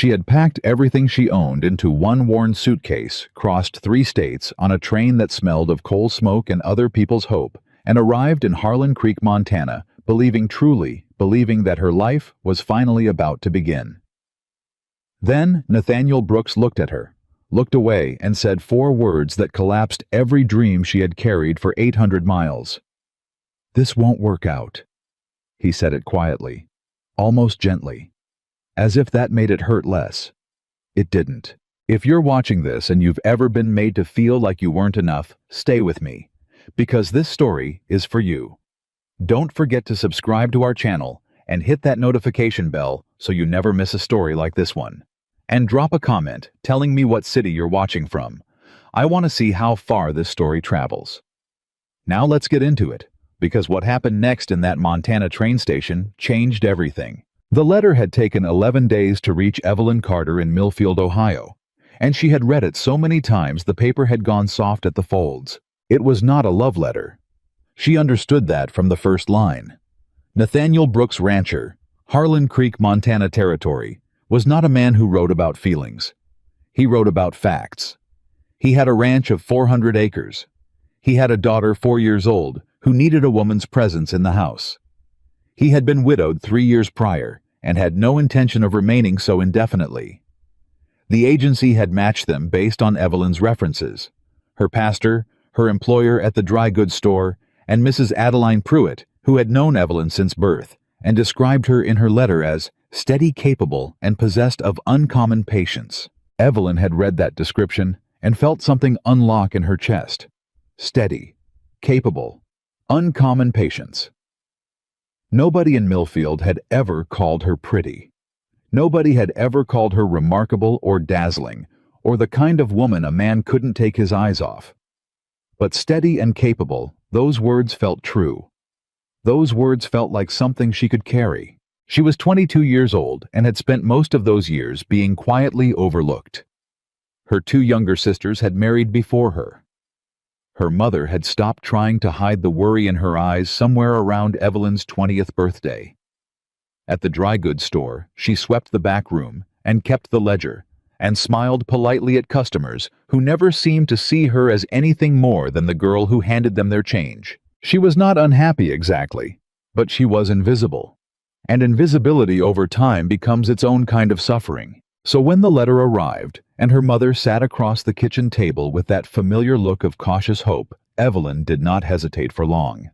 She had packed everything she owned into one worn suitcase, crossed 3 states on a train that smelled of coal smoke and other people's hope, and arrived in Harlan Creek, Montana, believing that her life was finally about to begin. Then Nathaniel Brooks looked at her, looked away, and said 4 words that collapsed every dream she had carried for 800 miles. "This won't work out." He said it quietly, almost gently, as if that made it hurt less. It didn't. If you're watching this and you've ever been made to feel like you weren't enough, stay with me, because this story is for you. Don't forget to subscribe to our channel and hit that notification bell so you never miss a story like this one. And drop a comment telling me what city you're watching from. I want to see how far this story travels. Now let's get into it, because what happened next in that Montana train station changed everything. The letter had taken 11 days to reach Evelyn Carter in Millfield, Ohio, and she had read it so many times the paper had gone soft at the folds. It was not a love letter. She understood that from the first line. Nathaniel Brooks, rancher, Harlan Creek, Montana Territory, was not a man who wrote about feelings. He wrote about facts. He had a ranch of 400 acres. He had a daughter 4 years old who needed a woman's presence in the house. He had been widowed 3 years prior and had no intention of remaining so indefinitely. The agency had matched them based on Evelyn's references: her pastor, her employer at the dry goods store, and Mrs. Adeline Pruitt, who had known Evelyn since birth and described her in her letter as steady, capable, and possessed of uncommon patience. Evelyn had read that description and felt something unlock in her chest. Steady, capable, uncommon patience. Nobody in Millfield had ever called her pretty. Nobody had ever called her remarkable or dazzling, or the kind of woman a man couldn't take his eyes off. But steady and capable, those words felt true. Those words felt like something she could carry. She was 22 years old and had spent most of those years being quietly overlooked. Her 2 younger sisters had married before her. Her mother had stopped trying to hide the worry in her eyes somewhere around Evelyn's 20th birthday. At the dry goods store, she swept the back room and kept the ledger, and smiled politely at customers who never seemed to see her as anything more than the girl who handed them their change. She was not unhappy exactly, but she was invisible. And invisibility over time becomes its own kind of suffering. So when the letter arrived, and her mother sat across the kitchen table with that familiar look of cautious hope, Evelyn did not hesitate for long.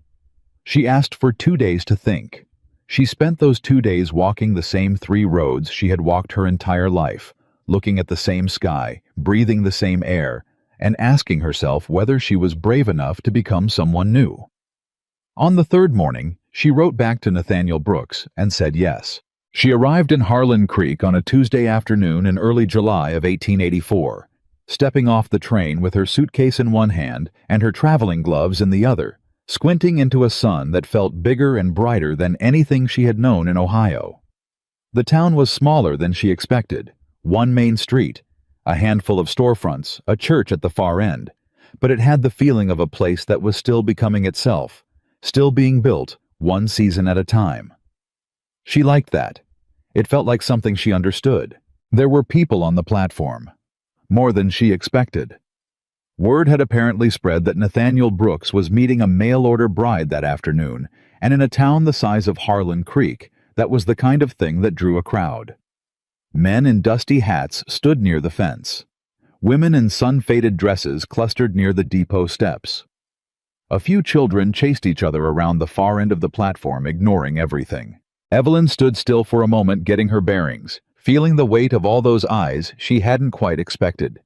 She asked for 2 days to think. She spent those 2 days walking the same 3 roads she had walked her entire life, looking at the same sky, breathing the same air, and asking herself whether she was brave enough to become someone new. On the 3rd morning, she wrote back to Nathaniel Brooks and said yes. She arrived in Harlan Creek on a Tuesday afternoon in early July of 1884, stepping off the train with her suitcase in one hand and her traveling gloves in the other, squinting into a sun that felt bigger and brighter than anything she had known in Ohio. The town was smaller than she expected. 1 main street, a handful of storefronts, a church at the far end, but it had the feeling of a place that was still becoming itself, still being built, 1 season at a time. She liked that. It felt like something she understood. There were people on the platform. More than she expected. Word had apparently spread that Nathaniel Brooks was meeting a mail-order bride that afternoon, and in a town the size of Harlan Creek, that was the kind of thing that drew a crowd. Men in dusty hats stood near the fence. Women in sun-faded dresses clustered near the depot steps. A few children chased each other around the far end of the platform, ignoring everything. Evelyn stood still for a moment, getting her bearings, feeling the weight of all those eyes she hadn't quite expected.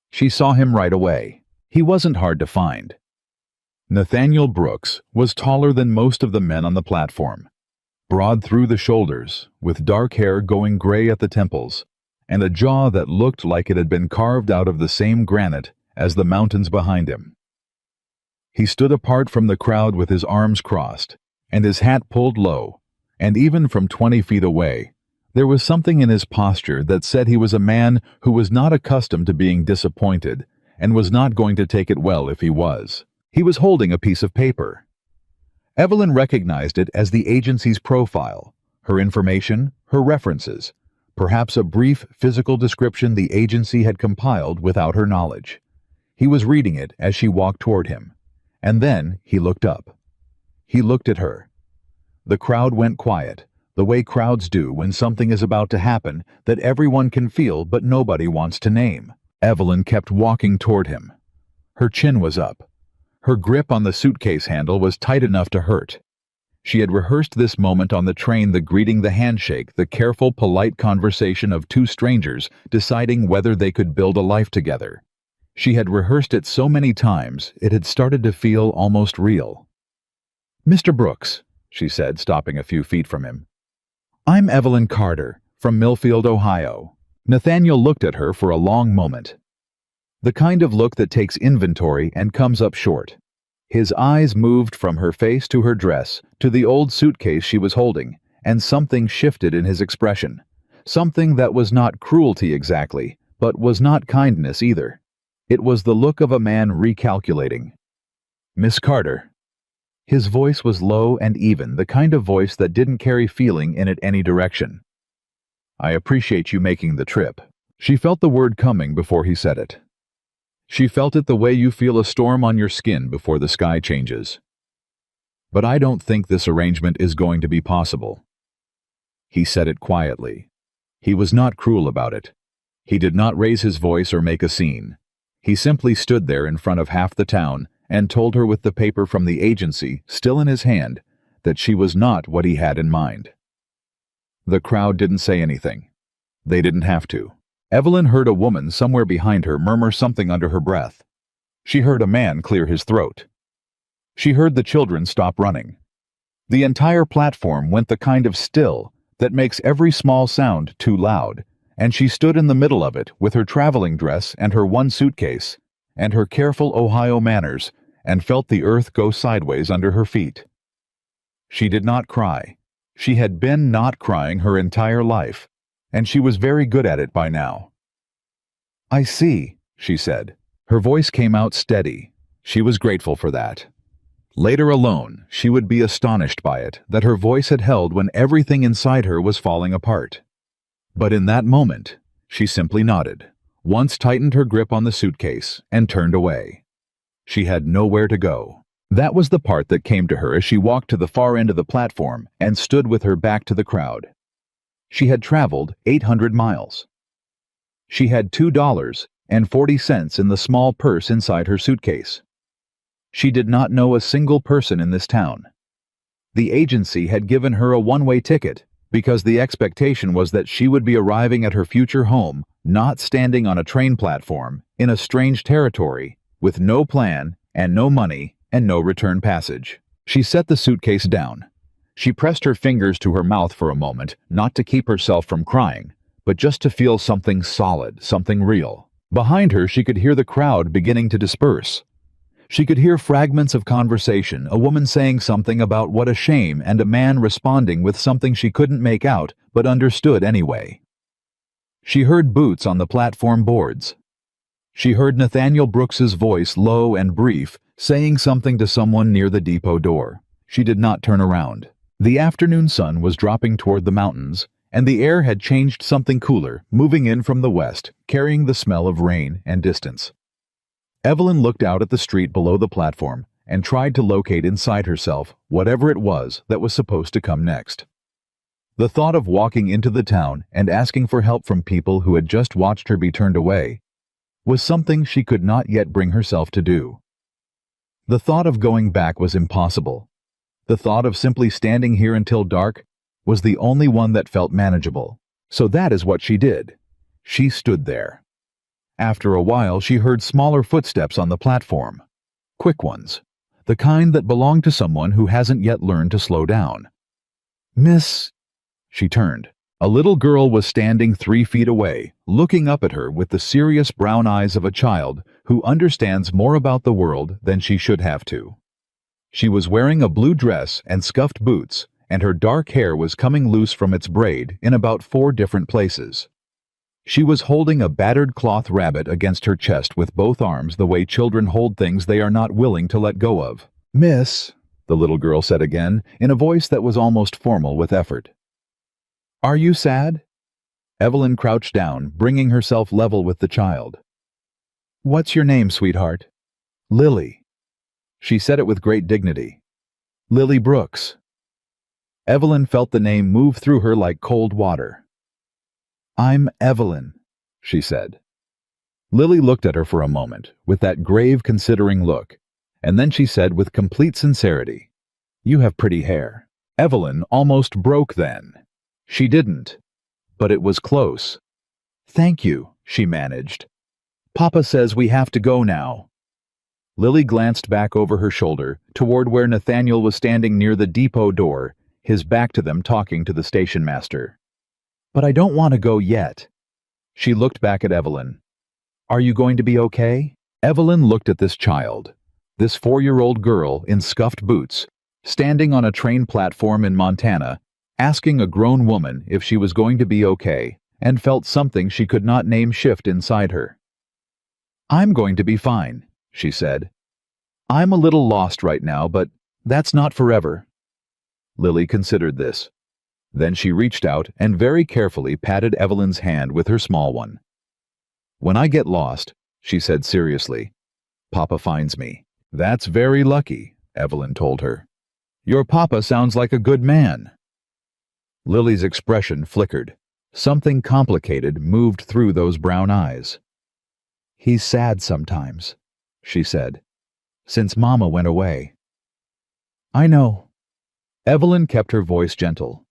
She saw him right away. He wasn't hard to find. Nathaniel Brooks was taller than most of the men on the platform, broad through the shoulders, with dark hair going gray at the temples, and a jaw that looked like it had been carved out of the same granite as the mountains behind him. He stood apart from the crowd with his arms crossed, and his hat pulled low, and even from 20 feet away, there was something in his posture that said he was a man who was not accustomed to being disappointed and was not going to take it well if he was. He was holding a piece of paper. Evelyn recognized it as the agency's profile, her information, her references, perhaps a brief physical description the agency had compiled without her knowledge. He was reading it as she walked toward him, and then he looked up. He looked at her. The crowd went quiet, the way crowds do when something is about to happen that everyone can feel but nobody wants to name. Evelyn kept walking toward him. Her chin was up. Her grip on the suitcase handle was tight enough to hurt. She had rehearsed this moment on the train, the greeting, the handshake, the careful, polite conversation of two strangers deciding whether they could build a life together. She had rehearsed it so many times it had started to feel almost real. "Mr. Brooks," she said, stopping a few feet from him. "I'm Evelyn Carter, from Millfield, Ohio." Nathaniel looked at her for a long moment. The kind of look that takes inventory and comes up short. His eyes moved from her face to her dress, to the old suitcase she was holding, and something shifted in his expression. Something that was not cruelty exactly, but was not kindness either. It was the look of a man recalculating. "Miss Carter." His voice was low and even, the kind of voice that didn't carry feeling in it any direction. "I appreciate you making the trip." She felt the word coming before he said it. She felt it the way you feel a storm on your skin before the sky changes. "But I don't think this arrangement is going to be possible." He said it quietly. He was not cruel about it. He did not raise his voice or make a scene. He simply stood there in front of half the town and told her with the paper from the agency still in his hand that she was not what he had in mind. The crowd didn't say anything. They didn't have to. Evelyn heard a woman somewhere behind her murmur something under her breath. She heard a man clear his throat. She heard the children stop running. The entire platform went the kind of still that makes every small sound too loud, and she stood in the middle of it with her traveling dress and her one suitcase, and her careful Ohio manners, and felt the earth go sideways under her feet. She did not cry. She had been not crying her entire life, and she was very good at it by now. "I see," she said. Her voice came out steady. She was grateful for that. Later alone, she would be astonished by it, that her voice had held when everything inside her was falling apart. But in that moment, she simply nodded, once tightened her grip on the suitcase, and turned away. She had nowhere to go. That was the part that came to her as she walked to the far end of the platform and stood with her back to the crowd. She had traveled 800 miles. She had $2.40 in the small purse inside her suitcase. She did not know a single person in this town. The agency had given her a one-way ticket because the expectation was that she would be arriving at her future home, not standing on a train platform in a strange territory with no plan and no money and no return passage. She set the suitcase down. She pressed her fingers to her mouth for a moment, not to keep herself from crying, but just to feel something solid, something real. Behind her, she could hear the crowd beginning to disperse. She could hear fragments of conversation, a woman saying something about what a shame and a man responding with something she couldn't make out but understood anyway. She heard boots on the platform boards. She heard Nathaniel Brooks's voice, low and brief, saying something to someone near the depot door. She did not turn around. The afternoon sun was dropping toward the mountains, and the air had changed something cooler, moving in from the west, carrying the smell of rain and distance. Evelyn looked out at the street below the platform and tried to locate inside herself whatever it was that was supposed to come next. The thought of walking into the town and asking for help from people who had just watched her be turned away was something she could not yet bring herself to do. The thought of going back was impossible. The thought of simply standing here until dark was the only one that felt manageable. So that is what she did. She stood there. After a while, she heard smaller footsteps on the platform. Quick ones. The kind that belong to someone who hasn't yet learned to slow down. "Miss..." She turned. A little girl was standing 3 feet away, looking up at her with the serious brown eyes of a child who understands more about the world than she should have to. She was wearing a blue dress and scuffed boots, and her dark hair was coming loose from its braid in about 4 different places. She was holding a battered cloth rabbit against her chest with both arms, the way children hold things they are not willing to let go of. "Miss," the little girl said again, in a voice that was almost formal with effort. "Are you sad?" Evelyn crouched down, bringing herself level with the child. "What's your name, sweetheart?" "Lily." She said it with great dignity. "Lily Brooks." Evelyn felt the name move through her like cold water. "I'm Evelyn," she said. Lily looked at her for a moment, with that grave, considering look, and then she said with complete sincerity, "You have pretty hair." Evelyn almost broke then. She didn't, but it was close. "Thank you," she managed. "Papa says we have to go now." Lily glanced back over her shoulder toward where Nathaniel was standing near the depot door, his back to them, talking to the station master. "But I don't want to go yet." She looked back at Evelyn. "Are you going to be okay?" Evelyn looked at this child, this 4-year-old girl in scuffed boots, standing on a train platform in Montana, asking a grown woman if she was going to be okay, and felt something she could not name shift inside her. "I'm going to be fine," she said. "I'm a little lost right now, but that's not forever." Lily considered this. Then she reached out and very carefully patted Evelyn's hand with her small one. "When I get lost," she said seriously, "Papa finds me." "That's very lucky," Evelyn told her. "Your papa sounds like a good man." Lily's expression flickered. Something complicated moved through those brown eyes. "He's sad sometimes," she said, "since Mama went away." "I know." Evelyn kept her voice gentle.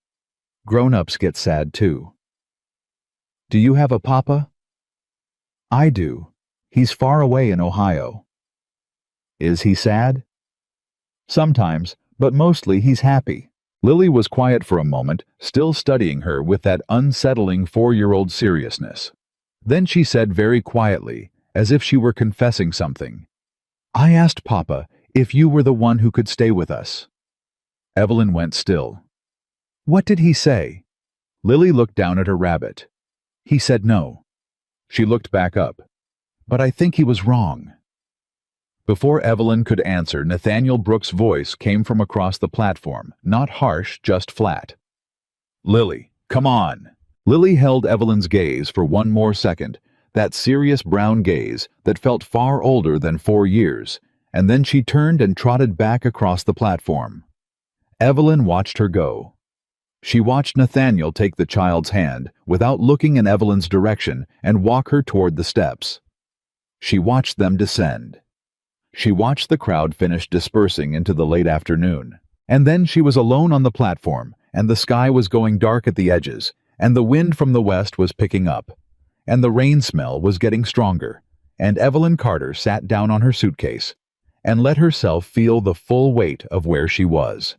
"Grown-ups get sad too." "Do you have a papa?" "I do. He's far away in Ohio." "Is he sad?" "Sometimes, but mostly he's happy." Lily was quiet for a moment, still studying her with that unsettling 4-year-old seriousness. Then she said very quietly, as if she were confessing something, "I asked Papa if you were the one who could stay with us." Evelyn went still. "What did he say?" Lily looked down at her rabbit. "He said no." She looked back up. "But I think he was wrong." Before Evelyn could answer, Nathaniel Brooks' voice came from across the platform, not harsh, just flat. "Lily, come on." Lily held Evelyn's gaze for one more second, that serious brown gaze that felt far older than 4 years, and then she turned and trotted back across the platform. Evelyn watched her go. She watched Nathaniel take the child's hand without looking in Evelyn's direction and walk her toward the steps. She watched them descend. She watched the crowd finish dispersing into the late afternoon, and then she was alone on the platform, and the sky was going dark at the edges, and the wind from the west was picking up, and the rain smell was getting stronger, and Evelyn Carter sat down on her suitcase and let herself feel the full weight of where she was.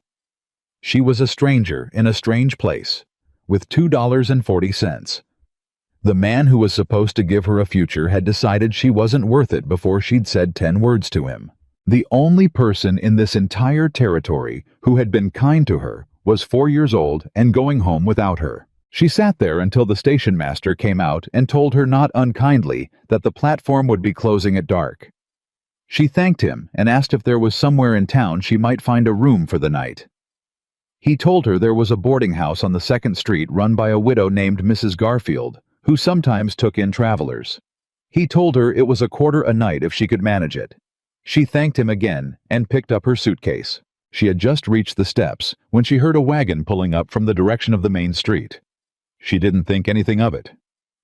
She was a stranger in a strange place, with $2.40. The man who was supposed to give her a future had decided she wasn't worth it before she'd said 10 words to him. The only person in this entire territory who had been kind to her was 4 years old and going home without her. She sat there until the station master came out and told her not unkindly that the platform would be closing at dark. She thanked him and asked if there was somewhere in town she might find a room for the night. He told her there was a boarding house on the 2nd Street run by a widow named Mrs. Garfield, who sometimes took in travelers. He told her it was $1 a night if she could manage it. She thanked him again and picked up her suitcase. She had just reached the steps when she heard a wagon pulling up from the direction of the main street. She didn't think anything of it.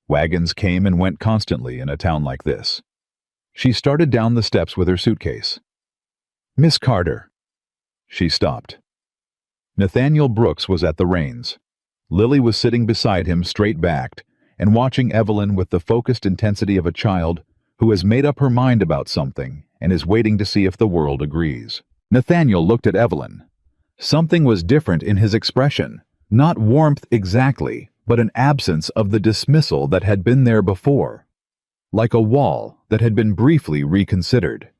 Wagons came and went constantly in a town like this. She started down the steps with her suitcase. "Miss Carter." She stopped. Nathaniel Brooks was at the reins. Lily was sitting beside him straight-backed and watching Evelyn with the focused intensity of a child who has made up her mind about something and is waiting to see if the world agrees. Nathaniel looked at Evelyn. Something was different in his expression, not warmth exactly, but an absence of the dismissal that had been there before, like a wall that had been briefly reconsidered.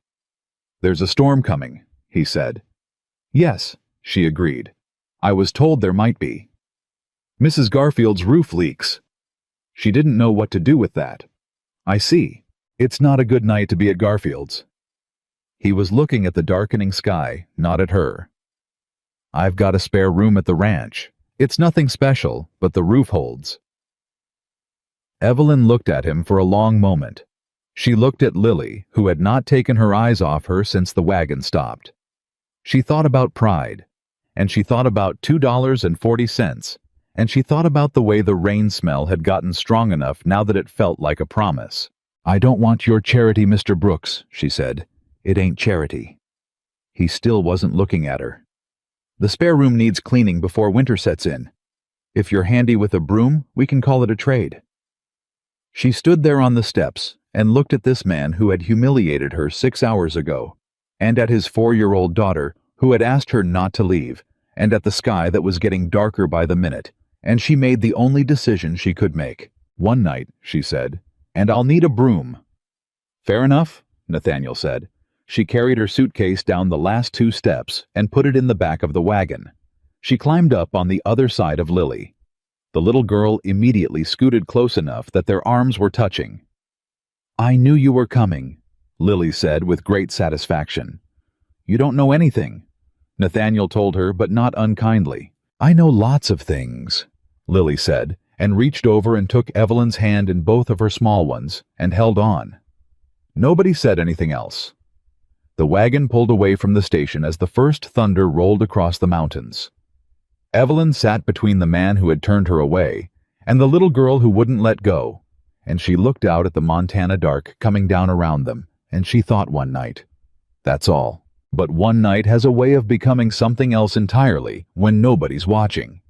"There's a storm coming," he said. "Yes," she agreed. "I was told there might be." "Mrs. Garfield's roof leaks." She didn't know what to do with that. "I see. It's not a good night to be at Garfield's." He was looking at the darkening sky, not at her. "I've got a spare room at the ranch. It's nothing special, but the roof holds." Evelyn looked at him for a long moment. She looked at Lily, who had not taken her eyes off her since the wagon stopped. She thought about pride, and she thought about $2.40, and she thought about the way the rain smell had gotten strong enough now that it felt like a promise. "I don't want your charity, Mr. Brooks," she said. "It ain't charity." He still wasn't looking at her. "The spare room needs cleaning before winter sets in. If you're handy with a broom, we can call it a trade." She stood there on the steps and looked at this man who had humiliated her 6 hours ago, and at his 4-year-old daughter who had asked her not to leave, and at the sky that was getting darker by the minute, and she made the only decision she could make. "One night," she said, "and I'll need a broom." "Fair enough," Nathaniel said. She carried her suitcase down the last 2 steps and put it in the back of the wagon. She climbed up on the other side of Lily. The little girl immediately scooted close enough that their arms were touching. "I knew you were coming," Lily said with great satisfaction. "You don't know anything," Nathaniel told her, but not unkindly. "I know lots of things," Lily said, and reached over and took Evelyn's hand in both of her small ones and held on. Nobody said anything else. The wagon pulled away from the station as the first thunder rolled across the mountains. Evelyn sat between the man who had turned her away and the little girl who wouldn't let go, and she looked out at the Montana dark coming down around them, and she thought one night. That's all. But one night has a way of becoming something else entirely when nobody's watching.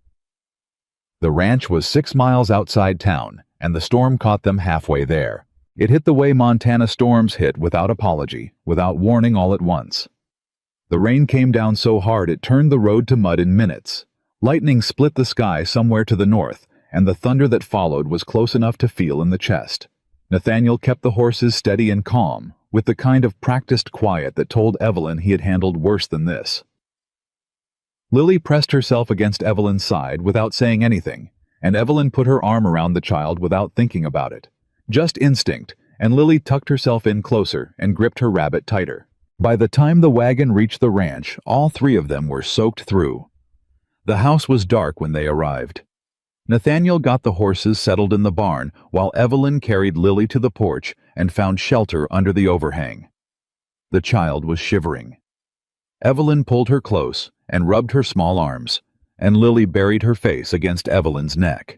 The ranch was 6 miles outside town, and the storm caught them halfway there. It hit the way Montana storms hit, without apology, without warning, all at once. The rain came down so hard it turned the road to mud in minutes. Lightning split the sky somewhere to the north, and the thunder that followed was close enough to feel in the chest. Nathaniel kept the horses steady and calm, with the kind of practiced quiet that told Evelyn he had handled worse than this. Lily pressed herself against Evelyn's side without saying anything, and Evelyn put her arm around the child without thinking about it. Just instinct, and Lily tucked herself in closer and gripped her rabbit tighter. By the time the wagon reached the ranch, all 3 of them were soaked through. The house was dark when they arrived. Nathaniel got the horses settled in the barn, while Evelyn carried Lily to the porch and found shelter under the overhang. The child was shivering. Evelyn pulled her close and rubbed her small arms, and Lily buried her face against Evelyn's neck.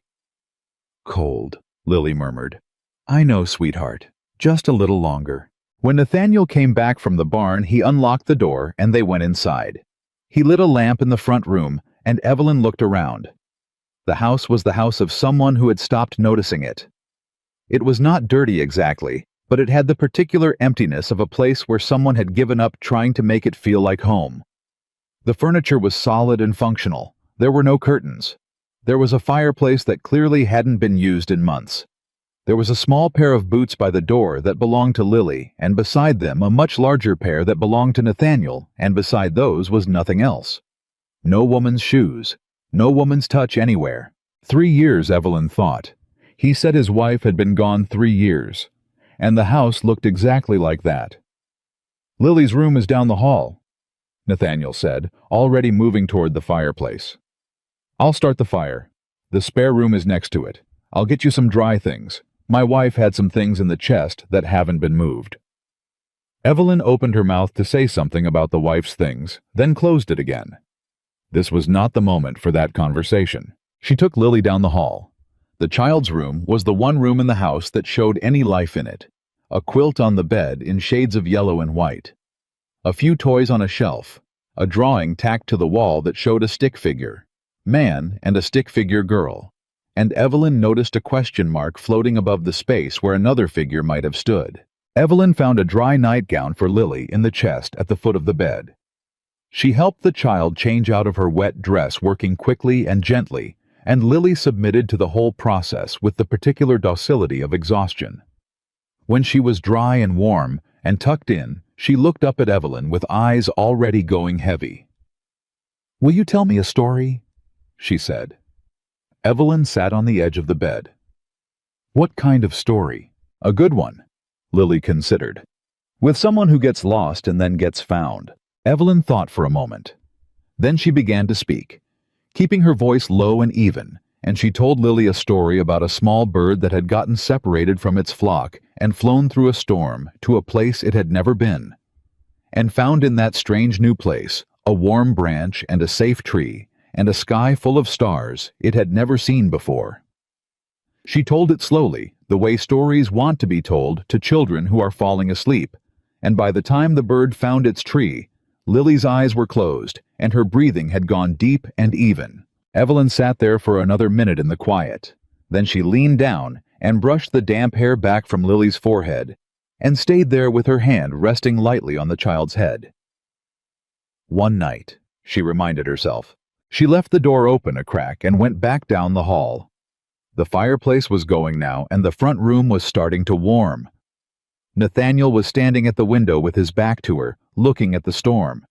"Cold," Lily murmured. "I know, sweetheart. Just a little longer." When Nathaniel came back from the barn, he unlocked the door and they went inside. He lit a lamp in the front room, and Evelyn looked around. The house was the house of someone who had stopped noticing it. It was not dirty exactly, but it had the particular emptiness of a place where someone had given up trying to make it feel like home. The furniture was solid and functional. There were no curtains. There was a fireplace that clearly hadn't been used in months. There was a small pair of boots by the door that belonged to Lily, and beside them a much larger pair that belonged to Nathaniel, and beside those was nothing else. No woman's shoes. No woman's touch anywhere. 3 years, Evelyn thought. He said his wife had been gone 3 years, and the house looked exactly like that. "Lily's room is down the hall," Nathaniel said, already moving toward the fireplace. "I'll start the fire. The spare room is next to it. I'll get you some dry things. My wife had some things in the chest that haven't been moved." Evelyn opened her mouth to say something about the wife's things, then closed it again. This was not the moment for that conversation. She took Lily down the hall. The child's room was the one room in the house that showed any life in it. A quilt on the bed in shades of yellow and white. A few toys on a shelf. A drawing tacked to the wall that showed a stick figure. Man and a stick figure girl. And Evelyn noticed a question mark floating above the space where another figure might have stood. Evelyn found a dry nightgown for Lily in the chest at the foot of the bed. She helped the child change out of her wet dress, working quickly and gently, and Lily submitted to the whole process with the particular docility of exhaustion. When she was dry and warm and tucked in, she looked up at Evelyn with eyes already going heavy. "Will you tell me a story?" she said. Evelyn sat on the edge of the bed. "What kind of story?" "A good one," Lily considered. "With someone who gets lost and then gets found." Evelyn thought for a moment. Then she began to speak, keeping her voice low and even, and she told Lily a story about a small bird that had gotten separated from its flock and flown through a storm to a place it had never been, and found in that strange new place a warm branch and a safe tree and a sky full of stars it had never seen before. She told it slowly, the way stories want to be told to children who are falling asleep, and by the time the bird found its tree, Lily's eyes were closed and her breathing had gone deep and even. Evelyn sat there for another minute in the quiet. Then she leaned down and brushed the damp hair back from Lily's forehead and stayed there with her hand resting lightly on the child's head. One night, she reminded herself, she left the door open a crack and went back down the hall. The fireplace was going now and the front room was starting to warm. Nathaniel was standing at the window with his back to her, looking at the storm.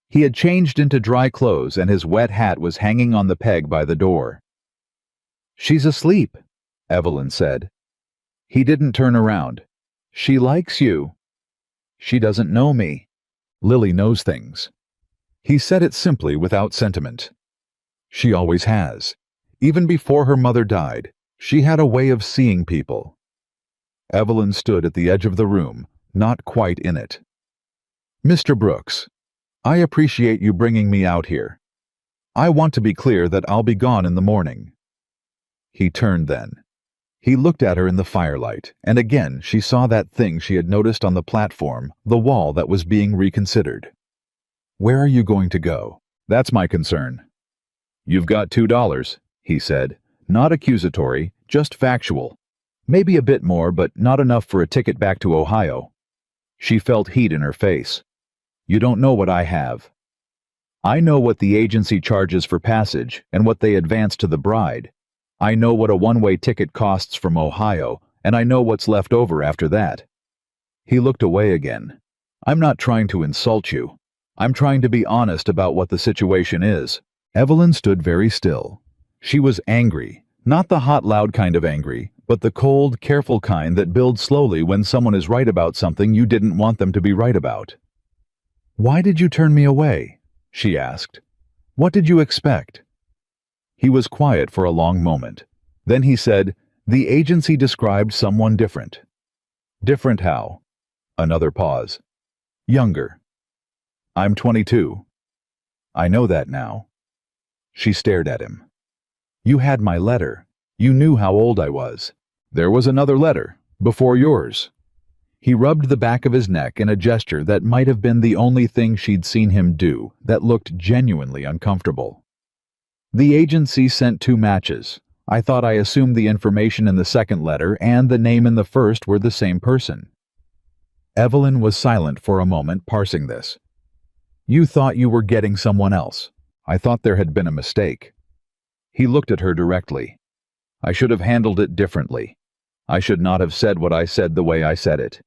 He had changed into dry clothes and his wet hat was hanging on the peg by the door. "She's asleep," Evelyn said. He didn't turn around. "She likes you." "She doesn't know me." "Lily knows things." He said it simply without sentiment. "She always has. Even before her mother died, she had a way of seeing people." Evelyn stood at the edge of the room, not quite in it. "Mr. Brooks, I appreciate you bringing me out here. I want to be clear that I'll be gone in the morning." He turned then. He looked at her in the firelight, and again she saw that thing she had noticed on the platform, the wall that was being reconsidered. "Where are you going to go? That's my concern." "You've got $2, he said, not accusatory, just factual. Maybe a bit more, but not enough for a ticket back to Ohio. She felt heat in her face. "You don't know what I have. I know what the agency charges for passage and what they advance to the bride. I know what a one-way ticket costs from Ohio, and I know what's left over after that." He looked away again. "I'm not trying to insult you. I'm trying to be honest about what the situation is." Evelyn stood very still. She was angry, not the hot, loud kind of angry, but the cold, careful kind that builds slowly when someone is right about something you didn't want them to be right about. "Why did you turn me away?" she asked. "What did you expect?" He was quiet for a long moment. Then he said, "The agency described someone different." "Different how?" Another pause. "Younger." "I'm 22. "I know that now." She stared at him. "You had my letter. You knew how old I was." "There was another letter, before yours." He rubbed the back of his neck in a gesture that might have been the only thing she'd seen him do that looked genuinely uncomfortable. "The agency sent 2 matches. I thought I assumed the information in the second letter and the name in the first were the same person." Evelyn was silent for a moment, parsing this. "You thought you were getting someone else. I thought there had been a mistake." He looked at her directly. "I should have handled it differently. I should not have said what I said the way I said it."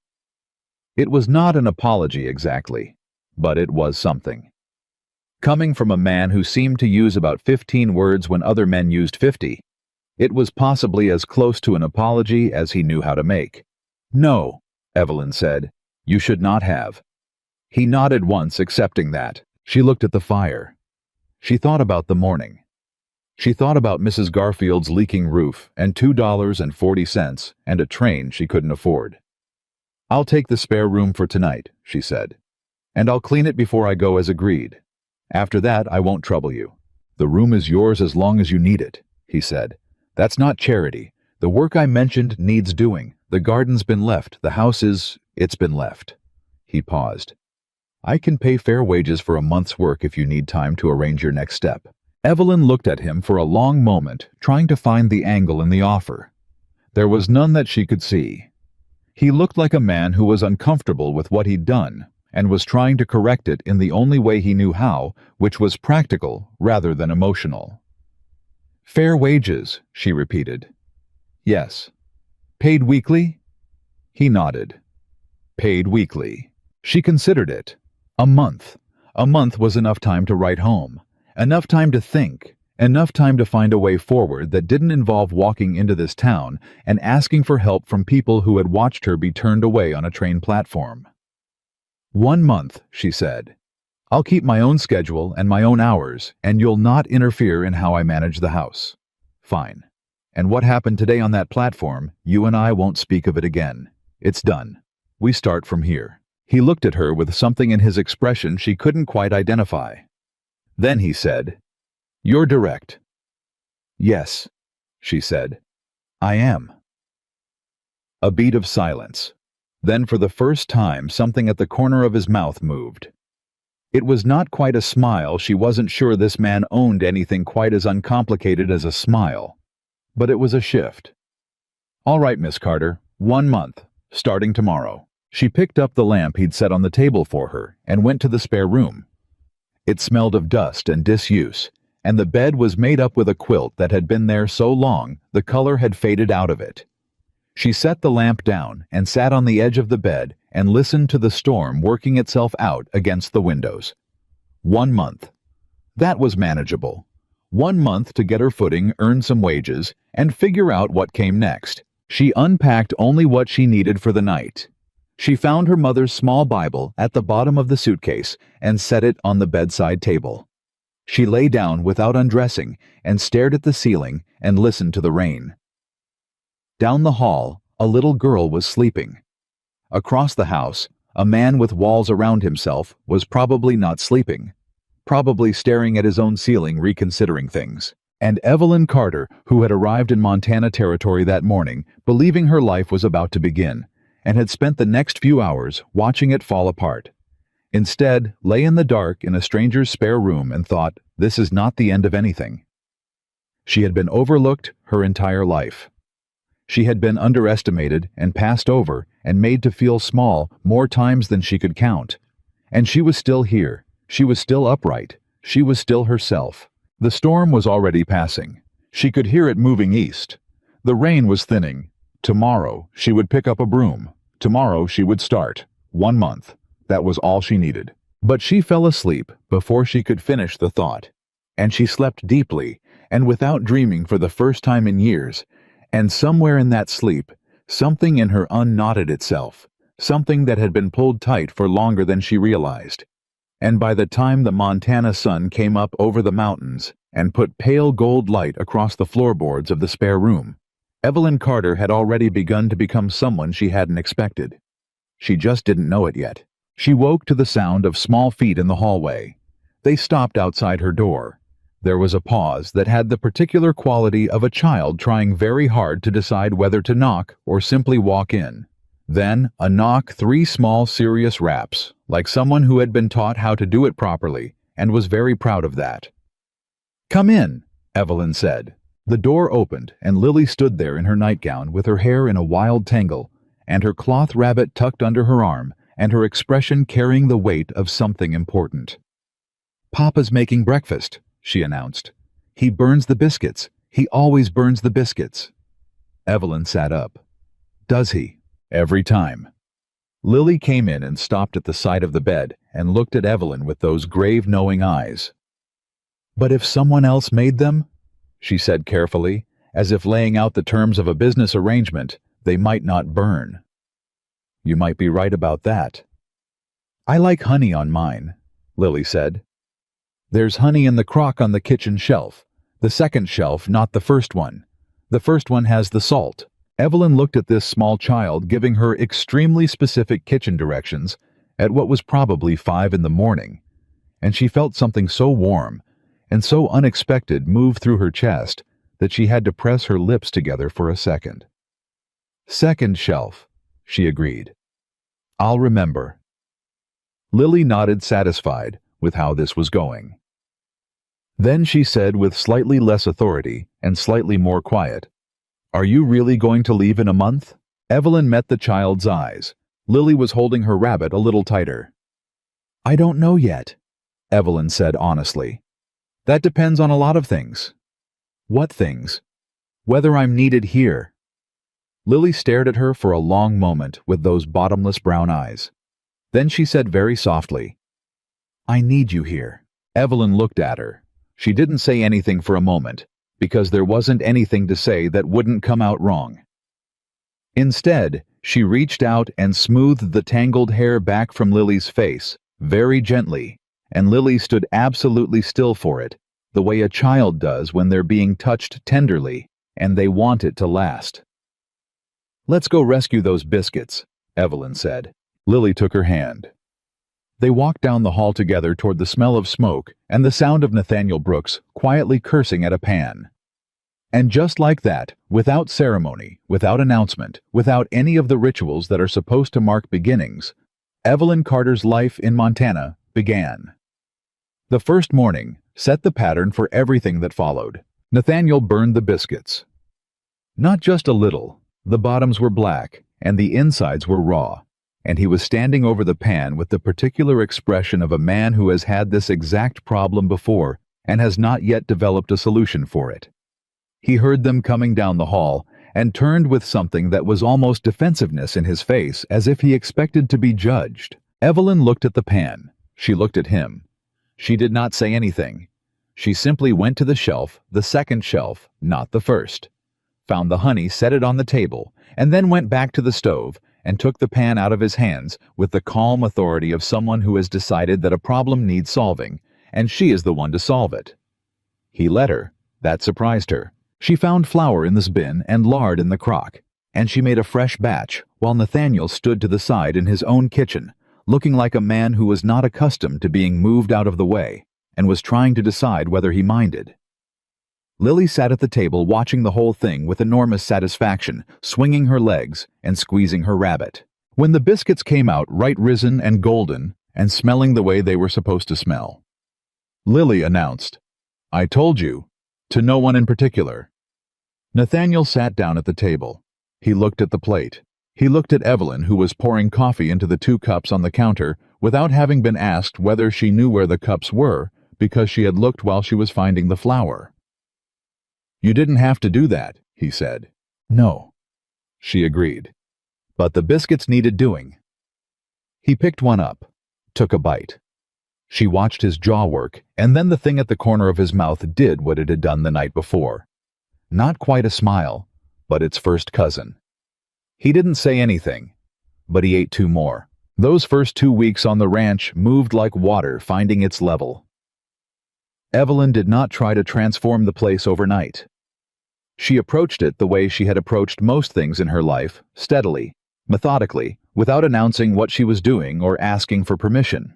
It was not an apology exactly, but it was something. Coming from a man who seemed to use about 15 words when other men used 50, it was possibly as close to an apology as he knew how to make. "No," Evelyn said, "you should not have." He nodded once, accepting that. She looked at the fire. She thought about the morning. She thought about Mrs. Garfield's leaking roof and $2.40 and a train she couldn't afford. "I'll take the spare room for tonight," she said, "and I'll clean it before I go as agreed. After that, I won't trouble you." "The room is yours as long as you need it," he said. "That's not charity. The work I mentioned needs doing. The garden's been left. The house it's been left." He paused. "I can pay fair wages for a month's work if you need time to arrange your next step." Evelyn looked at him for a long moment, trying to find the angle in the offer. There was none that she could see. He looked like a man who was uncomfortable with what he'd done, and was trying to correct it in the only way he knew how, which was practical rather than emotional. "Fair wages," she repeated. "Yes." "Paid weekly?" He nodded. Paid weekly. She considered it. A month. A month was enough time to write home. Enough time to think. Enough time to find a way forward that didn't involve walking into this town and asking for help from people who had watched her be turned away on a train platform. "1 month," she said. "I'll keep my own schedule and my own hours, and you'll not interfere in how I manage the house." Fine. And what happened today on that platform, you and I won't speak of it again. It's done. We start from here." He looked at her with something in his expression she couldn't quite identify. Then he said, "You're direct." "Yes," she said. "I am." A beat of silence. Then for the first time something at the corner of his mouth moved. It was not quite a smile. She wasn't sure this man owned anything quite as uncomplicated as a smile. But it was a shift. "All right, Miss Carter, 1 month, starting tomorrow." She picked up the lamp he'd set on the table for her and went to the spare room. It smelled of dust and disuse, and the bed was made up with a quilt that had been there so long the color had faded out of it. She set the lamp down and sat on the edge of the bed and listened to the storm working itself out against the windows. 1 month. That was manageable. 1 month to get her footing, earn some wages, and figure out what came next. She unpacked only what she needed for the night. She found her mother's small Bible at the bottom of the suitcase and set it on the bedside table. She lay down without undressing and stared at the ceiling and listened to the rain. Down the hall, a little girl was sleeping. Across the house, a man with walls around himself was probably not sleeping, probably staring at his own ceiling, reconsidering things. And Evelyn Carter, who had arrived in Montana territory that morning, believing her life was about to begin, and had spent the next few hours watching it fall apart. Instead, lay in the dark in a stranger's spare room and thought, this is not the end of anything. She had been overlooked her entire life. She had been underestimated and passed over and made to feel small more times than she could count. And she was still here. She was still upright. She was still herself. The storm was already passing. She could hear it moving east. The rain was thinning. Tomorrow, she would pick up a broom. Tomorrow, she would start. 1 month. That was all she needed. But she fell asleep before she could finish the thought. And she slept deeply and without dreaming for the first time in years. And somewhere in that sleep, something in her unknotted itself, something that had been pulled tight for longer than she realized. And by the time the Montana sun came up over the mountains and put pale gold light across the floorboards of the spare room, Evelyn Carter had already begun to become someone she hadn't expected. She just didn't know it yet. She woke to the sound of small feet in the hallway. They stopped outside her door. There was a pause that had the particular quality of a child trying very hard to decide whether to knock or simply walk in. Then a knock, 3 small serious raps, like someone who had been taught how to do it properly and was very proud of that. "Come in," Evelyn said. The door opened and Lily stood there in her nightgown with her hair in a wild tangle and her cloth rabbit tucked under her arm and her expression carrying the weight of something important. "Papa's making breakfast," she announced. "He burns the biscuits. He always burns the biscuits." Evelyn sat up. "Does he?" "Every time." Lily came in and stopped at the side of the bed and looked at Evelyn with those grave, knowing eyes. "But if someone else made them?" she said carefully, as if laying out the terms of a business arrangement. "They might not burn." "You might be right about that." "I like honey on mine," Lily said. "There's honey in the crock on the kitchen shelf. The second shelf, not the first one. The first one has the salt." Evelyn looked at this small child giving her extremely specific kitchen directions at what was probably 5 in the morning, and she felt something so warm and so unexpected move through her chest that she had to press her lips together for a second. "Second shelf," she agreed. "I'll remember." Lily nodded, satisfied with how this was going. Then she said with slightly less authority and slightly more quiet, "Are you really going to leave in a month?" Evelyn met the child's eyes. Lily was holding her rabbit a little tighter. "I don't know yet," Evelyn said honestly. "That depends on a lot of things." "What things?" "Whether I'm needed here." Lily stared at her for a long moment with those bottomless brown eyes. Then she said very softly, "I need you here." Evelyn looked at her. She didn't say anything for a moment, because there wasn't anything to say that wouldn't come out wrong. Instead, she reached out and smoothed the tangled hair back from Lily's face, very gently, and Lily stood absolutely still for it, the way a child does when they're being touched tenderly, and they want it to last. "Let's go rescue those biscuits," Evelyn said. Lily took her hand. They walked down the hall together toward the smell of smoke and the sound of Nathaniel Brooks quietly cursing at a pan. And just like that, without ceremony, without announcement, without any of the rituals that are supposed to mark beginnings, Evelyn Carter's life in Montana began. The first morning set the pattern for everything that followed. Nathaniel burned the biscuits. Not just a little. The bottoms were black, and the insides were raw, and he was standing over the pan with the particular expression of a man who has had this exact problem before and has not yet developed a solution for it. He heard them coming down the hall and turned with something that was almost defensiveness in his face, as if he expected to be judged. Evelyn looked at the pan. She looked at him. She did not say anything. She simply went to the shelf, the second shelf, not the first, found the honey, set it on the table, and then went back to the stove and took the pan out of his hands with the calm authority of someone who has decided that a problem needs solving, and she is the one to solve it. He let her. That surprised her. She found flour in this bin and lard in the crock, and she made a fresh batch while Nathaniel stood to the side in his own kitchen, looking like a man who was not accustomed to being moved out of the way and was trying to decide whether he minded. Lily sat at the table watching the whole thing with enormous satisfaction, swinging her legs and squeezing her rabbit. When the biscuits came out right risen and golden and smelling the way they were supposed to smell, Lily announced, "I told you," to no one in particular. Nathaniel sat down at the table. He looked at the plate. He looked at Evelyn, who was pouring coffee into the 2 cups on the counter without having been asked whether she knew where the cups were, because she had looked while she was finding the flour. "You didn't have to do that," he said. "No," she agreed. "But the biscuits needed doing." He picked one up, took a bite. She watched his jaw work, and then the thing at the corner of his mouth did what it had done the night before. Not quite a smile, but its first cousin. He didn't say anything, but he ate 2 more. Those first 2 weeks on the ranch moved like water finding its level. Evelyn did not try to transform the place overnight. She approached it the way she had approached most things in her life, steadily, methodically, without announcing what she was doing or asking for permission.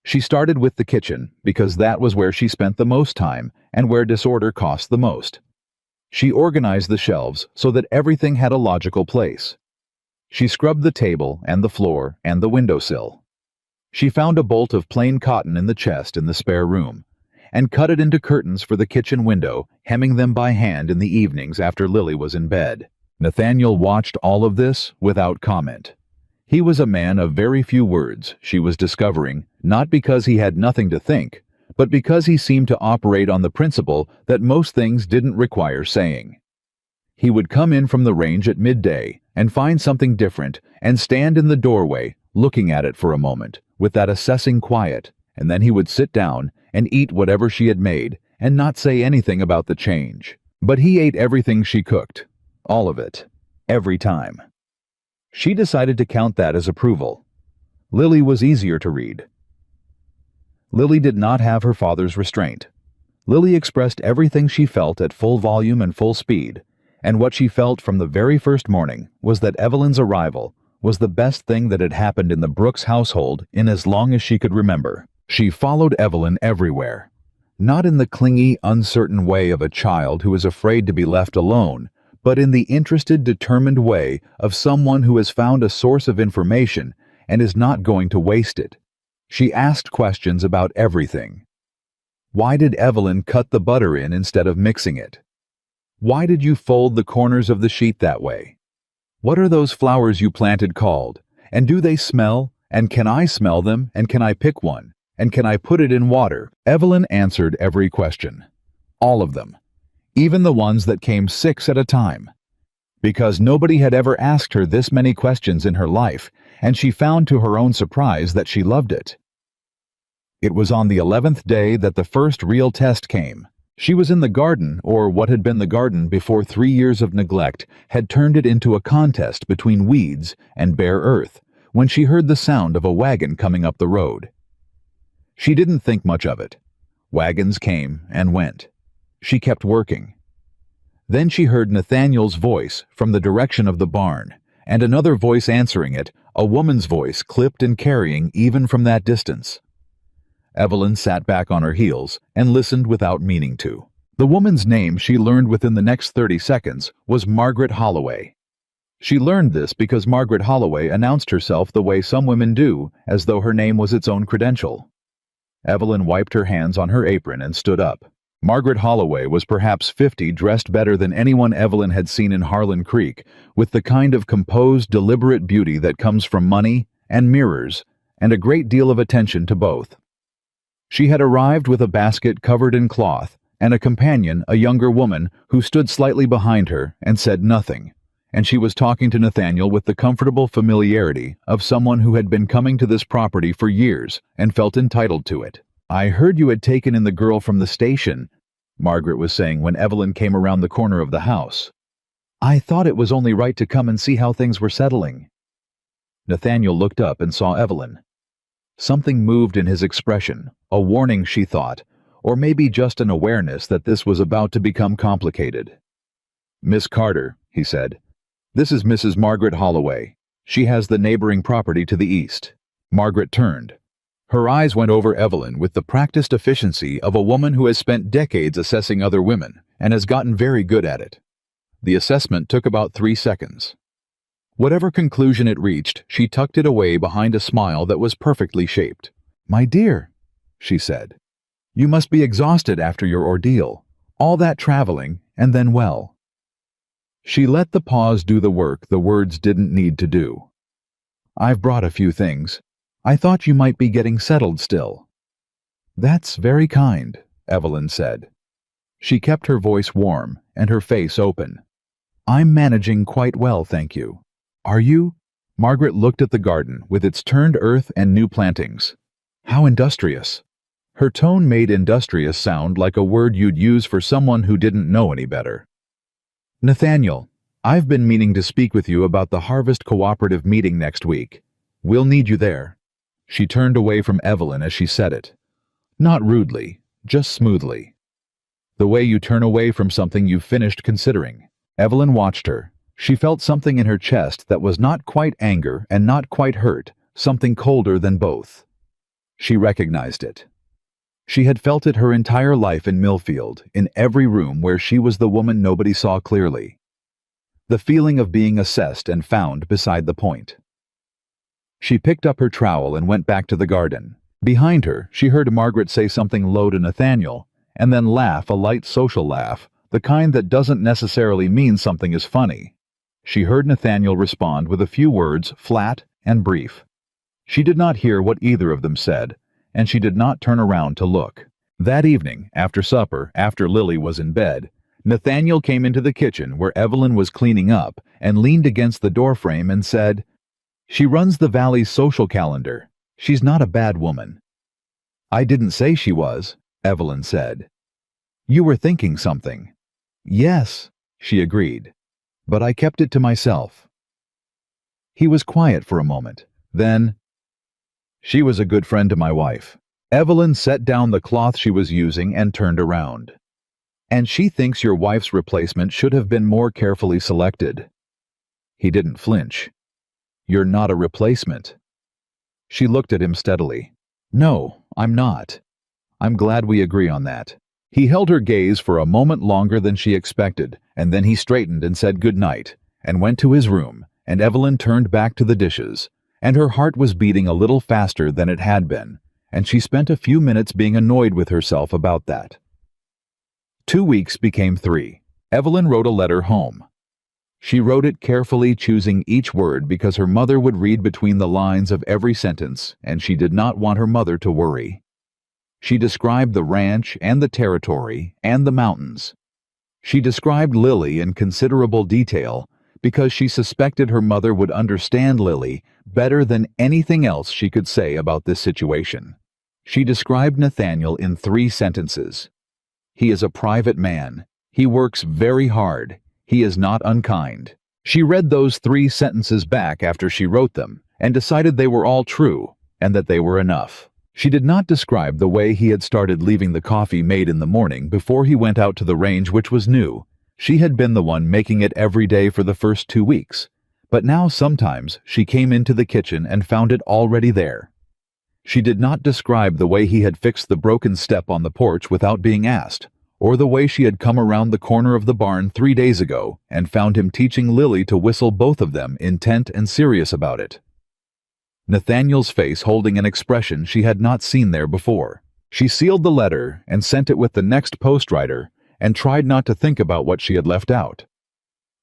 She started with the kitchen because that was where she spent the most time and where disorder cost the most. She organized the shelves so that everything had a logical place. She scrubbed the table and the floor and the windowsill. She found a bolt of plain cotton in the chest in the spare room and cut it into curtains for the kitchen window, hemming them by hand in the evenings after Lily was in bed. Nathaniel watched all of this without comment. He was a man of very few words, she was discovering, not because he had nothing to think, but because he seemed to operate on the principle that most things didn't require saying. He would come in from the range at midday and find something different and stand in the doorway, looking at it for a moment, with that assessing quiet, and then he would sit down and eat whatever she had made and not say anything about the change. But he ate everything she cooked. All of it. Every time. She decided to count that as approval. Lily was easier to read. Lily did not have her father's restraint. Lily expressed everything she felt at full volume and full speed, and what she felt from the very first morning was that Evelyn's arrival was the best thing that had happened in the Brooks household in as long as she could remember. She followed Evelyn everywhere, not in the clingy, uncertain way of a child who is afraid to be left alone, but in the interested, determined way of someone who has found a source of information and is not going to waste it. She asked questions about everything. Why did Evelyn cut the butter in instead of mixing it? Why did you fold the corners of the sheet that way? What are those flowers you planted called? And do they smell? And can I smell them? And can I pick one? And can I put it in water? Evelyn answered every question. All of them. Even the ones that came 6 at a time. Because nobody had ever asked her this many questions in her life, and she found to her own surprise that she loved it. It was on the 11th day that the first real test came. She was in the garden, or what had been the garden before 3 years of neglect had turned it into a contest between weeds and bare earth, when she heard the sound of a wagon coming up the road. She didn't think much of it. Wagons came and went. She kept working. Then she heard Nathaniel's voice from the direction of the barn, and another voice answering it, a woman's voice clipped and carrying even from that distance. Evelyn sat back on her heels and listened without meaning to. The woman's name, she learned within the next 30 seconds, was Margaret Holloway. She learned this because Margaret Holloway announced herself the way some women do, as though her name was its own credential. Evelyn wiped her hands on her apron and stood up. Margaret Holloway was perhaps 50, dressed better than anyone Evelyn had seen in Harlan Creek, with the kind of composed, deliberate beauty that comes from money and mirrors, and a great deal of attention to both. She had arrived with a basket covered in cloth, and a companion, a younger woman, who stood slightly behind her and said nothing, and she was talking to Nathaniel with the comfortable familiarity of someone who had been coming to this property for years and felt entitled to it. "I heard you had taken in the girl from the station," Margaret was saying when Evelyn came around the corner of the house. "I thought it was only right to come and see how things were settling." Nathaniel looked up and saw Evelyn. Something moved in his expression, a warning, she thought, or maybe just an awareness that this was about to become complicated. "Miss Carter," he said, "this is Mrs. Margaret Holloway. She has the neighboring property to the east." Margaret turned. Her eyes went over Evelyn with the practiced efficiency of a woman who has spent decades assessing other women and has gotten very good at it. The assessment took about 3 seconds. Whatever conclusion it reached, she tucked it away behind a smile that was perfectly shaped. "My dear," she said, "you must be exhausted after your ordeal. All that traveling, and then well." She let the pause do the work the words didn't need to do. "I've brought a few things. I thought you might be getting settled still." "That's very kind," Evelyn said. She kept her voice warm and her face open. "I'm managing quite well, thank you. Are you?" Margaret looked at the garden with its turned earth and new plantings. "How industrious." Her tone made industrious sound like a word you'd use for someone who didn't know any better. "Nathaniel, I've been meaning to speak with you about the Harvest Cooperative meeting next week. We'll need you there." She turned away from Evelyn as she said it. Not rudely, just smoothly. The way you turn away from something you've finished considering. Evelyn watched her. She felt something in her chest that was not quite anger and not quite hurt, something colder than both. She recognized it. She had felt it her entire life in Millfield, in every room where she was the woman nobody saw clearly. The feeling of being assessed and found beside the point. She picked up her trowel and went back to the garden. Behind her, she heard Margaret say something low to Nathaniel, and then laugh, a light social laugh, the kind that doesn't necessarily mean something is funny. She heard Nathaniel respond with a few words, flat and brief. She did not hear what either of them said, and she did not turn around to look. That evening, after supper, after Lily was in bed, Nathaniel came into the kitchen where Evelyn was cleaning up and leaned against the doorframe and said, "She runs the Valley's social calendar. She's not a bad woman." "I didn't say she was," Evelyn said. "You were thinking something." "Yes," she agreed, "but I kept it to myself." He was quiet for a moment. Then, "She was a good friend to my wife." Evelyn set down the cloth she was using and turned around. "And she thinks your wife's replacement should have been more carefully selected." He didn't flinch. "You're not a replacement." She looked at him steadily. "No, I'm not. I'm glad we agree on that." He held her gaze for a moment longer than she expected, and then he straightened and said good night, and went to his room, and Evelyn turned back to the dishes, and her heart was beating a little faster than it had been, and she spent a few minutes being annoyed with herself about that. 2 weeks became 3. Evelyn wrote a letter home. She wrote it carefully, choosing each word because her mother would read between the lines of every sentence, and she did not want her mother to worry. She described the ranch and the territory and the mountains. She described Lily in considerable detail because she suspected her mother would understand Lily better than anything else she could say about this situation. She described Nathaniel in 3 sentences. He is a private man. He works very hard. He is not unkind. She read those 3 sentences back after she wrote them and decided they were all true and that they were enough. She did not describe the way he had started leaving the coffee made in the morning before he went out to the range, which was new. She had been the one making it every day for the first 2 weeks. But now sometimes she came into the kitchen and found it already there. She did not describe the way he had fixed the broken step on the porch without being asked, or the way she had come around the corner of the barn 3 days ago and found him teaching Lily to whistle, both of them intent and serious about it. Nathaniel's face holding an expression she had not seen there before. She sealed the letter and sent it with the next postwriter and tried not to think about what she had left out.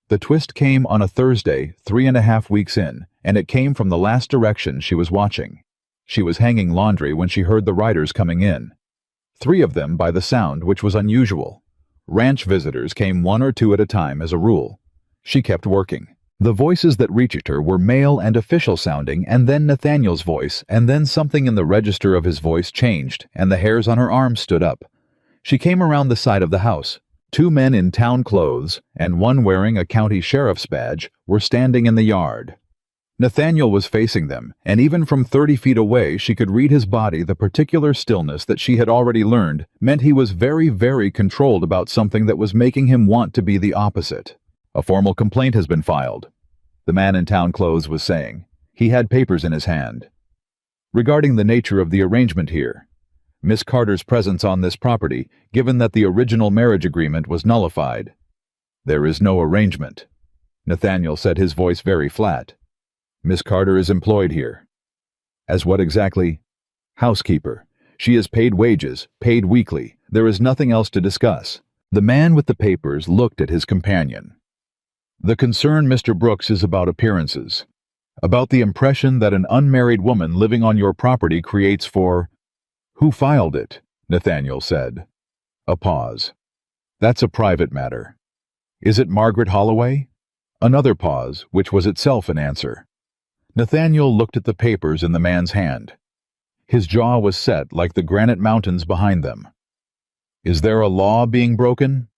The twist came on a Thursday, 3.5 weeks in, and it came from the last direction she was watching. She was hanging laundry when she heard the riders coming in. 3 of them by the sound, which was unusual. Ranch visitors came 1 or 2 at a time as a rule. She kept working. The voices that reached her were male and official sounding, and then Nathaniel's voice, and then something in the register of his voice changed, and the hairs on her arms stood up. She came around the side of the house. 2 men in town clothes, and 1 wearing a county sheriff's badge, were standing in the yard. Nathaniel was facing them, and even from 30 feet away she could read his body. The particular stillness that she had already learned meant he was very, very controlled about something that was making him want to be the opposite. "A formal complaint has been filed," the man in town clothes was saying. He had papers in his hand. "Regarding the nature of the arrangement here. Miss Carter's presence on this property, given that the original marriage agreement was nullified." "There is no arrangement," Nathaniel said, his voice very flat. "Miss Carter is employed here." "As what exactly?" "Housekeeper. She is paid wages, paid weekly. There is nothing else to discuss." The man with the papers looked at his companion. "The concern, Mr. Brooks, is about appearances. About the impression that an unmarried woman living on your property creates for—" "Who filed it?" Nathaniel said. A pause. "That's a private matter." "Is it Margaret Holloway?" Another pause, which was itself an answer. Nathaniel looked at the papers in the man's hand. His jaw was set like the granite mountains behind them. "Is there a law being broken?"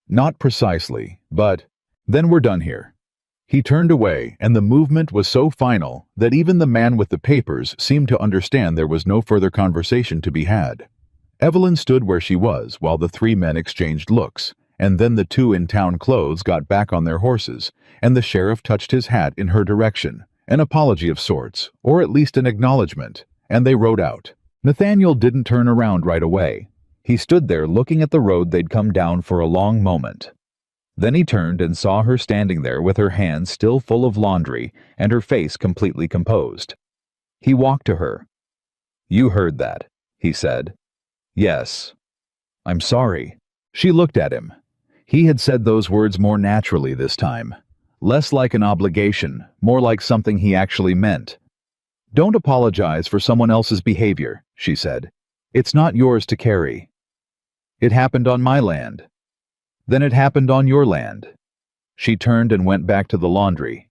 "Not precisely, but—" "Then we're done here." He turned away, and the movement was so final that even the man with the papers seemed to understand there was no further conversation to be had. Evelyn stood where she was while the 3 men exchanged looks, and then the 2 in town clothes got back on their horses, and the sheriff touched his hat in her direction, an apology of sorts, or at least an acknowledgement, and they rode out. Nathaniel didn't turn around right away. He stood there looking at the road they'd come down for a long moment. Then he turned and saw her standing there with her hands still full of laundry and her face completely composed. He walked to her. "You heard that," he said. "Yes." "I'm sorry." She looked at him. He had said those words more naturally this time. Less like an obligation, more like something he actually meant. "Don't apologize for someone else's behavior," she said. "It's not yours to carry." "It happened on my land." "Then it happened on your land." She turned and went back to the laundry.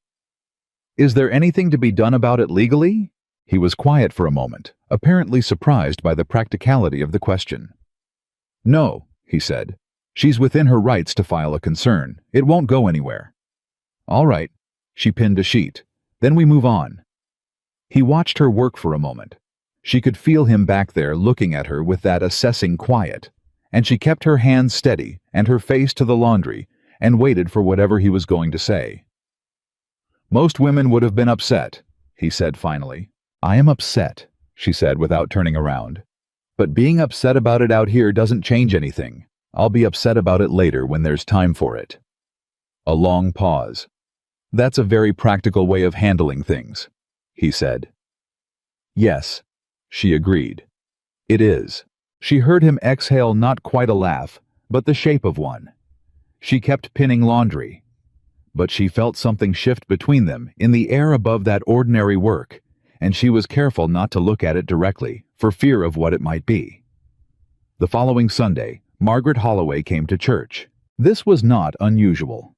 "Is there anything to be done about it legally?" He was quiet for a moment, apparently surprised by the practicality of the question. "No," he said. "She's within her rights to file a concern. It won't go anywhere." "All right." She pinned a sheet. "Then we move on." He watched her work for a moment. She could feel him back there looking at her with that assessing quiet, and she kept her hands steady and her face to the laundry and waited for whatever he was going to say. "Most women would have been upset," he said finally. "I am upset," she said without turning around. "But being upset about it out here doesn't change anything. I'll be upset about it later when there's time for it." A long pause. "That's a very practical way of handling things," he said. "Yes," she agreed. "It is." She heard him exhale, not quite a laugh, but the shape of one. She kept pinning laundry. But she felt something shift between them in the air above that ordinary work, and she was careful not to look at it directly, for fear of what it might be. The following Sunday, Margaret Holloway came to church. This was not unusual.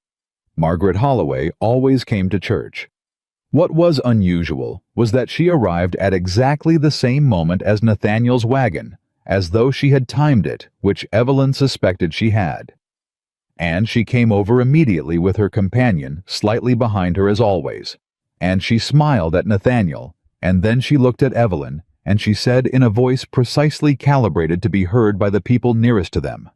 Margaret Holloway always came to church. What was unusual was that she arrived at exactly the same moment as Nathaniel's wagon, as though she had timed it, which Evelyn suspected she had. And she came over immediately with her companion slightly behind her as always, and she smiled at Nathaniel, and then she looked at Evelyn, and she said in a voice precisely calibrated to be heard by the people nearest to them,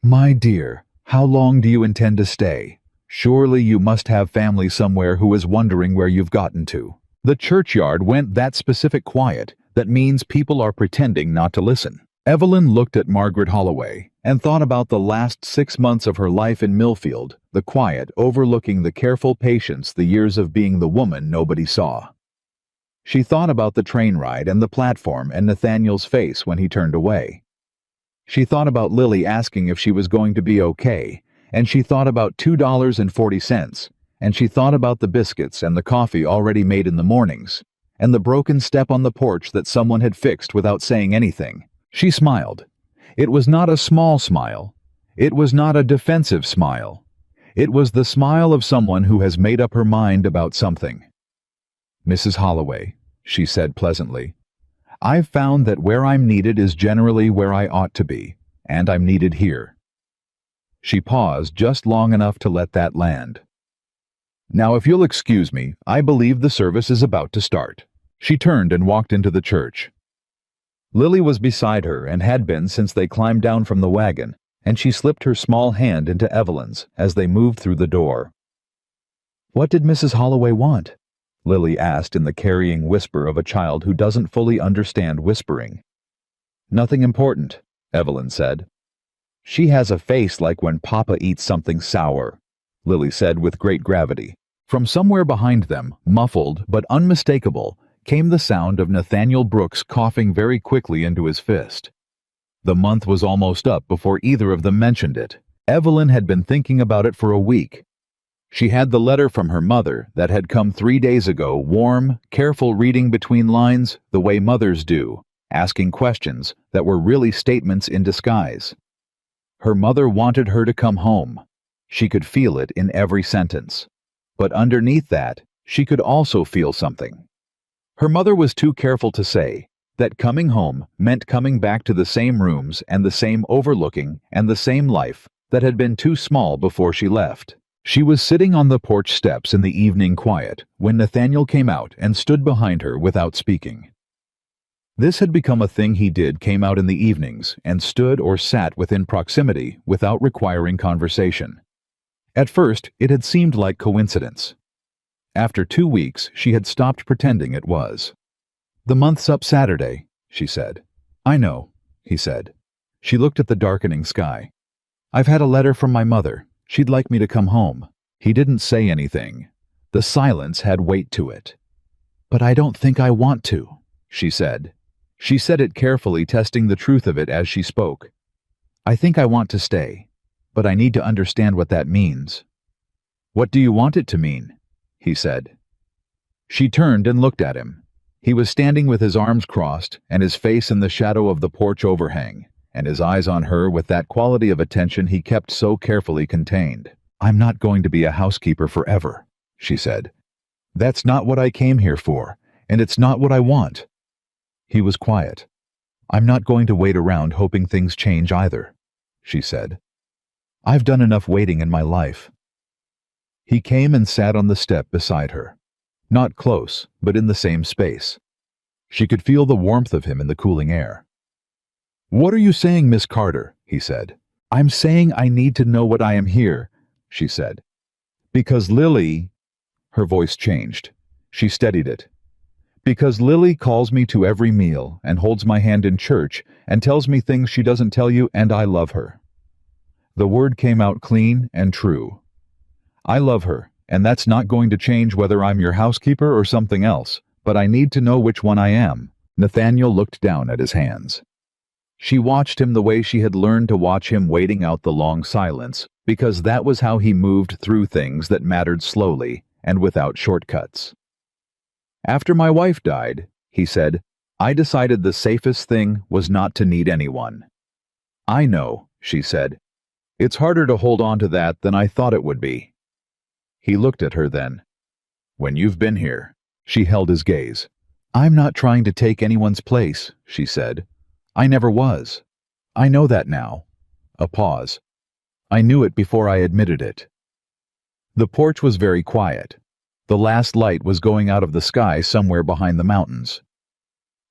"My dear, how long do you intend to stay? Surely you must have family somewhere who is wondering where you've gotten to." The churchyard went that specific quiet that means people are pretending not to listen. Evelyn looked at Margaret Holloway and thought about the last 6 months of her life in Millfield, the quiet overlooking the careful patience, the years of being the woman nobody saw. She thought about the train ride and the platform and Nathaniel's face when he turned away. She thought about Lily asking if she was going to be okay, and she thought about $2.40, and she thought about the biscuits and the coffee already made in the mornings, and the broken step on the porch that someone had fixed without saying anything. She smiled. It was not a small smile. It was not a defensive smile. It was the smile of someone who has made up her mind about something. "Mrs. Holloway," she said pleasantly, "I've found that where I'm needed is generally where I ought to be, and I'm needed here." She paused just long enough to let that land. "Now, if you'll excuse me, I believe the service is about to start." She turned and walked into the church. Lily was beside her and had been since they climbed down from the wagon, and she slipped her small hand into Evelyn's as they moved through the door. "What did Mrs. Holloway want?" Lily asked in the carrying whisper of a child who doesn't fully understand whispering. "Nothing important," Evelyn said. "She has a face like when Papa eats something sour," Lily said with great gravity. From somewhere behind them, muffled but unmistakable, came the sound of Nathaniel Brooks coughing very quickly into his fist. The month was almost up before either of them mentioned it. Evelyn had been thinking about it for a week. She had the letter from her mother that had come 3 days ago, warm, careful reading between lines, the way mothers do, asking questions that were really statements in disguise. Her mother wanted her to come home. She could feel it in every sentence. But underneath that, she could also feel something. Her mother was too careful to say that coming home meant coming back to the same rooms and the same overlooking and the same life that had been too small before she left. She was sitting on the porch steps in the evening quiet when Nathaniel came out and stood behind her without speaking. This had become a thing he did, came out in the evenings and stood or sat within proximity without requiring conversation. At first, it had seemed like coincidence. After 2 weeks, she had stopped pretending it was. "The month's up Saturday," she said. "I know," he said. She looked at the darkening sky. "I've had a letter from my mother. She'd like me to come home." He didn't say anything. The silence had weight to it. "But I don't think I want to," she said. She said it carefully, testing the truth of it as she spoke. "I think I want to stay, but I need to understand what that means." "What do you want it to mean?" he said. She turned and looked at him. He was standing with his arms crossed and his face in the shadow of the porch overhang, and his eyes on her with that quality of attention he kept so carefully contained. "I'm not going to be a housekeeper forever," she said. "That's not what I came here for, and it's not what I want." He was quiet. "I'm not going to wait around hoping things change either," she said. "I've done enough waiting in my life." He came and sat on the step beside her. Not close, but in the same space. She could feel the warmth of him in the cooling air. "What are you saying, Miss Carter?" he said. "I'm saying I need to know what I am here," she said. "Because Lily—" Her voice changed. She steadied it. "Because Lily calls me to every meal and holds my hand in church and tells me things she doesn't tell you, and I love her." The word came out clean and true. "I love her, and that's not going to change whether I'm your housekeeper or something else, but I need to know which one I am." Nathaniel looked down at his hands. She watched him the way she had learned to watch him waiting out the long silence, because that was how he moved through things that mattered slowly and without shortcuts. "After my wife died," he said, "I decided the safest thing was not to need anyone." "I know," she said. "It's harder to hold on to that than I thought it would be." He looked at her then. "When you've been here," she held his gaze. "I'm not trying to take anyone's place," she said. "I never was. I know that now." A pause. "I knew it before I admitted it." The porch was very quiet. The last light was going out of the sky somewhere behind the mountains.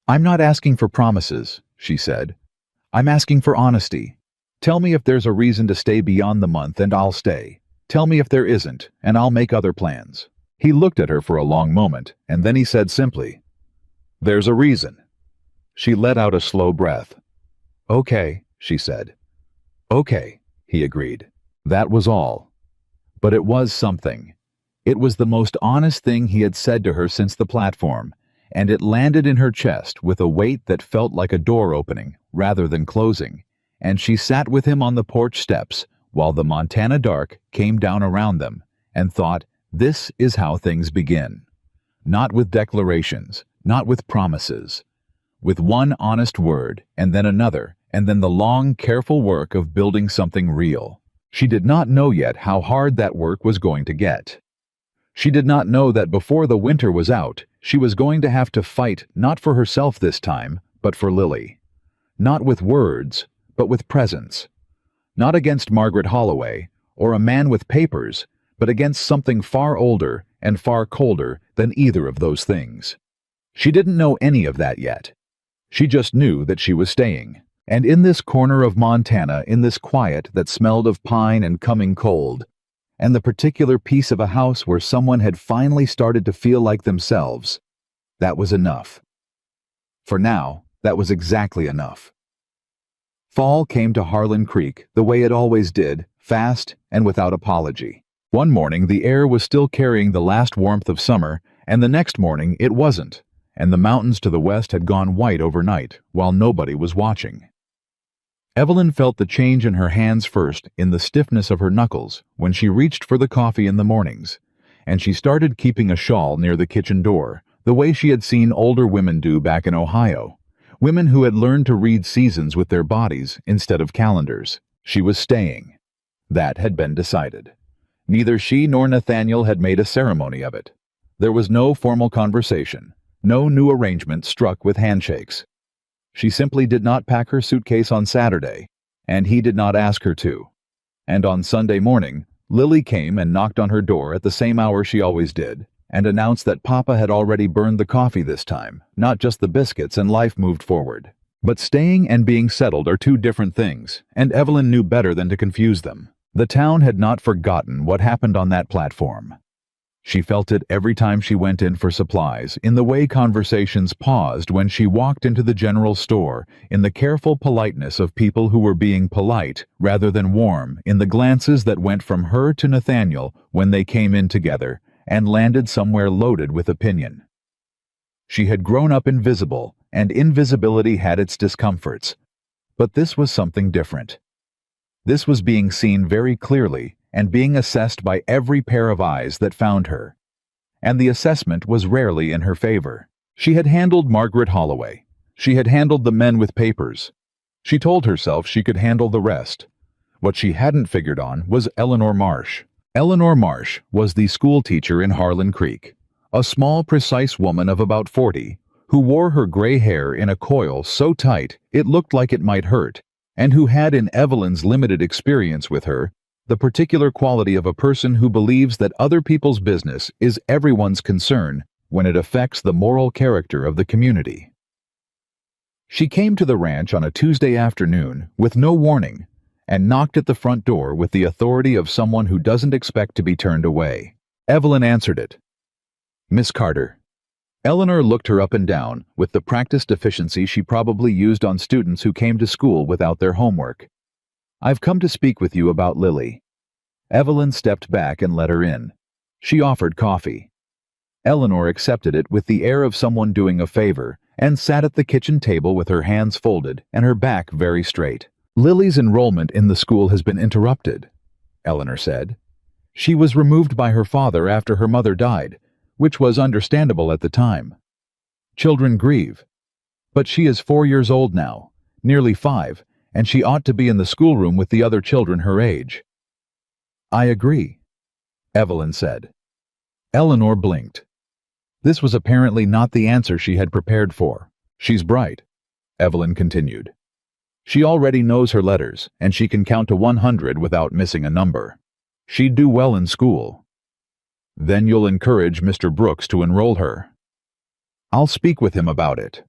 "I'm not asking for promises," she said. "I'm asking for honesty. Tell me if there's a reason to stay beyond the month and I'll stay. Tell me if there isn't, and I'll make other plans." He looked at her for a long moment, and then he said simply, "There's a reason." She let out a slow breath. "Okay," she said. "Okay," he agreed. That was all. But it was something. It was the most honest thing he had said to her since the platform, and it landed in her chest with a weight that felt like a door opening rather than closing, and she sat with him on the porch steps while the Montana dark came down around them, and thought, this is how things begin. Not with declarations, not with promises. With one honest word, and then another, and then the long, careful work of building something real. She did not know yet how hard that work was going to get. She did not know that before the winter was out, she was going to have to fight not for herself this time, but for Lily. Not with words, but with presence. Not against Margaret Holloway, or a man with papers, but against something far older and far colder than either of those things. She didn't know any of that yet. She just knew that she was staying. And in this corner of Montana, in this quiet that smelled of pine and coming cold, and the particular piece of a house where someone had finally started to feel like themselves, that was enough. For now, that was exactly enough. Fall came to Harlan Creek the way it always did, fast and without apology. One morning the air was still carrying the last warmth of summer, and the next morning it wasn't, and the mountains to the west had gone white overnight, while nobody was watching. Evelyn felt the change in her hands first in the stiffness of her knuckles when she reached for the coffee in the mornings, and she started keeping a shawl near the kitchen door, the way she had seen older women do back in Ohio, women who had learned to read seasons with their bodies instead of calendars. She was staying. That had been decided. Neither she nor Nathaniel had made a ceremony of it. There was no formal conversation, no new arrangement struck with handshakes. She simply did not pack her suitcase on Saturday, and he did not ask her to. And on Sunday morning, Lily came and knocked on her door at the same hour she always did, and announced that Papa had already burned the coffee this time, not just the biscuits, and life moved forward. But staying and being settled are two different things, and Evelyn knew better than to confuse them. The town had not forgotten what happened on that platform. She felt it every time she went in for supplies, in the way conversations paused when she walked into the general store, in the careful politeness of people who were being polite rather than warm, in the glances that went from her to Nathaniel when they came in together and landed somewhere loaded with opinion. She had grown up invisible, and invisibility had its discomforts. But this was something different. This was being seen very clearly and being assessed by every pair of eyes that found her. And the assessment was rarely in her favor. She had handled Margaret Holloway. She had handled the men with papers. She told herself she could handle the rest. What she hadn't figured on was Eleanor Marsh. Eleanor Marsh was the school teacher in Harlan Creek, a small, precise woman of about 40, who wore her gray hair in a coil so tight it looked like it might hurt, and who had, in Evelyn's limited experience with her, the particular quality of a person who believes that other people's business is everyone's concern when it affects the moral character of the community. She came to the ranch on a Tuesday afternoon with no warning and knocked at the front door with the authority of someone who doesn't expect to be turned away. Evelyn answered it. "Miss Carter." Eleanor looked her up and down with the practiced efficiency she probably used on students who came to school without their homework. "I've come to speak with you about Lily." Evelyn stepped back and let her in. She offered coffee. Eleanor accepted it with the air of someone doing a favor and sat at the kitchen table with her hands folded and her back very straight. "Lily's enrollment in the school has been interrupted," Eleanor said. "She was removed by her father after her mother died, which was understandable at the time. Children grieve. But she is 4 years old now, nearly 5, and she ought to be in the schoolroom with the other children her age." "I agree," Evelyn said. Eleanor blinked. This was apparently not the answer she had prepared for. "She's bright," Evelyn continued. "She already knows her letters, and she can count to 100 without missing a number. She'd do well in school." "Then you'll encourage Mr. Brooks to enroll her." "I'll speak with him about it."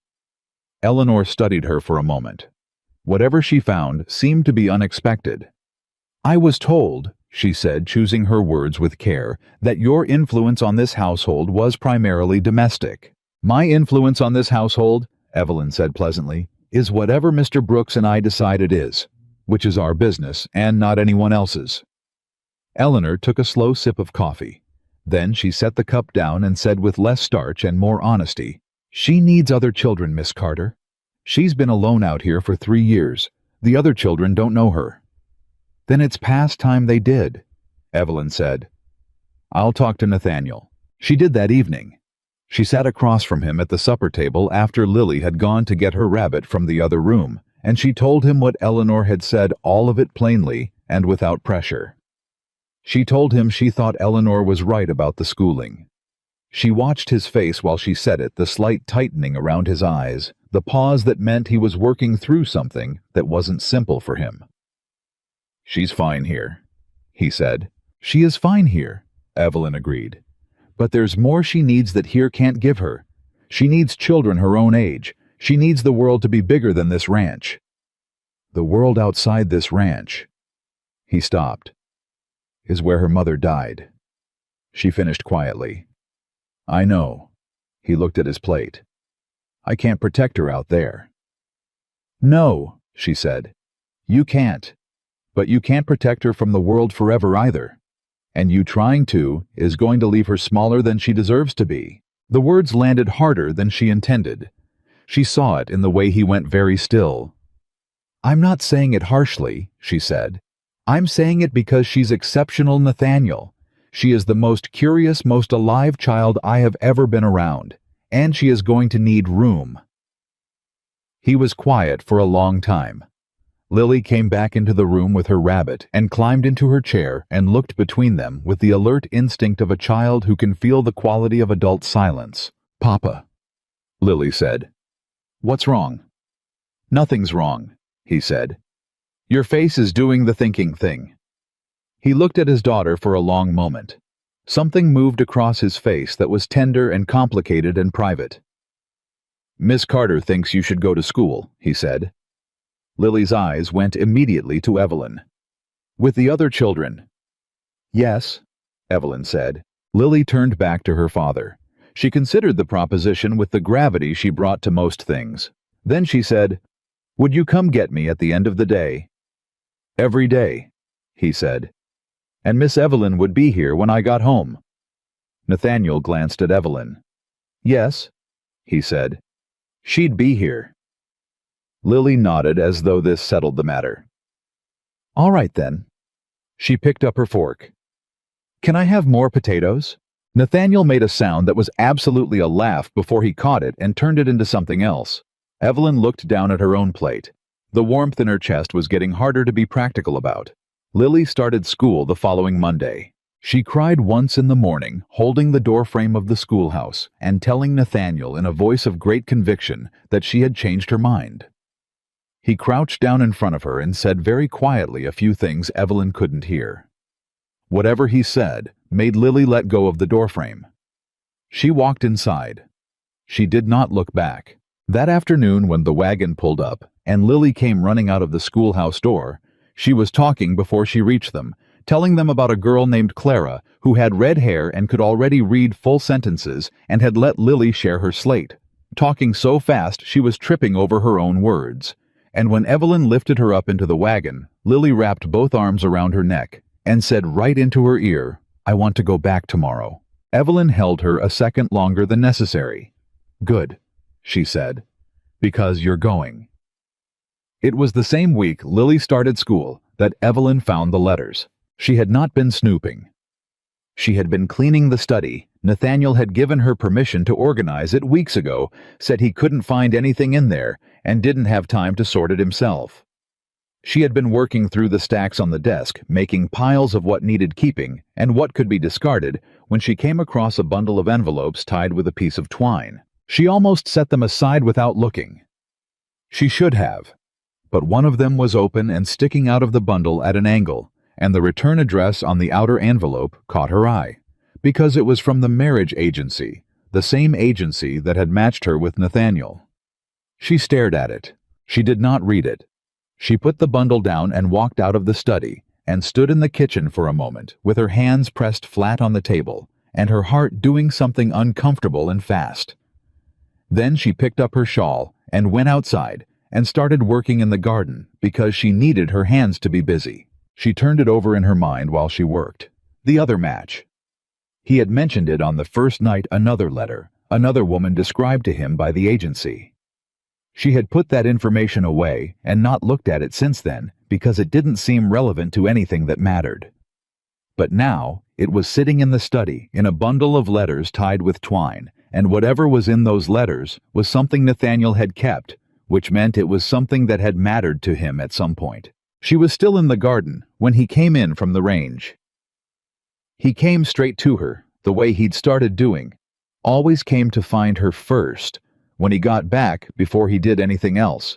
Eleanor studied her for a moment. Whatever she found seemed to be unexpected. "I was told," she said, choosing her words with care, "that your influence on this household was primarily domestic." "My influence on this household," Evelyn said pleasantly, "is whatever Mr. Brooks and I decide it is, which is our business and not anyone else's." Eleanor took a slow sip of coffee. Then she set the cup down and said with less starch and more honesty, "She needs other children, Miss Carter. She's been alone out here for 3 years. The other children don't know her." "Then it's past time they did," Evelyn said. "I'll talk to Nathaniel." She did that evening. She sat across from him at the supper table after Lily had gone to get her rabbit from the other room, and she told him what Eleanor had said, all of it plainly and without pressure. She told him she thought Eleanor was right about the schooling. She watched his face while she said it, the slight tightening around his eyes, the pause that meant he was working through something that wasn't simple for him. "She's fine here," he said. "She is fine here," Evelyn agreed. "But there's more she needs that here can't give her. She needs children her own age. She needs the world to be bigger than this ranch." "The world outside this ranch," he stopped, "is where her mother died," she finished quietly. "I know." He looked at his plate. "I can't protect her out there." "No," she said. "You can't. But you can't protect her from the world forever either. And you trying to is going to leave her smaller than she deserves to be." The words landed harder than she intended. She saw it in the way he went very still. "I'm not saying it harshly," she said. "I'm saying it because she's exceptional, Nathaniel. She is the most curious, most alive child I have ever been around, and she is going to need room." He was quiet for a long time. Lily came back into the room with her rabbit and climbed into her chair and looked between them with the alert instinct of a child who can feel the quality of adult silence. "Papa," Lily said. "What's wrong?" "Nothing's wrong," he said. "Your face is doing the thinking thing." He looked at his daughter for a long moment. Something moved across his face that was tender and complicated and private. "Miss Carter thinks you should go to school," he said. Lily's eyes went immediately to Evelyn. "With the other children?" "Yes," Evelyn said. Lily turned back to her father. She considered the proposition with the gravity she brought to most things. Then she said, "Would you come get me at the end of the day?" "Every day," he said. "And Miss Evelyn would be here when I got home." Nathaniel glanced at Evelyn. "Yes," he said. "She'd be here." Lily nodded as though this settled the matter. "All right then." She picked up her fork. "Can I have more potatoes?" Nathaniel made a sound that was absolutely a laugh before he caught it and turned it into something else. Evelyn looked down at her own plate. The warmth in her chest was getting harder to be practical about. Lily started school the following Monday. She cried once in the morning, holding the doorframe of the schoolhouse and telling Nathaniel in a voice of great conviction that she had changed her mind. He crouched down in front of her and said very quietly a few things Evelyn couldn't hear. Whatever he said made Lily let go of the doorframe. She walked inside. She did not look back. That afternoon when the wagon pulled up and Lily came running out of the schoolhouse door, she was talking before she reached them, telling them about a girl named Clara who had red hair and could already read full sentences and had let Lily share her slate, talking so fast she was tripping over her own words. And when Evelyn lifted her up into the wagon, Lily wrapped both arms around her neck and said right into her ear, "I want to go back tomorrow." Evelyn held her a second longer than necessary. "Good," she said, "because you're going." It was the same week Lily started school that Evelyn found the letters. She had not been snooping. She had been cleaning the study. Nathaniel had given her permission to organize it weeks ago, said he couldn't find anything in there, and didn't have time to sort it himself. She had been working through the stacks on the desk, making piles of what needed keeping and what could be discarded, when she came across a bundle of envelopes tied with a piece of twine. She almost set them aside without looking. She should have. But one of them was open and sticking out of the bundle at an angle, and the return address on the outer envelope caught her eye, because it was from the marriage agency, the same agency that had matched her with Nathaniel. She stared at it. She did not read it. She put the bundle down and walked out of the study, and stood in the kitchen for a moment, with her hands pressed flat on the table, and her heart doing something uncomfortable and fast. Then she picked up her shawl and went outside and started working in the garden because she needed her hands to be busy. She turned it over in her mind while she worked. The other match. He had mentioned it on the first night. Another letter, another woman described to him by the agency. She had put that information away and not looked at it since then because it didn't seem relevant to anything that mattered. But now it was sitting in the study in a bundle of letters tied with twine, and whatever was in those letters was something Nathaniel had kept, which meant it was something that had mattered to him at some point. She was still in the garden when he came in from the range. He came straight to her, the way he'd started doing. Always came to find her first, when he got back before he did anything else,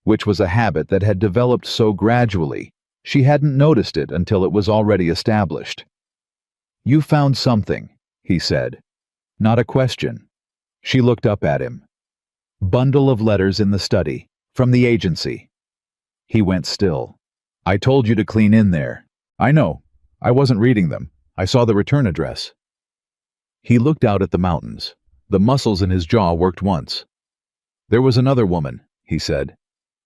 which was a habit that had developed so gradually, she hadn't noticed it until it was already established. "You found something," he said. Not a question. She looked up at him. Bundle of letters in the study, from the agency. He went still. "I told you to clean in there." "I know. I wasn't reading them. I saw the return address." He looked out at the mountains. The muscles in his jaw worked once. "There was another woman," he said.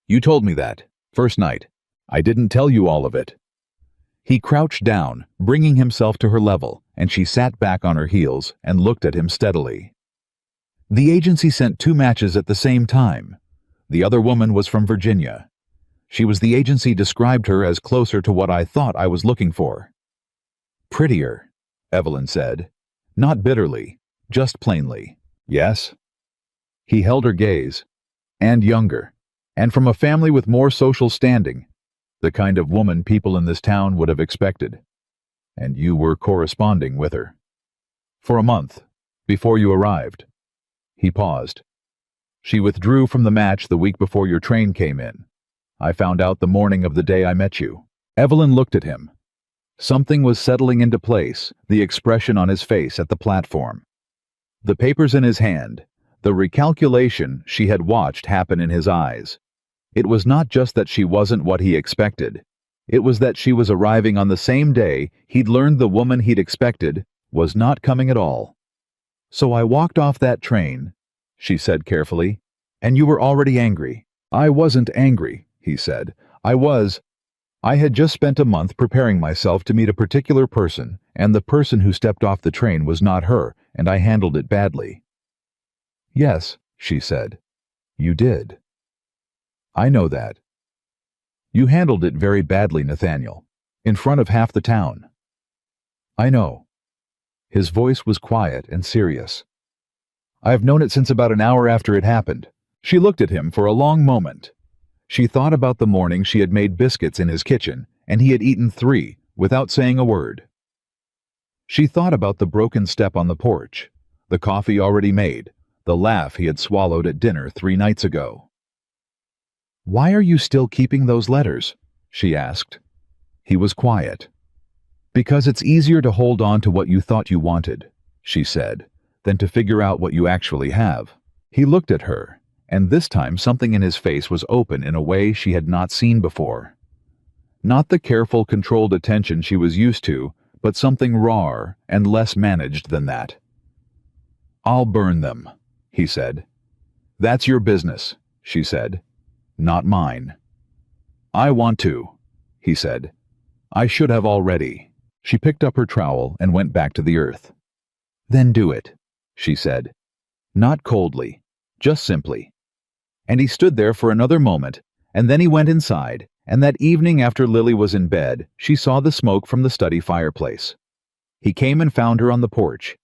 "You told me that, first night. I didn't tell you all of it." He crouched down, bringing himself to her level, and she sat back on her heels and looked at him steadily. "The agency sent 2 matches at the same time. The other woman was from Virginia. She was the agency described her as closer to what I thought I was looking for." "Prettier," Evelyn said. Not bitterly, just plainly. "Yes?" He held her gaze. "And younger. And from a family with more social standing. The kind of woman people in this town would have expected. And you were corresponding with her. For a month, before you arrived." He paused. "She withdrew from the match the week before your train came in. I found out the morning of the day I met you." Evelyn looked at him. Something was settling into place, the expression on his face at the platform. The papers in his hand, the recalculation she had watched happen in his eyes. It was not just that she wasn't what he expected. It was that she was arriving on the same day he'd learned the woman he'd expected was not coming at all. "So I walked off that train," she said carefully, "and you were already angry." "I wasn't angry," he said. I had just spent a month preparing myself to meet a particular person, and the person who stepped off the train was not her, and I handled it badly." "Yes," she said. "You did." "I know that." "You handled it very badly, Nathaniel, in front of half the town." "I know." His voice was quiet and serious. "I've known it since about an hour after it happened." She looked at him for a long moment. She thought about the morning she had made biscuits in his kitchen, and he had eaten 3 without saying a word. She thought about the broken step on the porch, the coffee already made, the laugh he had swallowed at dinner 3 nights ago. "Why are you still keeping those letters?" she asked. He was quiet. "Because it's easier to hold on to what you thought you wanted," she said, "than to figure out what you actually have." He looked at her, and this time something in his face was open in a way she had not seen before. Not the careful, controlled attention she was used to, but something rawer and less managed than that. "I'll burn them," he said. "That's your business," she said. "Not mine." "I want to," he said. "I should have already." She picked up her trowel and went back to the earth. "Then do it," she said. Not coldly, just simply. And he stood there for another moment, and then he went inside, and that evening after Lily was in bed, she saw the smoke from the study fireplace. He came and found her on the porch.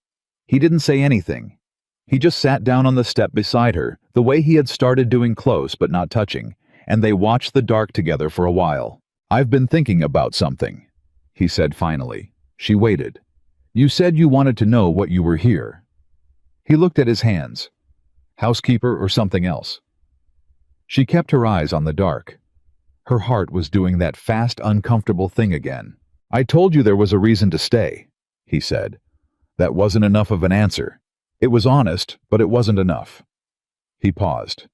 He didn't say anything. He just sat down on the step beside her, the way he had started doing, close but not touching, and they watched the dark together for a while. "I've been thinking about something," he said finally. She waited. "You said you wanted to know what you were here." He looked at his hands. "Housekeeper or something else?" She kept her eyes on the dark. Her heart was doing that fast, uncomfortable thing again. "I told you there was a reason to stay," he said. That wasn't enough of an answer. It was honest, but it wasn't enough. He paused.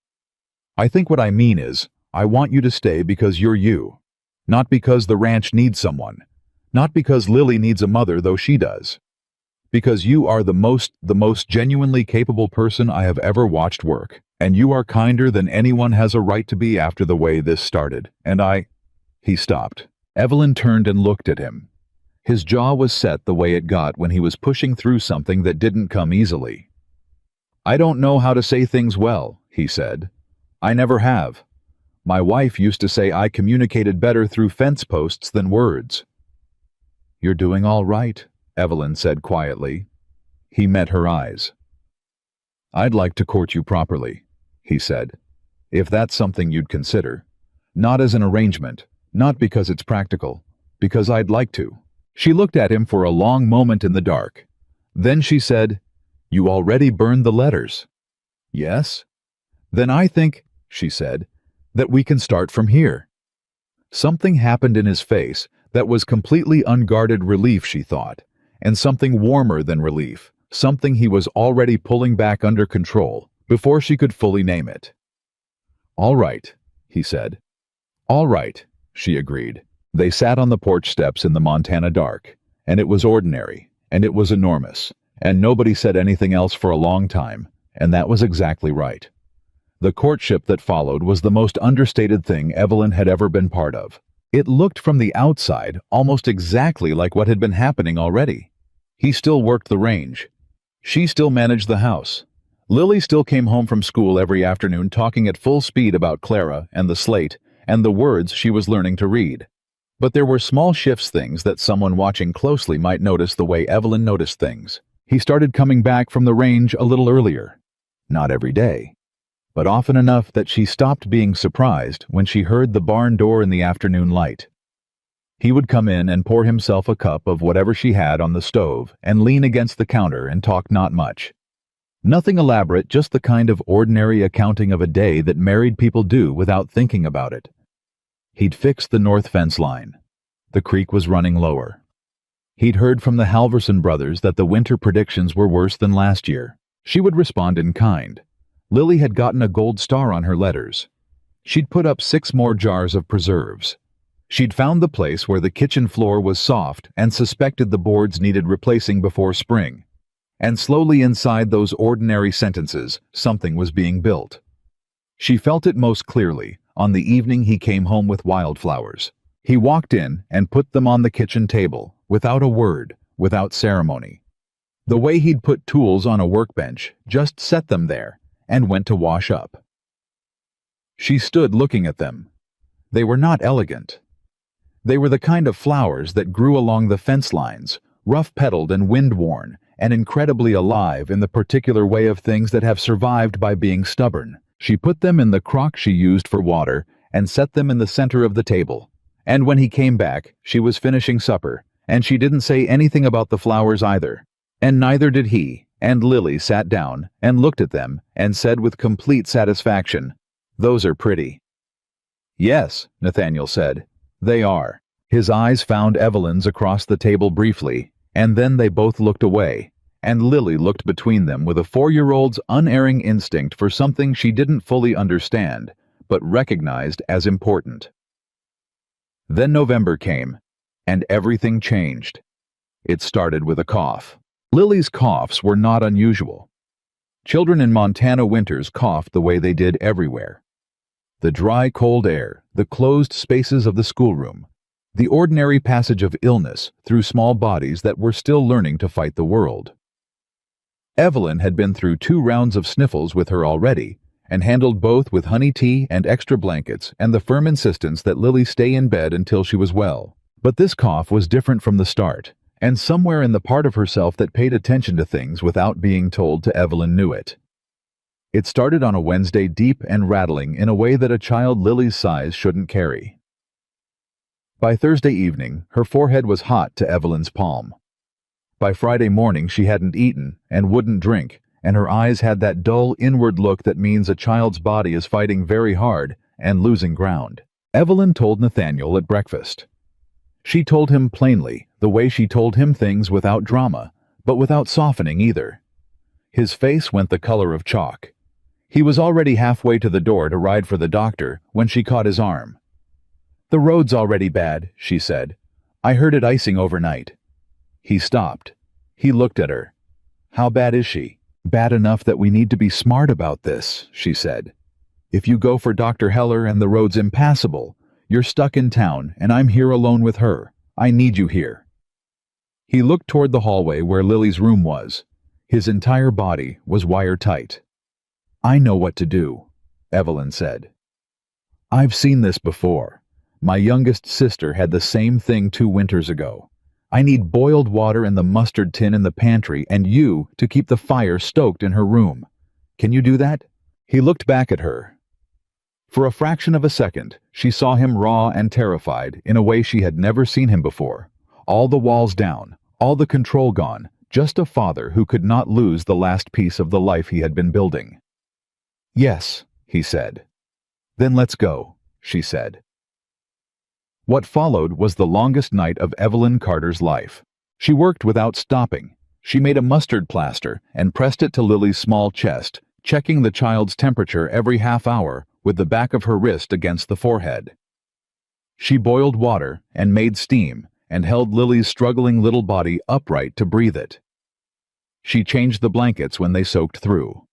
I think what I mean is, I want you to stay because you're you. Not because the ranch needs someone. Not because Lily needs a mother, though she does. Because you are the most genuinely capable person I have ever watched work. And you are kinder than anyone has a right to be after the way this started. He stopped. Evelyn turned and looked at him. His jaw was set the way it got when he was pushing through something that didn't come easily. I don't know how to say things well, he said. I never have. My wife used to say I communicated better through fence posts than words. You're doing all right, Evelyn said quietly. He met her eyes. I'd like to court you properly, he said, if that's something you'd consider. Not as an arrangement, not because it's practical, because I'd like to. She looked at him for a long moment in the dark. Then she said, You already burned the letters. Yes? Then I think, she said, that we can start from here. Something happened in his face that was completely unguarded relief, she thought, and something warmer than relief, something he was already pulling back under control, before she could fully name it. All right, he said. All right, she agreed. They sat on the porch steps in the Montana dark, and it was ordinary, and it was enormous, and nobody said anything else for a long time, and that was exactly right. The courtship that followed was the most understated thing Evelyn had ever been part of. It looked from the outside almost exactly like what had been happening already. He still worked the range. She still managed the house. Lily still came home from school every afternoon talking at full speed about Clara and the slate and the words she was learning to read. But there were small shifts, things that someone watching closely might notice the way Evelyn noticed things. He started coming back from the range a little earlier. Not every day, but often enough that she stopped being surprised when she heard the barn door in the afternoon light. He would come in and pour himself a cup of whatever she had on the stove and lean against the counter and talk not much. Nothing elaborate, just the kind of ordinary accounting of a day that married people do without thinking about it. He'd fixed the north fence line. The creek was running lower. He'd heard from the Halverson brothers that the winter predictions were worse than last year. She would respond in kind. Lily had gotten a gold star on her letters. She'd put up 6 more jars of preserves. She'd found the place where the kitchen floor was soft and suspected the boards needed replacing before spring. And slowly inside those ordinary sentences, something was being built. She felt it most clearly on the evening he came home with wildflowers. He walked in and put them on the kitchen table, without a word, without ceremony. The way he'd put tools on a workbench, just set them there, and went to wash up. She stood looking at them. They were not elegant. They were the kind of flowers that grew along the fence lines, rough-petaled and wind-worn, and incredibly alive in the particular way of things that have survived by being stubborn. She put them in the crock she used for water and set them in the center of the table. And when he came back, she was finishing supper, and she didn't say anything about the flowers either. And neither did he, and Lily sat down and looked at them and said with complete satisfaction, "Those are pretty." "Yes," Nathaniel said, "they are." His eyes found Evelyn's across the table briefly, and then they both looked away, and Lily looked between them with a 4-year-old's unerring instinct for something she didn't fully understand, but recognized as important. Then November came, and everything changed. It started with a cough. Lily's coughs were not unusual. Children in Montana winters coughed the way they did everywhere. The dry, cold air, the closed spaces of the schoolroom, the ordinary passage of illness through small bodies that were still learning to fight the world. Evelyn had been through 2 rounds of sniffles with her already, and handled both with honey tea and extra blankets and the firm insistence that Lily stay in bed until she was well. But this cough was different from the start, and somewhere in the part of herself that paid attention to things without being told to Evelyn knew it. It started on a Wednesday, deep and rattling in a way that a child Lily's size shouldn't carry. By Thursday evening, her forehead was hot to Evelyn's palm. By Friday morning she hadn't eaten and wouldn't drink, and her eyes had that dull inward look that means a child's body is fighting very hard and losing ground. Evelyn told Nathaniel at breakfast. She told him plainly, the way she told him things, without drama, but without softening either. His face went the color of chalk. He was already halfway to the door to ride for the doctor when she caught his arm. "The road's already bad," she said. "I heard it icing overnight." He stopped. He looked at her. "How bad is she?" "Bad enough that we need to be smart about this," she said. "If you go for Dr. Heller and the road's impassable, you're stuck in town and I'm here alone with her. I need you here." He looked toward the hallway where Lily's room was. His entire body was wire-tight. "I know what to do," Evelyn said. "I've seen this before. My youngest sister had the same thing 2 winters ago. I need boiled water in the mustard tin in the pantry and you to keep the fire stoked in her room. Can you do that?" He looked back at her. For a fraction of a second, she saw him raw and terrified in a way she had never seen him before. All the walls down, all the control gone, just a father who could not lose the last piece of the life he had been building. "Yes," he said. "Then let's go," she said. What followed was the longest night of Evelyn Carter's life. She worked without stopping. She made a mustard plaster and pressed it to Lily's small chest, checking the child's temperature every half hour with the back of her wrist against the forehead. She boiled water and made steam and held Lily's struggling little body upright to breathe it. She changed the blankets when they soaked through.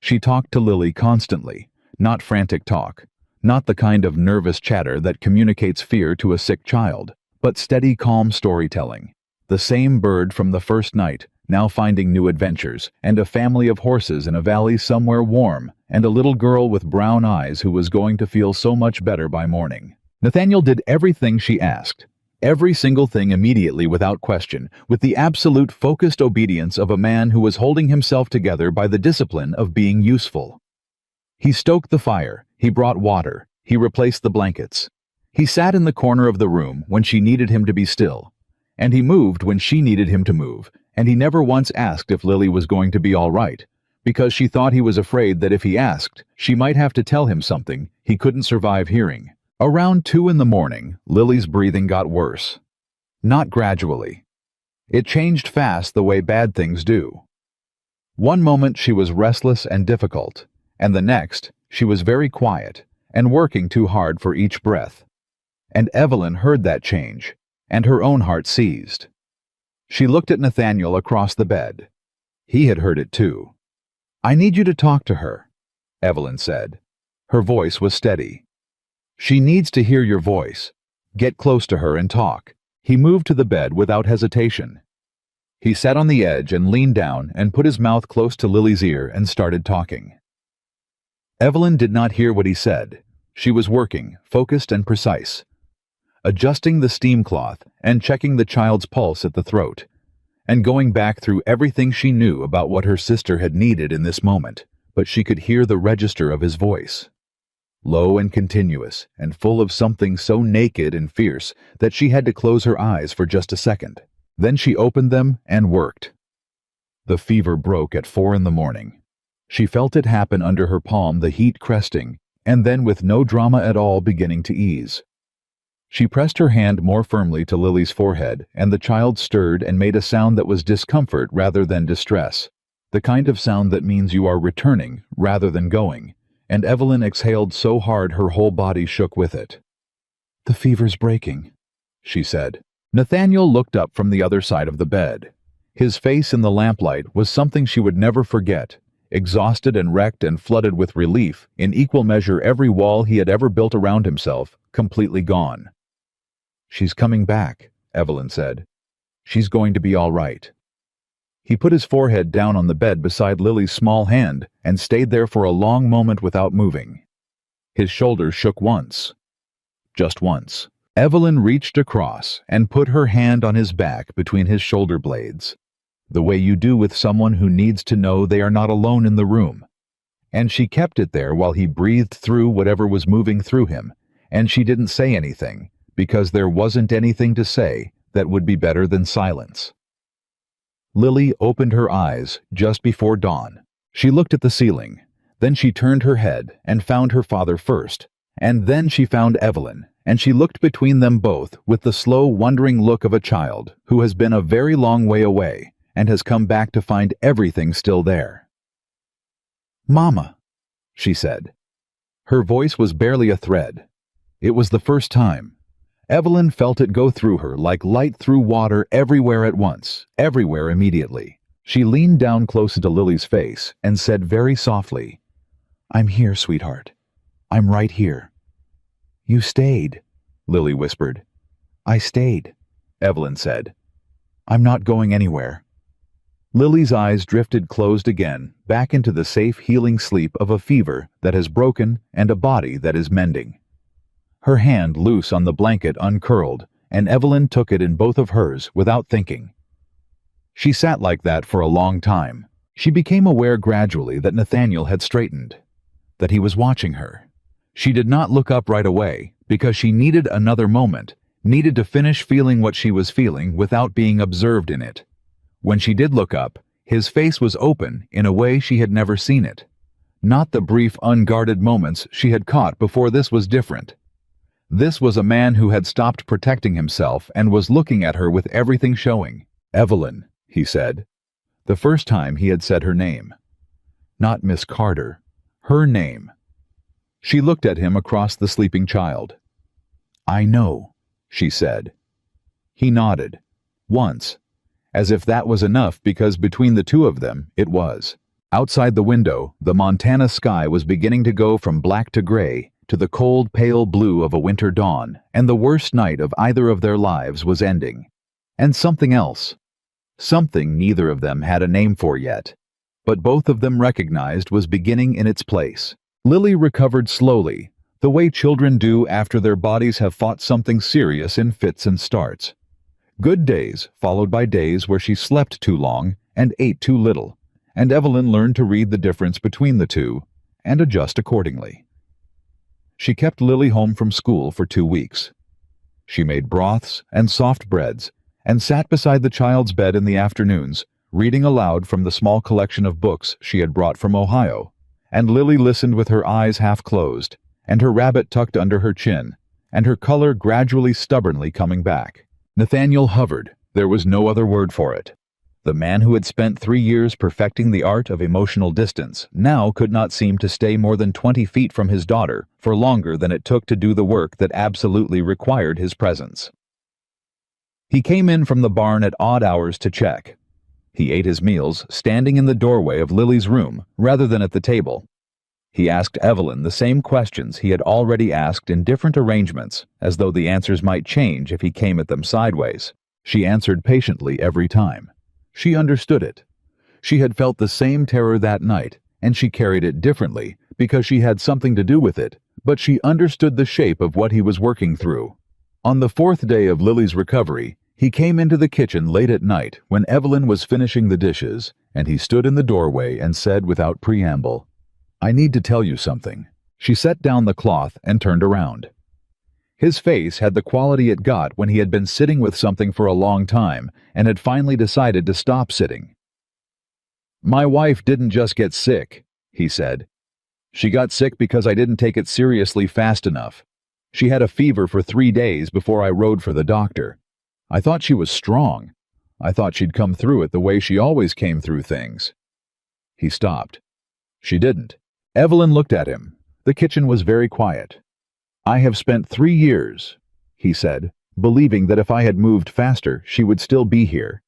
She talked to Lily constantly, not frantic talk, not the kind of nervous chatter that communicates fear to a sick child, but steady, calm storytelling. The same bird from the first night, now finding new adventures, and a family of horses in a valley somewhere warm, and a little girl with brown eyes who was going to feel so much better by morning. Nathaniel did everything she asked. Every single thing immediately without question, with the absolute focused obedience of a man who was holding himself together by the discipline of being useful. He stoked the fire, he brought water, he replaced the blankets. He sat in the corner of the room when she needed him to be still, and he moved when she needed him to move, and he never once asked if Lily was going to be all right, because she thought he was afraid that if he asked, she might have to tell him something he couldn't survive hearing. Around 2 in the morning, Lily's breathing got worse. Not gradually. It changed fast the way bad things do. One moment she was restless and difficult, and the next she was very quiet and working too hard for each breath. And Evelyn heard that change, and her own heart seized. She looked at Nathaniel across the bed. He had heard it too. "I need you to talk to her," Evelyn said. Her voice was steady. "She needs to hear your voice. Get close to her and talk." He moved to the bed without hesitation. He sat on the edge and leaned down and put his mouth close to Lily's ear and started talking. Evelyn did not hear what he said. She was working, focused and precise, adjusting the steam cloth and checking the child's pulse at the throat, and going back through everything she knew about what her sister had needed in this moment, but she could hear the register of his voice. Low and continuous, and full of something so naked and fierce that she had to close her eyes for just a second. Then she opened them and worked. The fever broke at 4 in the morning. She felt it happen under her palm, the heat cresting, and then with no drama at all beginning to ease. She pressed her hand more firmly to Lily's forehead, and the child stirred and made a sound that was discomfort rather than distress, the kind of sound that means you are returning rather than going, and Evelyn exhaled so hard her whole body shook with it. "The fever's breaking," she said. Nathaniel looked up from the other side of the bed. His face in the lamplight was something she would never forget, exhausted and wrecked and flooded with relief, in equal measure every wall he had ever built around himself, completely gone. "She's coming back," Evelyn said. "She's going to be all right." He put his forehead down on the bed beside Lily's small hand and stayed there for a long moment without moving. His shoulders shook once. Just once. Evelyn reached across and put her hand on his back between his shoulder blades, the way you do with someone who needs to know they are not alone in the room. And she kept it there while he breathed through whatever was moving through him, and she didn't say anything, because there wasn't anything to say that would be better than silence. Lily opened her eyes just before dawn. She looked at the ceiling. Then she turned her head and found her father first, and then she found Evelyn, and she looked between them both with the slow, wondering look of a child who has been a very long way away and has come back to find everything still there. "Mama," she said. Her voice was barely a thread. It was the first time. Evelyn felt it go through her like light through water, everywhere at once, everywhere immediately. She leaned down close to Lily's face and said very softly, "I'm here, sweetheart. I'm right here." "You stayed," Lily whispered. "I stayed," Evelyn said. "I'm not going anywhere." Lily's eyes drifted closed again, back into the safe healing sleep of a fever that has broken and a body that is mending. Her hand loose on the blanket uncurled, and Evelyn took it in both of hers without thinking. She sat like that for a long time. She became aware gradually that Nathaniel had straightened, that he was watching her. She did not look up right away because she needed another moment, needed to finish feeling what she was feeling without being observed in it. When she did look up, his face was open in a way she had never seen it. Not the brief, unguarded moments she had caught before. This was different. This was a man who had stopped protecting himself and was looking at her with everything showing. "Evelyn," he said. The first time he had said her name. Not Miss Carter. Her name. She looked at him across the sleeping child. "I know," she said. He nodded. Once. As if that was enough, because between the two of them, it was. Outside the window, the Montana sky was beginning to go from black to gray, to the cold, pale blue of a winter dawn, and the worst night of either of their lives was ending. And something else. Something neither of them had a name for yet, but both of them recognized was beginning in its place. Lily recovered slowly, the way children do after their bodies have fought something serious in fits and starts. Good days followed by days where she slept too long and ate too little, and Evelyn learned to read the difference between the two and adjust accordingly. She kept Lily home from school for 2 weeks. She made broths and soft breads and sat beside the child's bed in the afternoons, reading aloud from the small collection of books she had brought from Ohio, and Lily listened with her eyes half closed and her rabbit tucked under her chin, and her color gradually stubbornly coming back. Nathaniel hovered. There was no other word for it. The man who had spent 3 years perfecting the art of emotional distance now could not seem to stay more than 20 feet from his daughter for longer than it took to do the work that absolutely required his presence. He came in from the barn at odd hours to check. He ate his meals standing in the doorway of Lily's room rather than at the table. He asked Evelyn the same questions he had already asked in different arrangements, as though the answers might change if he came at them sideways. She answered patiently every time. She understood it. She had felt the same terror that night, and she carried it differently because she had something to do with it, but she understood the shape of what he was working through. On the 4th day of Lily's recovery, he came into the kitchen late at night when Evelyn was finishing the dishes, and he stood in the doorway and said without preamble, "I need to tell you something." She set down the cloth and turned around. His face had the quality it got when he had been sitting with something for a long time and had finally decided to stop sitting. "My wife didn't just get sick," he said. "She got sick because I didn't take it seriously fast enough. She had a fever for 3 days before I rode for the doctor. I thought she was strong. I thought she'd come through it the way she always came through things." He stopped. She didn't. Evelyn looked at him. The kitchen was very quiet. "I have spent 3 years," he said, "believing that if I had moved faster, she would still be here.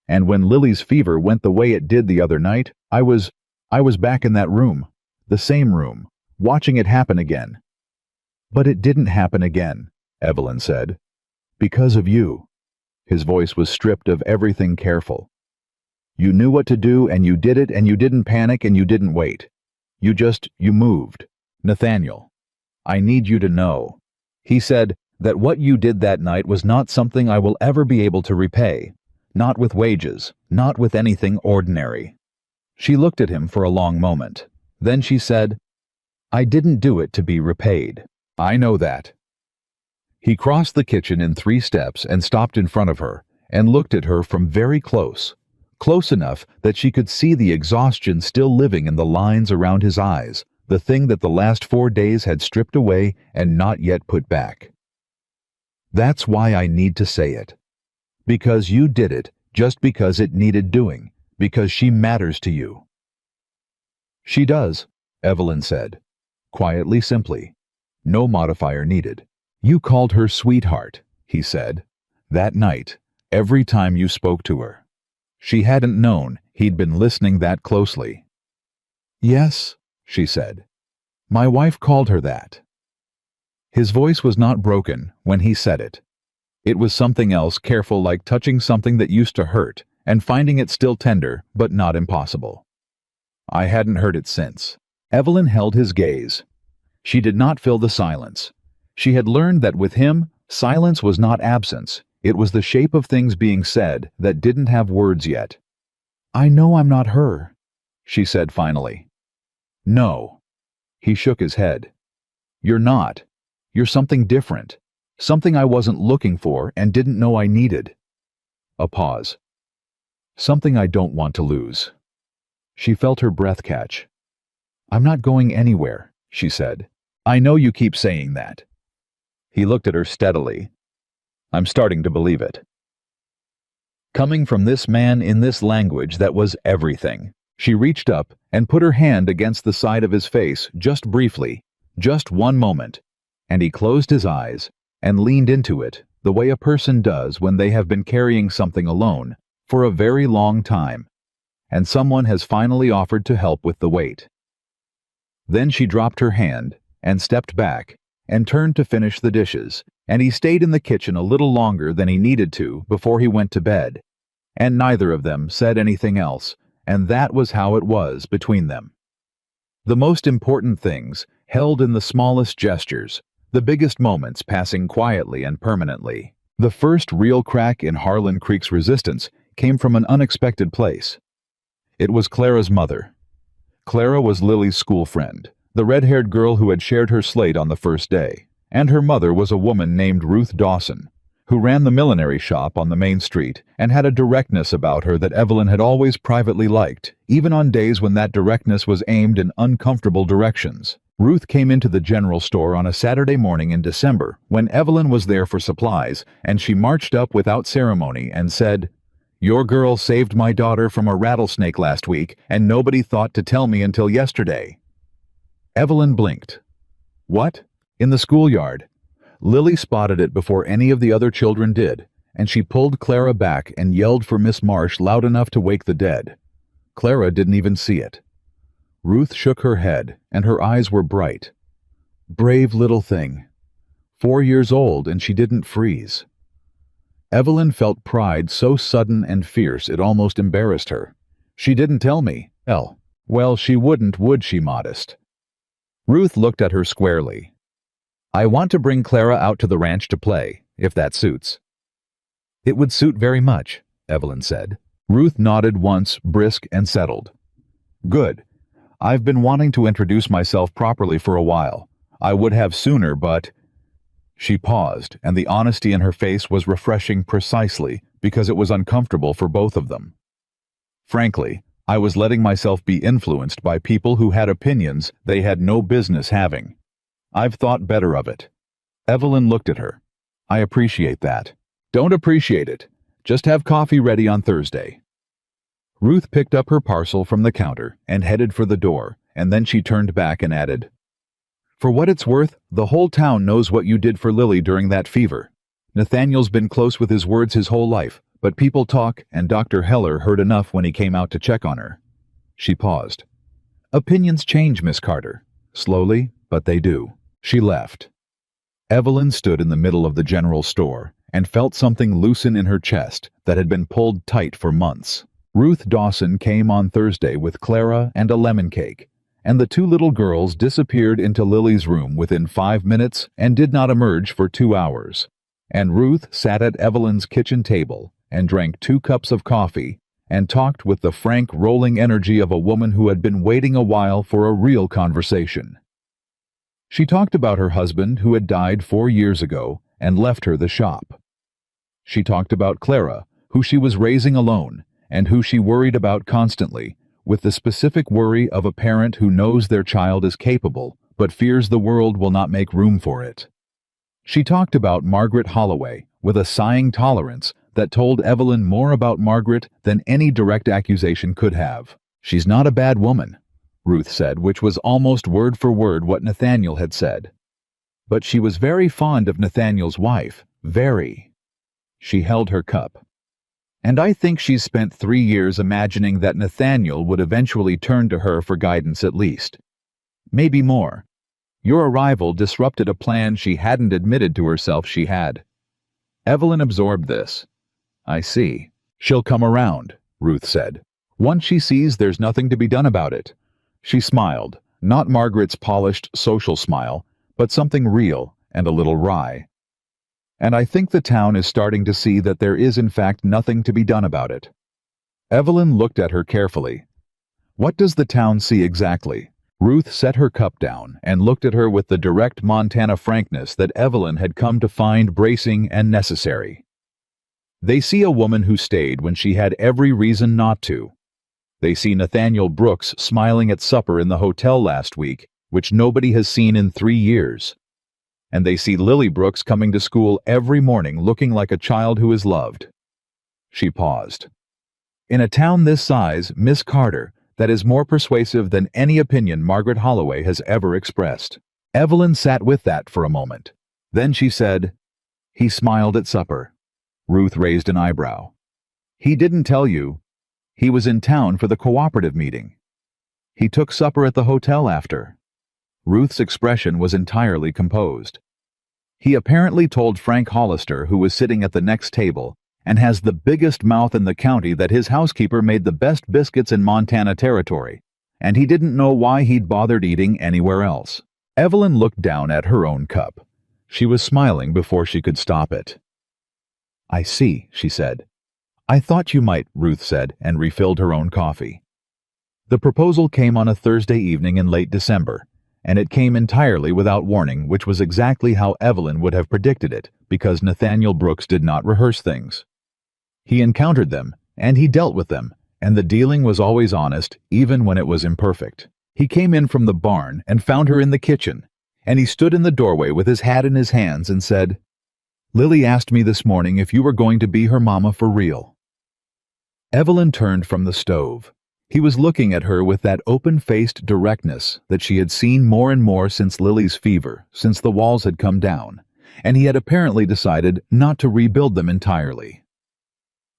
And when Lily's fever went the way it did the other night, I was back in that room, the same room, watching it happen again." "But it didn't happen again," Evelyn said. "Because of you." His voice was stripped of everything careful. "You knew what to do and you did it, and you didn't panic and you didn't wait. You moved. Nathaniel, I need you to know," he said, "that what you did that night was not something I will ever be able to repay. Not with wages, not with anything ordinary." She looked at him for a long moment. Then she said, "I didn't do it to be repaid. I know that." He crossed the kitchen in 3 steps and stopped in front of her, and looked at her from very close. Close enough that she could see the exhaustion still living in the lines around his eyes, the thing that the last 4 days had stripped away and not yet put back. "That's why I need to say it. Because you did it just because it needed doing, because she matters to you." "She does," Evelyn said, quietly, simply. No modifier needed. You called her sweetheart, he said. That night, every time you spoke to her. She hadn't known he'd been listening that closely. Yes, she said. My wife called her that. His voice was not broken when he said it. It was something else, careful, like touching something that used to hurt and finding it still tender but not impossible. I hadn't heard it since. Evelyn held his gaze. She did not fill the silence. She had learned that with him, silence was not absence. It was the shape of things being said that didn't have words yet. I know I'm not her, she said finally. No. He shook his head. You're not. You're something different. Something I wasn't looking for and didn't know I needed. A pause. Something I don't want to lose. She felt her breath catch. I'm not going anywhere, she said. I know you keep saying that. He looked at her steadily. I'm starting to believe it. Coming from this man in this language that was everything. She reached up and put her hand against the side of his face just briefly, just one moment, and he closed his eyes and leaned into it the way a person does when they have been carrying something alone for a very long time, and someone has finally offered to help with the weight. Then she dropped her hand and stepped back and turned to finish the dishes, and he stayed in the kitchen a little longer than he needed to before he went to bed, and neither of them said anything else, and that was how it was between them. The most important things held in the smallest gestures, the biggest moments passing quietly and permanently. The first real crack in Harlan Creek's resistance came from an unexpected place. It was Clara's mother. Clara was Lily's school friend, the red-haired girl who had shared her slate on the first day, and her mother was a woman named Ruth Dawson, who ran the millinery shop on the main street and had a directness about her that Evelyn had always privately liked, even on days when that directness was aimed in uncomfortable directions. Ruth came into the general store on a Saturday morning in December when Evelyn was there for supplies, and she marched up without ceremony and said, Your girl saved my daughter from a rattlesnake last week, and nobody thought to tell me until yesterday. Evelyn blinked. What? In the schoolyard. Lily spotted it before any of the other children did, and she pulled Clara back and yelled for Miss Marsh loud enough to wake the dead. Clara didn't even see it. Ruth shook her head, and her eyes were bright. Brave little thing. 4 years old, and she didn't freeze. Evelyn felt pride so sudden and fierce it almost embarrassed her. She didn't tell me. Well, she wouldn't, would she, modest? Ruth looked at her squarely. I want to bring Clara out to the ranch to play, if that suits. It would suit very much, Evelyn said. Ruth nodded once, brisk and settled. Good. I've been wanting to introduce myself properly for a while. I would have sooner, but... She paused, and the honesty in her face was refreshing precisely because it was uncomfortable for both of them. Frankly, I was letting myself be influenced by people who had opinions they had no business having. I've thought better of it. Evelyn looked at her. I appreciate that. Don't appreciate it. Just have coffee ready on Thursday. Ruth picked up her parcel from the counter and headed for the door, and then she turned back and added, For what it's worth, the whole town knows what you did for Lily during that fever. Nathaniel's been close with his words his whole life, but people talk, and Dr. Heller heard enough when he came out to check on her. She paused. Opinions change, Miss Carter. Slowly, but they do. She left. Evelyn stood in the middle of the general store and felt something loosen in her chest that had been pulled tight for months. Ruth Dawson came on Thursday with Clara and a lemon cake, and the two little girls disappeared into Lily's room within 5 minutes and did not emerge for 2 hours. And Ruth sat at Evelyn's kitchen table and drank 2 cups of coffee and talked with the frank, rolling energy of a woman who had been waiting a while for a real conversation. She talked about her husband who had died 4 years ago and left her the shop. She talked about Clara, who she was raising alone and who she worried about constantly, with the specific worry of a parent who knows their child is capable but fears the world will not make room for it. She talked about Margaret Holloway with a sighing tolerance that told Evelyn more about Margaret than any direct accusation could have. She's not a bad woman. Ruth said, which was almost word for word what Nathaniel had said. But she was very fond of Nathaniel's wife, very. She held her cup. And I think she's spent 3 years imagining that Nathaniel would eventually turn to her for guidance at least. Maybe more. Your arrival disrupted a plan she hadn't admitted to herself she had. Evelyn absorbed this. I see. She'll come around, Ruth said. Once she sees there's nothing to be done about it. She smiled, not Margaret's polished social smile, but something real and a little wry. And I think the town is starting to see that there is in fact nothing to be done about it. Evelyn looked at her carefully. What does the town see exactly? Ruth set her cup down and looked at her with the direct Montana frankness that Evelyn had come to find bracing and necessary. They see a woman who stayed when she had every reason not to. They see Nathaniel Brooks smiling at supper in the hotel last week, which nobody has seen in 3 years. And they see Lily Brooks coming to school every morning looking like a child who is loved. She paused. In a town this size, Miss Carter, that is more persuasive than any opinion Margaret Holloway has ever expressed. Evelyn sat with that for a moment. Then she said, He smiled at supper. Ruth raised an eyebrow. He didn't tell you. He was in town for the cooperative meeting. He took supper at the hotel after. Ruth's expression was entirely composed. He apparently told Frank Hollister, who was sitting at the next table, and has the biggest mouth in the county, that his housekeeper made the best biscuits in Montana Territory, and he didn't know why he'd bothered eating anywhere else. Evelyn looked down at her own cup. She was smiling before she could stop it. I see, she said. I thought you might, Ruth said, and refilled her own coffee. The proposal came on a Thursday evening in late December, and it came entirely without warning, which was exactly how Evelyn would have predicted it, because Nathaniel Brooks did not rehearse things. He encountered them, and he dealt with them, and the dealing was always honest, even when it was imperfect. He came in from the barn and found her in the kitchen, and he stood in the doorway with his hat in his hands and said, Lily asked me this morning if you were going to be her mama for real. Evelyn turned from the stove. He was looking at her with that open-faced directness that she had seen more and more since Lily's fever, since the walls had come down, and he had apparently decided not to rebuild them entirely.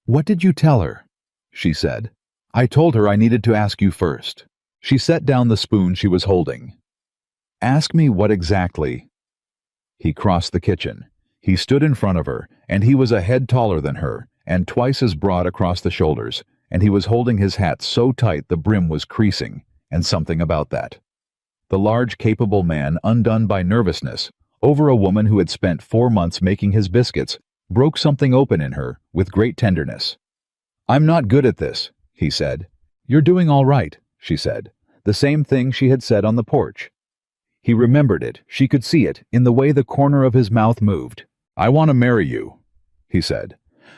What did you tell her? She said. I told her I needed to ask you first. She set down the spoon she was holding. Ask me what exactly? He crossed the kitchen. He stood in front of her, and he was a head taller than her, and twice as broad across the shoulders, and he was holding his hat so tight the brim was creasing, and something about that. The large, capable man, undone by nervousness, over a woman who had spent 4 months making his biscuits, broke something open in her with great tenderness. I'm not good at this, he said. You're doing all right, she said, the same thing she had said on the porch. He remembered it, she could see it, in the way the corner of his mouth moved. I want to marry you, he said.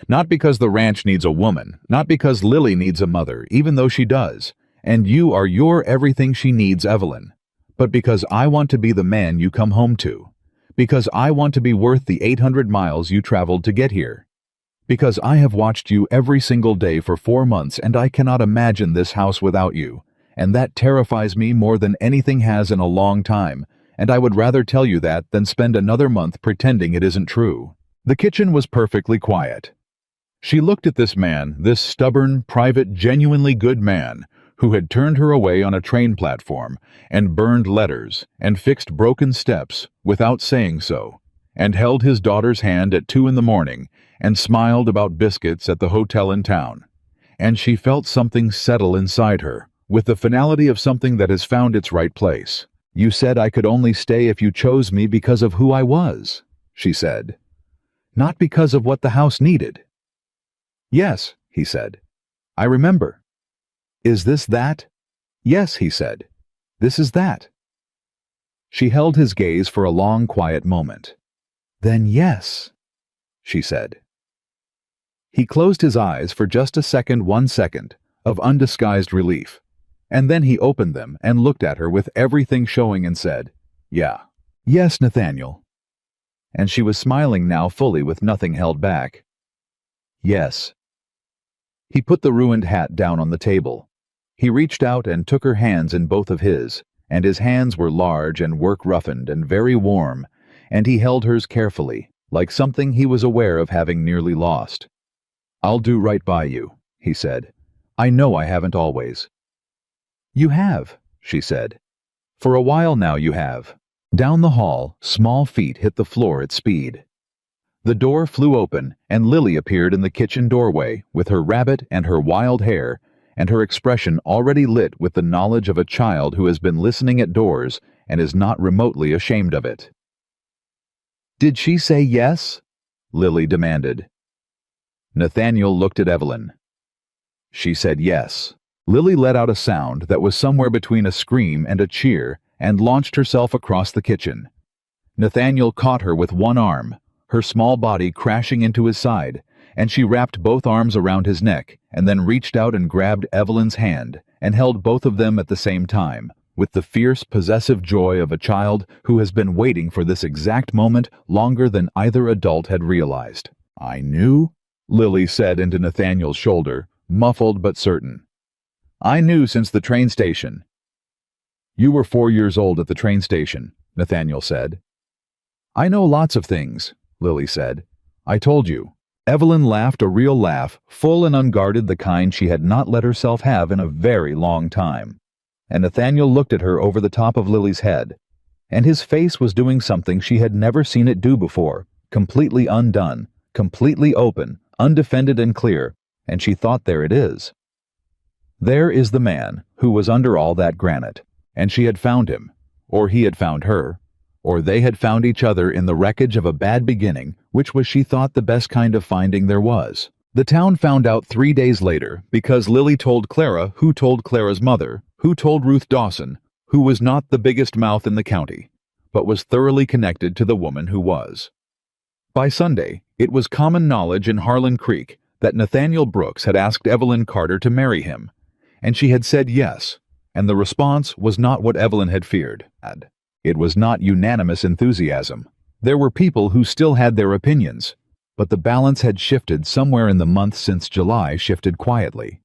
Not because the ranch needs a woman, not because Lily needs a mother, even though she does, and you are your everything she needs, Evelyn, but because I want to be the man you come home to, because I want to be worth the 800 miles you traveled to get here, because I have watched you every single day for 4 months and I cannot imagine this house without you, and that terrifies me more than anything has in a long time, and I would rather tell you that than spend another month pretending it isn't true. The kitchen was perfectly quiet. She looked at this man, this stubborn, private, genuinely good man, who had turned her away on a train platform, and burned letters, and fixed broken steps, without saying so, and held his daughter's hand at 2 a.m, and smiled about biscuits at the hotel in town. And she felt something settle inside her, with the finality of something that has found its right place. You said I could only stay if you chose me because of who I was, she said. Not because of what the house needed. Yes, he said. I remember. Is this that? Yes, he said. This is that. She held his gaze for a long, quiet moment. Then yes, she said. He closed his eyes for just a second, 1 second, of undisguised relief, and then he opened them and looked at her with everything showing and said, Yeah. Yes, Nathaniel. And she was smiling now fully with nothing held back. Yes. He put the ruined hat down on the table. He reached out and took her hands in both of his, and his hands were large and work-roughened and very warm, and he held hers carefully, like something he was aware of having nearly lost. "I'll do right by you," he said. "I know I haven't always." "You have," she said. "For a while now you have." Down the hall, small feet hit the floor at speed. The door flew open, and Lily appeared in the kitchen doorway with her rabbit and her wild hair, and her expression already lit with the knowledge of a child who has been listening at doors and is not remotely ashamed of it. "Did she say yes?" Lily demanded. Nathaniel looked at Evelyn. "She said yes." Lily let out a sound that was somewhere between a scream and a cheer and launched herself across the kitchen. Nathaniel caught her with one arm, her small body crashing into his side, and she wrapped both arms around his neck and then reached out and grabbed Evelyn's hand and held both of them at the same time, with the fierce, possessive joy of a child who has been waiting for this exact moment longer than either adult had realized. "I knew," Lily said into Nathaniel's shoulder, muffled but certain. "I knew since the train station." "You were 4 years old at the train station," Nathaniel said. "I know lots of things," Lily said. "I told you." Evelyn laughed a real laugh, full and unguarded, the kind she had not let herself have in a very long time. And Nathaniel looked at her over the top of Lily's head, and his face was doing something she had never seen it do before, completely undone, completely open, undefended and clear, and she thought, there it is. There is the man who was under all that granite, and she had found him, or he had found her, or they had found each other in the wreckage of a bad beginning, which was, she thought, the best kind of finding there was. The town found out 3 days later because Lily told Clara, who told Clara's mother, who told Ruth Dawson, who was not the biggest mouth in the county, but was thoroughly connected to the woman who was. By Sunday, it was common knowledge in Harlan Creek that Nathaniel Brooks had asked Evelyn Carter to marry him, and she had said yes, and the response was not what Evelyn had feared. It was not unanimous enthusiasm. There were people who still had their opinions, but the balance had shifted somewhere in the month since July shifted quietly.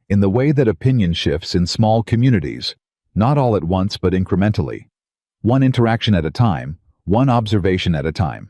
In the way that opinion shifts in small communities, not all at once but incrementally, one interaction at a time, one observation at a time,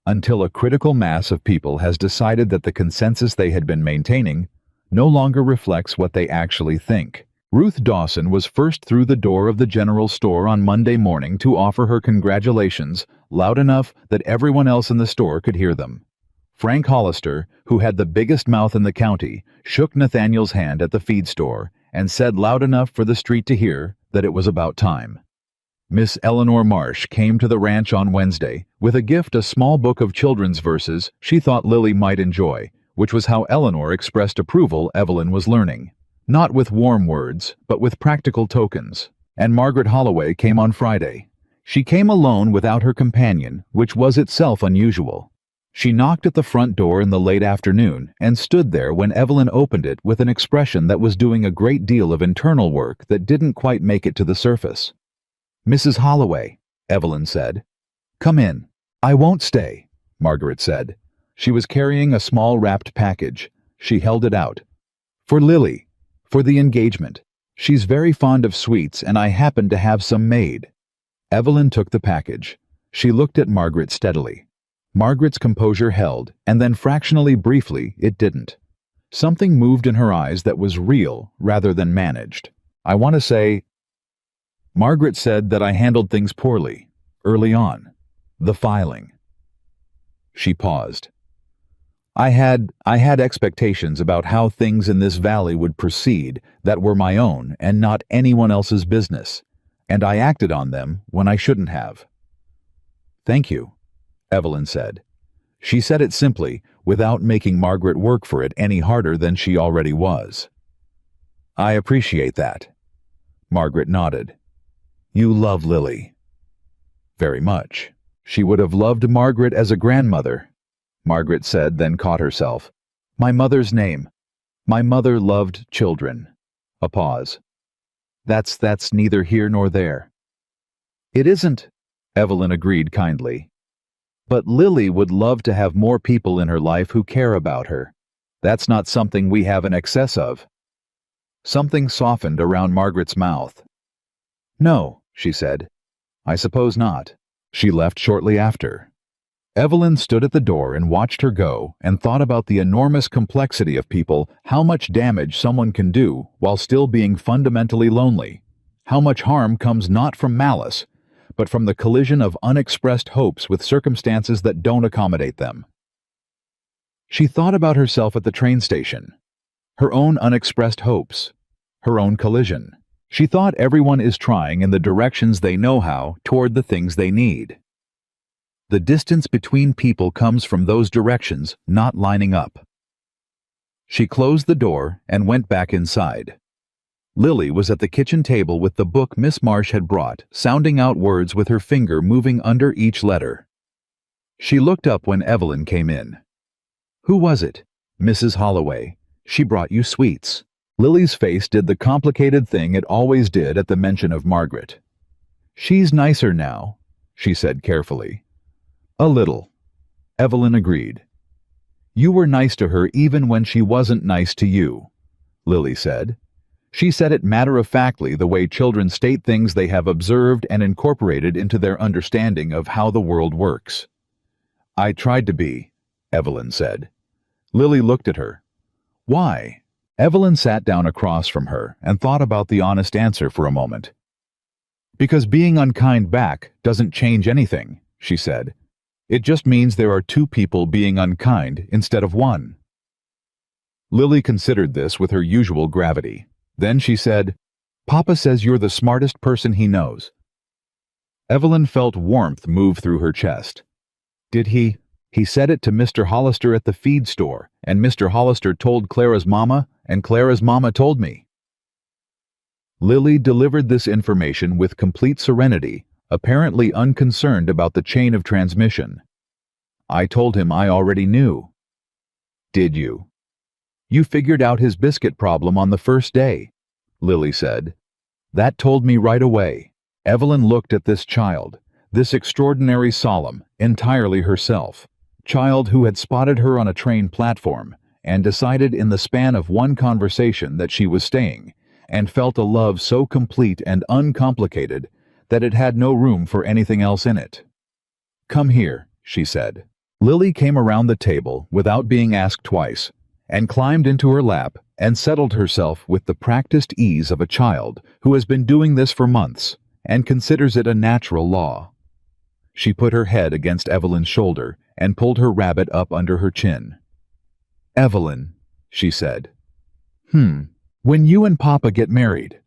until a critical mass of people has decided that the consensus they had been maintaining no longer reflects what they actually think. Ruth Dawson was first through the door of the general store on Monday morning to offer her congratulations loud enough that everyone else in the store could hear them. Frank Hollister, who had the biggest mouth in the county, shook Nathaniel's hand at the feed store and said loud enough for the street to hear that it was about time. Miss Eleanor Marsh came to the ranch on Wednesday with a gift, a small book of children's verses she thought Lily might enjoy, which was how Eleanor expressed approval Evelyn was learning. Not with warm words, but with practical tokens. And Margaret Holloway came on Friday. She came alone without her companion, which was itself unusual. She knocked at the front door in the late afternoon and stood there when Evelyn opened it with an expression that was doing a great deal of internal work that didn't quite make it to the surface. "Mrs. Holloway," Evelyn said. "Come in." "I won't stay," Margaret said. She was carrying a small wrapped package. She held it out. "For Lily. For the engagement. She's very fond of sweets, and I happen to have some made." Evelyn took the package. She looked at Margaret steadily. Margaret's composure held, and then fractionally briefly it didn't. Something moved in her eyes that was real rather than managed. "I want to say," Margaret said, "that I handled things poorly, early on. The filing." She paused. I had expectations about how things in this valley would proceed that were my own and not anyone else's business, and I acted on them when I shouldn't have." "Thank you," Evelyn said. She said it simply, without making Margaret work for it any harder than she already was. "I appreciate that." Margaret nodded. "You love Lily." "Very much. She would have loved Margaret as a grandmother," Margaret said, then caught herself. "My mother's name. My mother loved children." A pause. That's neither here nor there." "It isn't," Evelyn agreed kindly. "But Lily would love to have more people in her life who care about her. That's not something we have an excess of." Something softened around Margaret's mouth. "No," she said. "I suppose not." She left shortly after. Evelyn stood at the door and watched her go and thought about the enormous complexity of people, how much damage someone can do while still being fundamentally lonely, how much harm comes not from malice, but from the collision of unexpressed hopes with circumstances that don't accommodate them. She thought about herself at the train station, her own unexpressed hopes, her own collision. She thought everyone is trying in the directions they know how toward the things they need. The distance between people comes from those directions not lining up. She closed the door and went back inside. Lily was at the kitchen table with the book Miss Marsh had brought, sounding out words with her finger moving under each letter. She looked up when Evelyn came in. "Who was it?" "Mrs. Holloway. She brought you sweets." Lily's face did the complicated thing it always did at the mention of Margaret. "She's nicer now," she said carefully. "A little," Evelyn agreed. "You were nice to her even when she wasn't nice to you," Lily said. She said it matter-of-factly, the way children state things they have observed and incorporated into their understanding of how the world works. "I tried to be," Evelyn said. Lily looked at her. "Why?" Evelyn sat down across from her and thought about the honest answer for a moment. "Because being unkind back doesn't change anything," she said. "It just means there are two people being unkind instead of one." Lily considered this with her usual gravity. Then she said, "Papa says you're the smartest person he knows." Evelyn felt warmth move through her chest. "Did he?" "He said it to Mr. Hollister at the feed store, and Mr. Hollister told Clara's mama, and Clara's mama told me." Lily delivered this information with complete serenity, apparently unconcerned about the chain of transmission. "I told him I already knew." "Did you?" "You figured out his biscuit problem on the first day," Lily said. "That told me right away." Evelyn looked at this child, this extraordinary solemn, entirely herself, child who had spotted her on a train platform and decided in the span of one conversation that she was staying, and felt a love so complete and uncomplicated that it had no room for anything else in it. "Come here," she said. Lily came around the table without being asked twice, and climbed into her lap and settled herself with the practiced ease of a child who has been doing this for months and considers it a natural law. She put her head against Evelyn's shoulder and pulled her rabbit up under her chin. "Evelyn," she said. When you and Papa get married."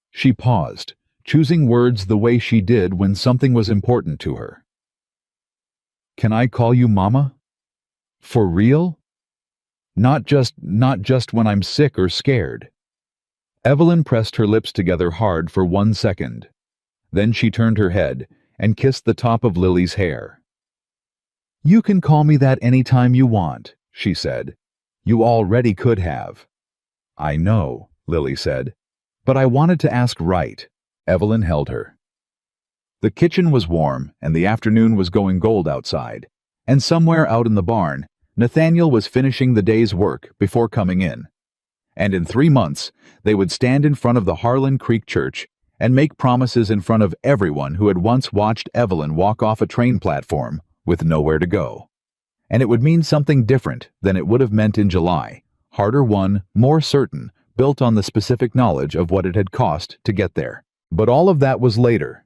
She paused, choosing words the way she did when something was important to her. "Can I call you Mama? For real? Not just when I'm sick or scared." Evelyn pressed her lips together hard for 1 second. Then she turned her head and kissed the top of Lily's hair. "You can call me that any time you want," she said. "You already could have." "I know," Lily said. "But I wanted to ask right." Evelyn held her. The kitchen was warm and the afternoon was going gold outside, and somewhere out in the barn, Nathaniel was finishing the day's work before coming in. And in 3 months, they would stand in front of the Harlan Creek Church and make promises in front of everyone who had once watched Evelyn walk off a train platform with nowhere to go. And it would mean something different than it would have meant in July, harder won, more certain, built on the specific knowledge of what it had cost to get there. But all of that was later.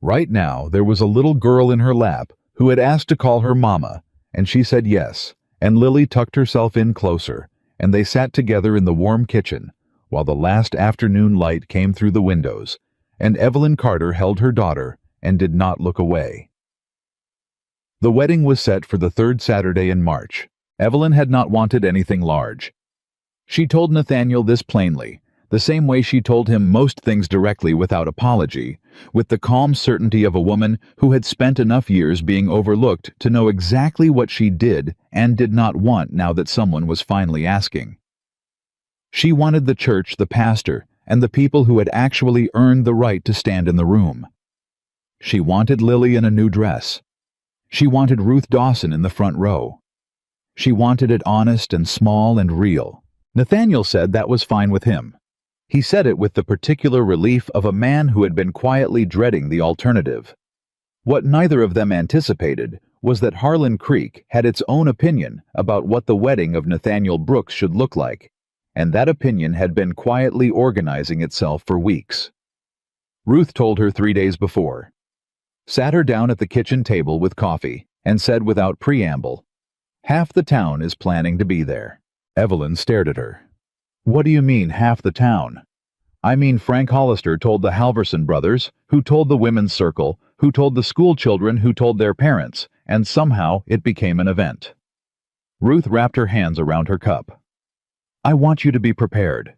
Right now, there was a little girl in her lap who had asked to call her Mama, and she said yes, and Lily tucked herself in closer, and they sat together in the warm kitchen, while the last afternoon light came through the windows, and Evelyn Carter held her daughter and did not look away. The wedding was set for the 3rd Saturday in March. Evelyn had not wanted anything large. She told Nathaniel this plainly, the same way she told him most things directly without apology, with the calm certainty of a woman who had spent enough years being overlooked to know exactly what she did and did not want now that someone was finally asking. She wanted the church, the pastor, and the people who had actually earned the right to stand in the room. She wanted Lily in a new dress. She wanted Ruth Dawson in the front row. She wanted it honest and small and real, Nathaniel said that was fine with him. He said it with the particular relief of a man who had been quietly dreading the alternative. What neither of them anticipated was that Harlan Creek had its own opinion about what the wedding of Nathaniel Brooks should look like, and that opinion had been quietly organizing itself for weeks. Ruth told her 3 days before, sat her down at the kitchen table with coffee, and said without preamble, "Half the town is planning to be there." Evelyn stared at her. "What do you mean, half the town?" "I mean Frank Hollister told the Halverson brothers, who told the women's circle, who told the school children, who told their parents, and somehow it became an event." Ruth wrapped her hands around her cup. "I want you to be prepared.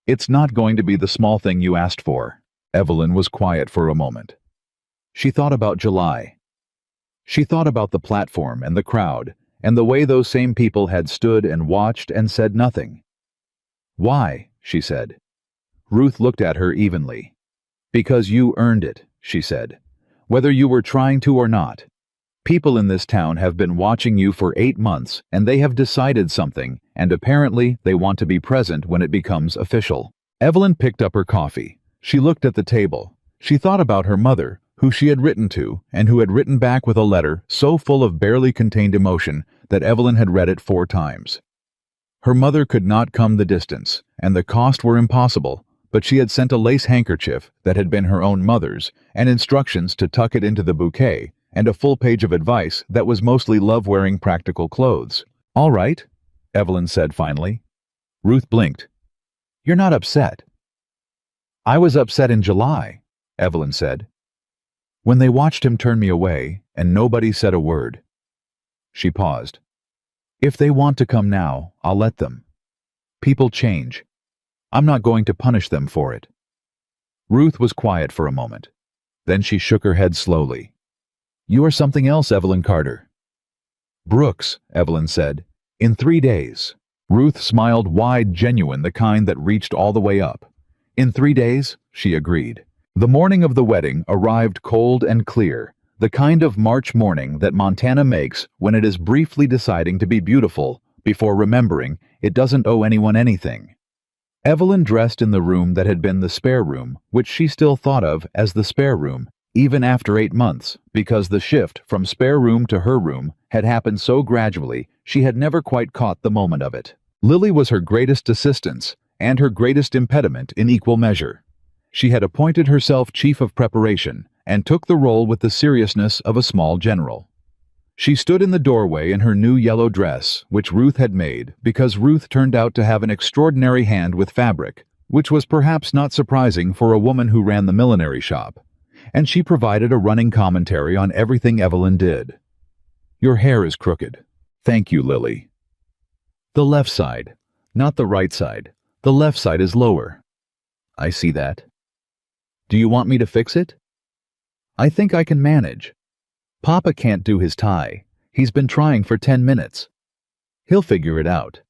It's not going to be the small thing you asked for." Evelyn was quiet for a moment. She thought about July. She thought about the platform and the crowd, and the way those same people had stood and watched and said nothing. "Why?" she said. Ruth looked at her evenly. "Because you earned it," she said. "Whether you were trying to or not. People in this town have been watching you for 8 months, and they have decided something, and apparently they want to be present when it becomes official." Evelyn picked up her coffee. She looked at the table. She thought about her mother, who she had written to, and who had written back with a letter so full of barely contained emotion that Evelyn had read it 4 times. Her mother could not come the distance, and the cost were impossible, but she had sent a lace handkerchief that had been her own mother's, and instructions to tuck it into the bouquet, and a full page of advice that was mostly love-wearing practical clothes. "All right," Evelyn said finally. Ruth blinked. "You're not upset." "I was upset in July," Evelyn said. "When they watched him turn me away, and nobody said a word." She paused. "If they want to come now, I'll let them. People change. I'm not going to punish them for it." Ruth was quiet for a moment. Then she shook her head slowly. "You are something else, Evelyn Carter." "Brooks," Evelyn said, "in 3 days." Ruth smiled wide, genuine, the kind that reached all the way up. "In 3 days," she agreed. The morning of the wedding arrived cold and clear, the kind of March morning that Montana makes when it is briefly deciding to be beautiful before remembering it doesn't owe anyone anything. Evelyn dressed in the room that had been the spare room, which she still thought of as the spare room, even after 8 months, because the shift from spare room to her room had happened so gradually she had never quite caught the moment of it. Lily was her greatest assistance, and her greatest impediment in equal measure. She had appointed herself chief of preparation, and took the role with the seriousness of a small general. She stood in the doorway in her new yellow dress, which Ruth had made, because Ruth turned out to have an extraordinary hand with fabric, which was perhaps not surprising for a woman who ran the millinery shop, and she provided a running commentary on everything Evelyn did. "Your hair is crooked." "Thank you, Lily." "The left side, not the right side. The left side is lower." "I see that." "Do you want me to fix it?" "I think I can manage. Papa can't do his tie. He's been trying for 10 minutes. He'll figure it out."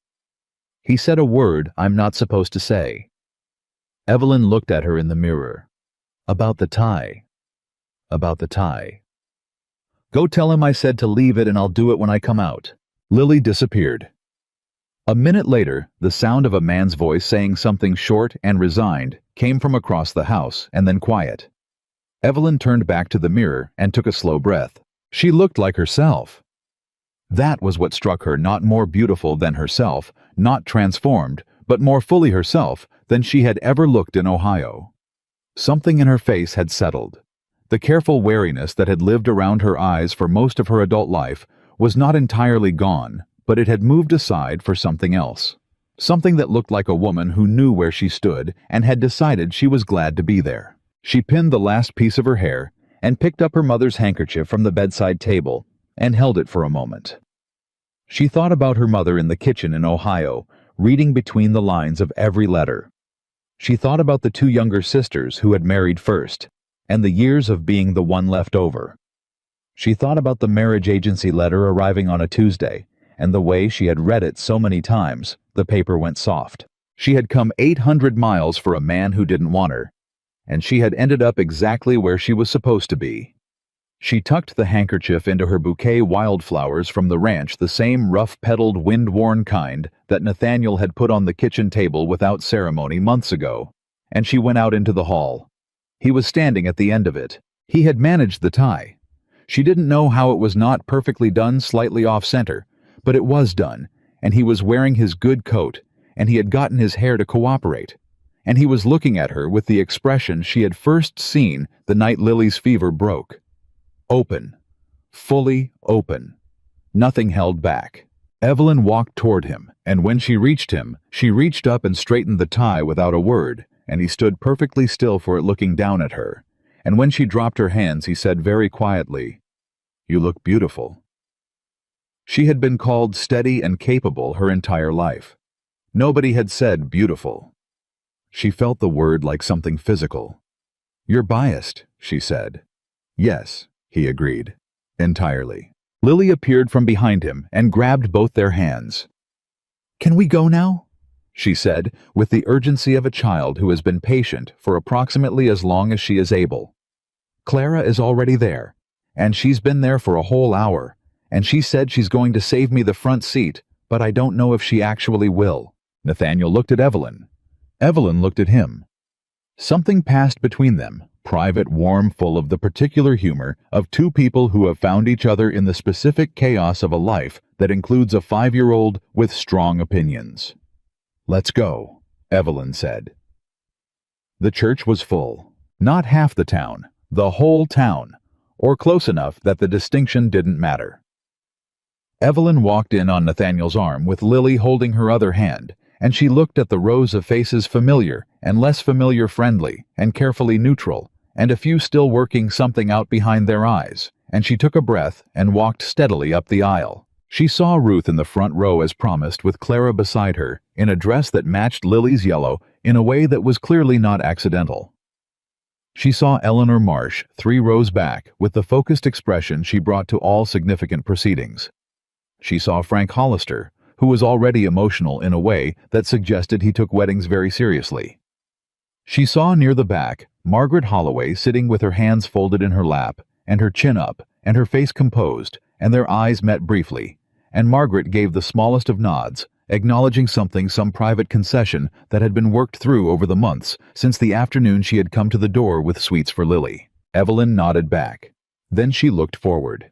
He said a word I'm not supposed to say. Evelyn looked at her in the mirror. "About the tie. About the tie." "Go tell him I said to leave it and I'll do it when I come out." Lily disappeared. A minute later, the sound of a man's voice saying something short and resigned came from across the house, and then quiet. Evelyn turned back to the mirror and took a slow breath. She looked like herself. That was what struck her, not more beautiful than herself, not transformed, but more fully herself than she had ever looked in Ohio. Something in her face had settled. The careful wariness that had lived around her eyes for most of her adult life was not entirely gone, but it had moved aside for something else. Something that looked like a woman who knew where she stood and had decided she was glad to be there. She pinned the last piece of her hair and picked up her mother's handkerchief from the bedside table and held it for a moment. She thought about her mother in the kitchen in Ohio, reading between the lines of every letter. She thought about the 2 younger sisters who had married first, and the years of being the one left over. She thought about the marriage agency letter arriving on a Tuesday, and the way she had read it so many times, the paper went soft. She had come 800 miles for a man who didn't want her, and she had ended up exactly where she was supposed to be. She tucked the handkerchief into her bouquet wildflowers from the ranch, the same rough-petaled, wind-worn kind that Nathaniel had put on the kitchen table without ceremony months ago, and she went out into the hall. He was standing at the end of it. He had managed the tie. She didn't know how it was not perfectly done, slightly off-center, but it was done, and he was wearing his good coat, and he had gotten his hair to cooperate, and he was looking at her with the expression she had first seen the night Lily's fever broke. Open. Fully open. Nothing held back. Evelyn walked toward him, and when she reached him, she reached up and straightened the tie without a word, and he stood perfectly still for it, looking down at her. And when she dropped her hands, he said very quietly, "You look beautiful." She had been called steady and capable her entire life. Nobody had said beautiful. She felt the word like something physical. "You're biased," she said. "Yes," he agreed. "Entirely." Lily appeared from behind him and grabbed both their hands. "Can we go now?" she said, with the urgency of a child who has been patient for approximately as long as she is able. "Clara is already there, and she's been there for a whole hour, and she said she's going to save me the front seat, but I don't know if she actually will." Nathaniel looked at Evelyn. Evelyn looked at him. Something passed between them, private, warm, full of the particular humor of two people who have found each other in the specific chaos of a life that includes a 5-year-old with strong opinions. "Let's go," Evelyn said. The church was full. Not half the town, the whole town, or close enough that the distinction didn't matter. Evelyn walked in on Nathaniel's arm with Lily holding her other hand, and she looked at the rows of faces, familiar and less familiar, friendly and carefully neutral, and a few still working something out behind their eyes, and she took a breath and walked steadily up the aisle. She saw Ruth in the front row as promised, with Clara beside her, in a dress that matched Lily's yellow in a way that was clearly not accidental. She saw Eleanor Marsh 3 rows back with the focused expression she brought to all significant proceedings. She saw Frank Hollister, who was already emotional in a way that suggested he took weddings very seriously. She saw near the back Margaret Holloway sitting with her hands folded in her lap, and her chin up, and her face composed, and their eyes met briefly, and Margaret gave the smallest of nods, acknowledging something, some private concession that had been worked through over the months since the afternoon she had come to the door with sweets for Lily. Evelyn nodded back. Then she looked forward.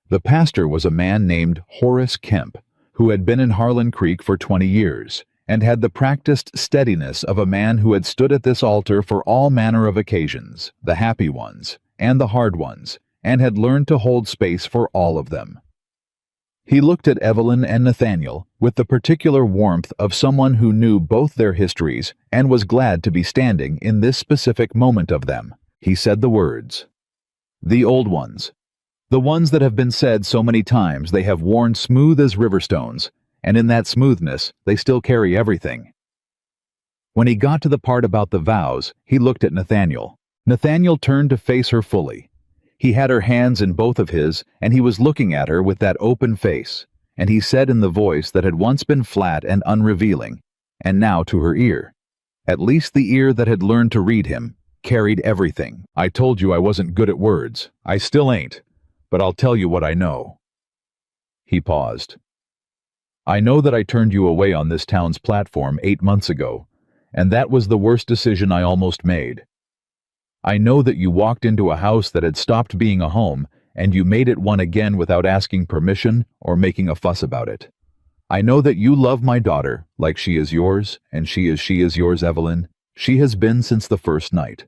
The pastor was a man named Horace Kemp, who had been in Harlan Creek for 20 years, and had the practiced steadiness of a man who had stood at this altar for all manner of occasions, the happy ones and the hard ones, and had learned to hold space for all of them. He looked at Evelyn and Nathaniel with the particular warmth of someone who knew both their histories and was glad to be standing in this specific moment of them. He said the words, "The old ones. The ones that have been said so many times they have worn smooth as river stones, and in that smoothness they still carry everything." When he got to the part about the vows, he looked at Nathaniel. Nathaniel turned to face her fully. He had her hands in both of his, and he was looking at her with that open face, and he said in the voice that had once been flat and unrevealing, and now to her ear, at least the ear that had learned to read him, carried everything. "I told you I wasn't good at words. I still ain't. But I'll tell you what I know." He paused. "I know that I turned you away on this town's platform 8 months ago, and that was the worst decision I almost made. I know that you walked into a house that had stopped being a home, and you made it one again without asking permission or making a fuss about it. I know that you love my daughter like she is yours, and she is yours, Evelyn. She has been since the first night.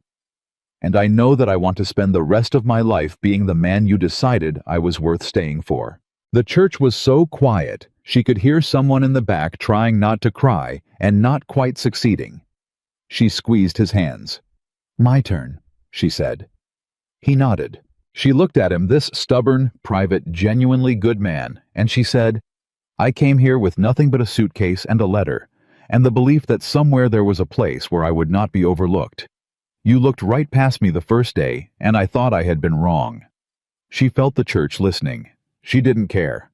And I know that I want to spend the rest of my life being the man you decided I was worth staying for." The church was so quiet, she could hear someone in the back trying not to cry and not quite succeeding. She squeezed his hands. "My turn," she said. He nodded. She looked at him, this stubborn, private, genuinely good man, and she said, "I came here with nothing but a suitcase and a letter, and the belief that somewhere there was a place where I would not be overlooked. You looked right past me the first day, and I thought I had been wrong." She felt the church listening. She didn't care.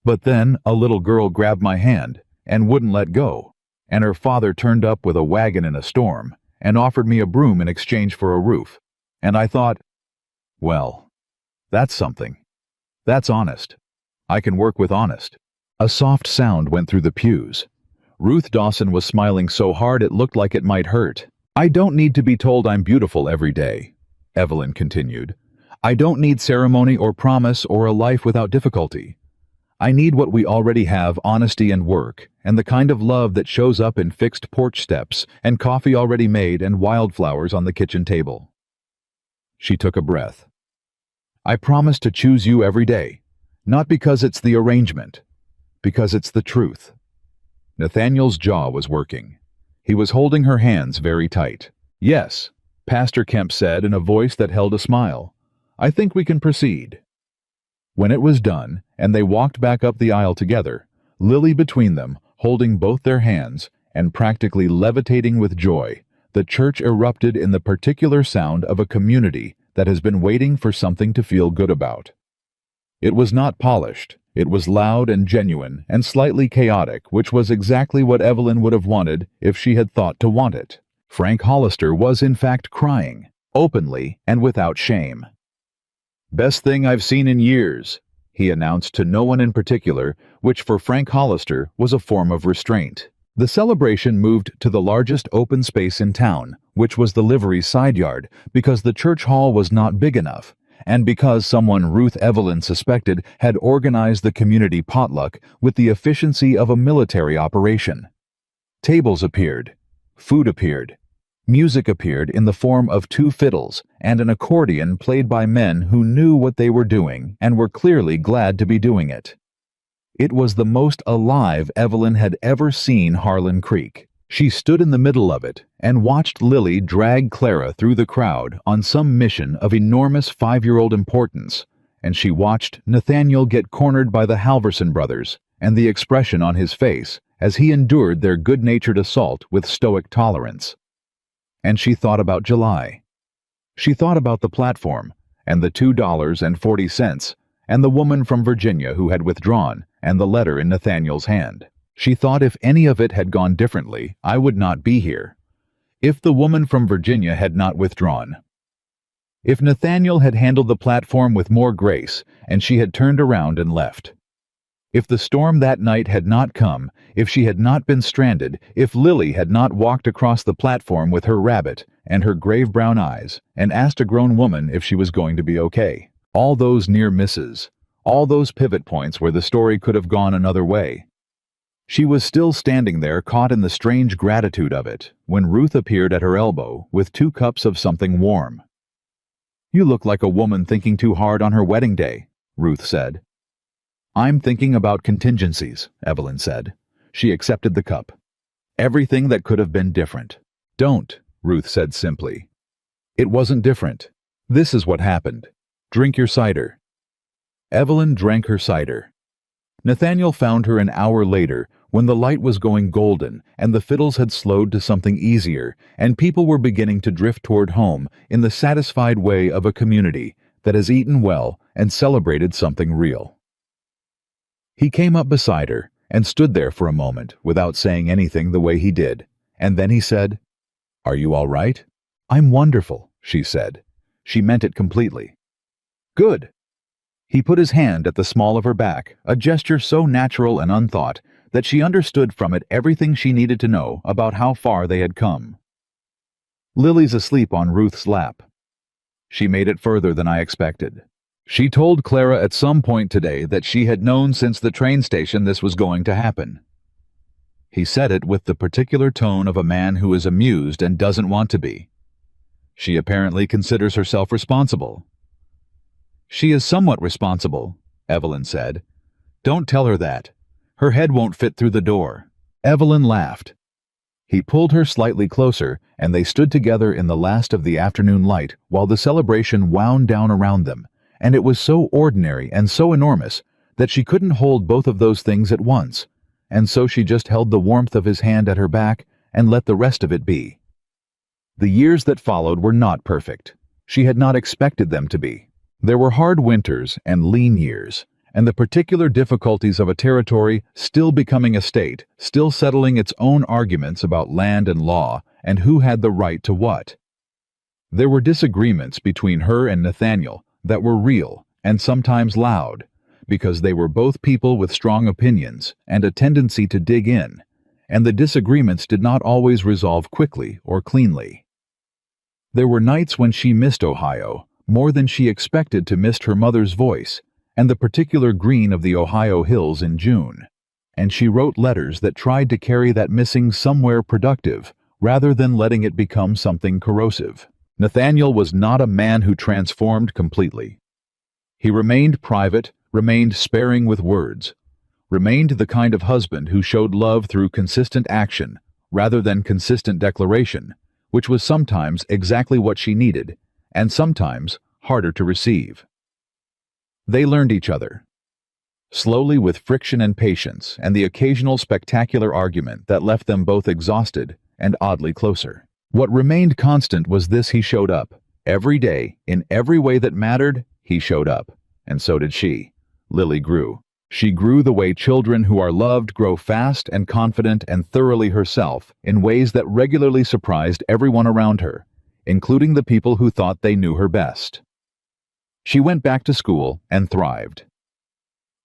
But then a little girl grabbed my hand and wouldn't let go, and her father turned up with a wagon in a storm and offered me a broom in exchange for a roof. And I thought, Well, that's something. That's honest. I can work with honest. A soft sound went through the pews. Ruth Dawson was smiling so hard it looked like it might hurt. I don't need to be told I'm beautiful every day, Evelyn continued. I don't need ceremony or promise or a life without difficulty. I need what we already have, honesty and work, and the kind of love that shows up in fixed porch steps and coffee already made and wildflowers on the kitchen table. She took a breath. I promise to choose you every day, not because it's the arrangement, because it's the truth. Nathaniel's jaw was working. He was holding her hands very tight. Yes, Pastor Kemp said in a voice that held a smile. I think we can proceed. When it was done, and they walked back up the aisle together, Lily between them, holding both their hands, and practically levitating with joy, the church erupted in the particular sound of a community that has been waiting for something to feel good about. It was not polished. It was loud and genuine and slightly chaotic, which was exactly what Evelyn would have wanted if she had thought to want it. Frank Hollister was in fact crying, openly and without shame. Best thing I've seen in years, he announced to no one in particular, which for Frank Hollister was a form of restraint. The celebration moved to the largest open space in town, which was the livery's side yard, because the church hall was not big enough, and because someone Ruth Evelyn suspected had organized the community potluck with the efficiency of a military operation. Tables appeared, food appeared, music appeared in the form of 2 fiddles and an accordion played by men who knew what they were doing and were clearly glad to be doing it. It was the most alive Evelyn had ever seen Harlan Creek. She stood in the middle of it and watched Lily drag Clara through the crowd on some mission of enormous 5-year-old importance, and she watched Nathaniel get cornered by the Halverson brothers and the expression on his face as he endured their good-natured assault with stoic tolerance. And she thought about July. She thought about the platform and the $2.40 and the woman from Virginia who had withdrawn and the letter in Nathaniel's hand. She thought if any of it had gone differently, I would not be here. If the woman from Virginia had not withdrawn. If Nathaniel had handled the platform with more grace and she had turned around and left. If the storm that night had not come, if she had not been stranded, if Lily had not walked across the platform with her rabbit and her grave brown eyes and asked a grown woman if she was going to be okay. All those near misses, all those pivot points where the story could have gone another way. She was still standing there caught in the strange gratitude of it when Ruth appeared at her elbow with 2 cups of something warm. You look like a woman thinking too hard on her wedding day, Ruth said. I'm thinking about contingencies, Evelyn said. She accepted the cup. Everything that could have been different. Don't, Ruth said simply. It wasn't different. This is what happened. Drink your cider. Evelyn drank her cider. Nathaniel found her an hour later when the light was going golden and the fiddles had slowed to something easier and people were beginning to drift toward home in the satisfied way of a community that has eaten well and celebrated something real. He came up beside her and stood there for a moment without saying anything the way he did, and then he said, "Are you all right?" "I'm wonderful," she said. She meant it completely. "Good." He put his hand at the small of her back, a gesture so natural and unthought that she understood from it everything she needed to know about how far they had come. Lily's asleep on Ruth's lap. She made it further than I expected. She told Clara at some point today that she had known since the train station this was going to happen. He said it with the particular tone of a man who is amused and doesn't want to be. She apparently considers herself responsible. She is somewhat responsible, Evelyn said. Don't tell her that. Her head won't fit through the door. Evelyn laughed. He pulled her slightly closer, and they stood together in the last of the afternoon light while the celebration wound down around them, and it was so ordinary and so enormous that she couldn't hold both of those things at once, and so she just held the warmth of his hand at her back and let the rest of it be. The years that followed were not perfect. She had not expected them to be. There were hard winters and lean years, and the particular difficulties of a territory still becoming a state, still settling its own arguments about land and law and who had the right to what. There were disagreements between her and Nathaniel that were real and sometimes loud, because they were both people with strong opinions and a tendency to dig in, and the disagreements did not always resolve quickly or cleanly. There were nights when she missed Ohio more than she expected to miss her mother's voice and the particular green of the Ohio hills in June, and she wrote letters that tried to carry that missing somewhere productive rather than letting it become something corrosive. Nathaniel was not a man who transformed completely. He remained private, remained sparing with words, remained the kind of husband who showed love through consistent action rather than consistent declaration, which was sometimes exactly what she needed, and sometimes harder to receive. They learned each other. Slowly, with friction and patience and the occasional spectacular argument that left them both exhausted and oddly closer. What remained constant was this: he showed up. Every day, in every way that mattered, he showed up. And so did she. Lily grew. She grew the way children who are loved grow, fast and confident and thoroughly herself, in ways that regularly surprised everyone around her, including the people who thought they knew her best. She went back to school and thrived.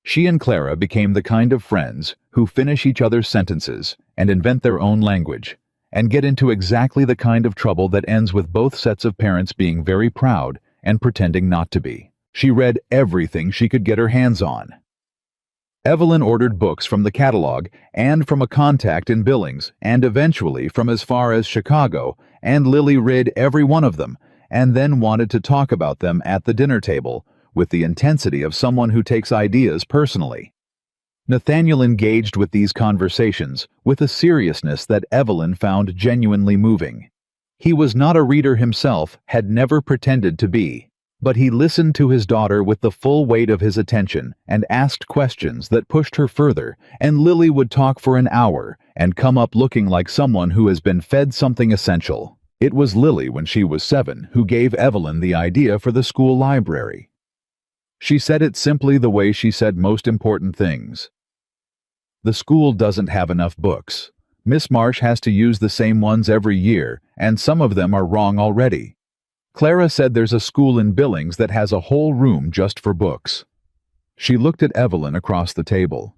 She and Clara became the kind of friends who finish each other's sentences and invent their own language, and get into exactly the kind of trouble that ends with both sets of parents being very proud and pretending not to be. She read everything she could get her hands on. Evelyn ordered books from the catalog and from a contact in Billings, and eventually from as far as Chicago, and Lily read every one of them, and then wanted to talk about them at the dinner table, with the intensity of someone who takes ideas personally. Nathaniel engaged with these conversations with a seriousness that Evelyn found genuinely moving. He was not a reader himself, had never pretended to be, but he listened to his daughter with the full weight of his attention and asked questions that pushed her further, and Lily would talk for an hour and come up looking like someone who has been fed something essential. It was Lily, when she was 7, who gave Evelyn the idea for the school library. She said it simply the way she said most important things. The school doesn't have enough books. Miss Marsh has to use the same ones every year, and some of them are wrong already. Clara said there's a school in Billings that has a whole room just for books. She looked at Evelyn across the table.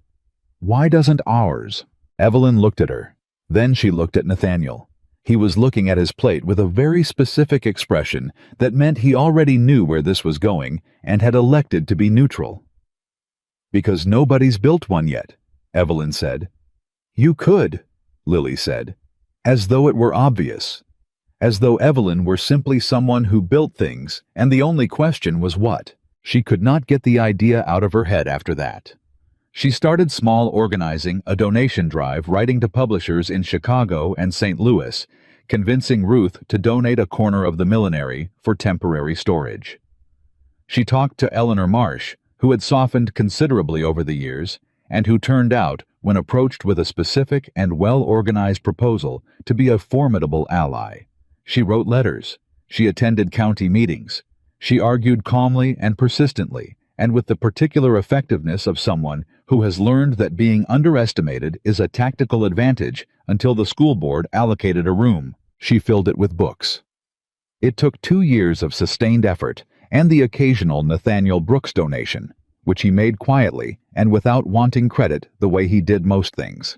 Why doesn't ours? Evelyn looked at her. Then she looked at Nathaniel. He was looking at his plate with a very specific expression that meant he already knew where this was going and had elected to be neutral. Because nobody's built one yet, Evelyn said. You could, Lily said, as though it were obvious, as though Evelyn were simply someone who built things, and the only question was what. She could not get the idea out of her head after that. She started small, organizing a donation drive, writing to publishers in Chicago and St. Louis, convincing Ruth to donate a corner of the millinery for temporary storage. She talked to Eleanor Marsh, who had softened considerably over the years, and who turned out, when approached with a specific and well-organized proposal, to be a formidable ally. She wrote letters. She attended county meetings. She argued calmly and persistently, and with the particular effectiveness of someone who has learned that being underestimated is a tactical advantage until the school board allocated a room. She filled it with books. It took 2 years of sustained effort and the occasional Nathaniel Brooks donation, which he made quietly and without wanting credit the way he did most things.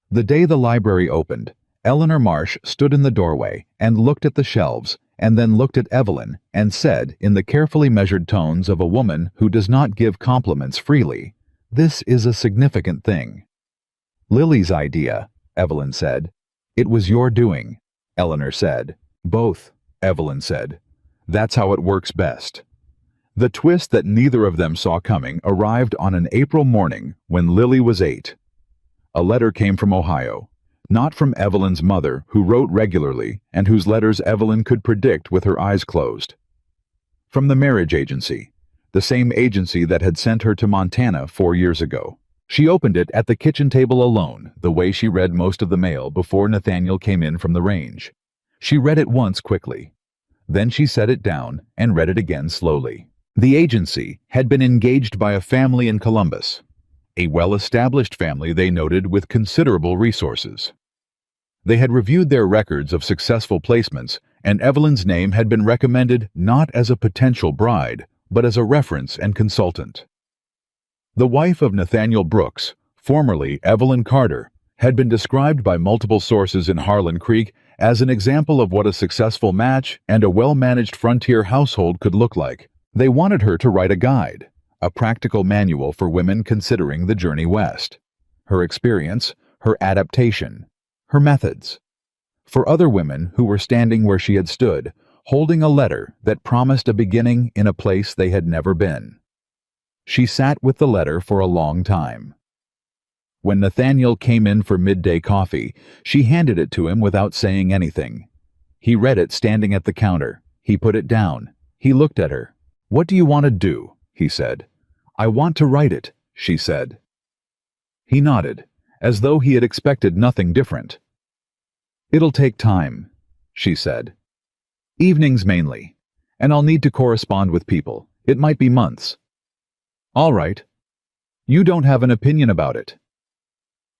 The day the library opened, Eleanor Marsh stood in the doorway and looked at the shelves, and then looked at Evelyn and said, in the carefully measured tones of a woman who does not give compliments freely, "This is a significant thing." "Lily's idea," Evelyn said. "It was your doing," Eleanor said. "Both," Evelyn said. "That's how it works best." The twist that neither of them saw coming arrived on an April morning when Lily was 8. A letter came from Ohio. Not from Evelyn's mother, who wrote regularly and whose letters Evelyn could predict with her eyes closed. From the marriage agency, the same agency that had sent her to Montana 4 years ago. She opened it at the kitchen table alone, the way she read most of the mail before Nathaniel came in from the range. She read it once quickly. Then she set it down and read it again slowly. The agency had been engaged by a family in Columbus, a well-established family, they noted, with considerable resources. They had reviewed their records of successful placements and Evelyn's name had been recommended not as a potential bride, but as a reference and consultant. The wife of Nathaniel Brooks, formerly Evelyn Carter, had been described by multiple sources in Harlan Creek as an example of what a successful match and a well-managed frontier household could look like. They wanted her to write a guide, a practical manual for women considering the journey west. Her experience, her adaptation, her methods. For other women who were standing where she had stood, holding a letter that promised a beginning in a place they had never been. She sat with the letter for a long time. When Nathaniel came in for midday coffee, she handed it to him without saying anything. He read it standing at the counter. He put it down. He looked at her. "What do you want to do?" he said. "I want to write it," she said. He nodded, as though he had expected nothing different. "It'll take time," she said. "Evenings mainly, and I'll need to correspond with people. It might be months." "All right. You don't have an opinion about it."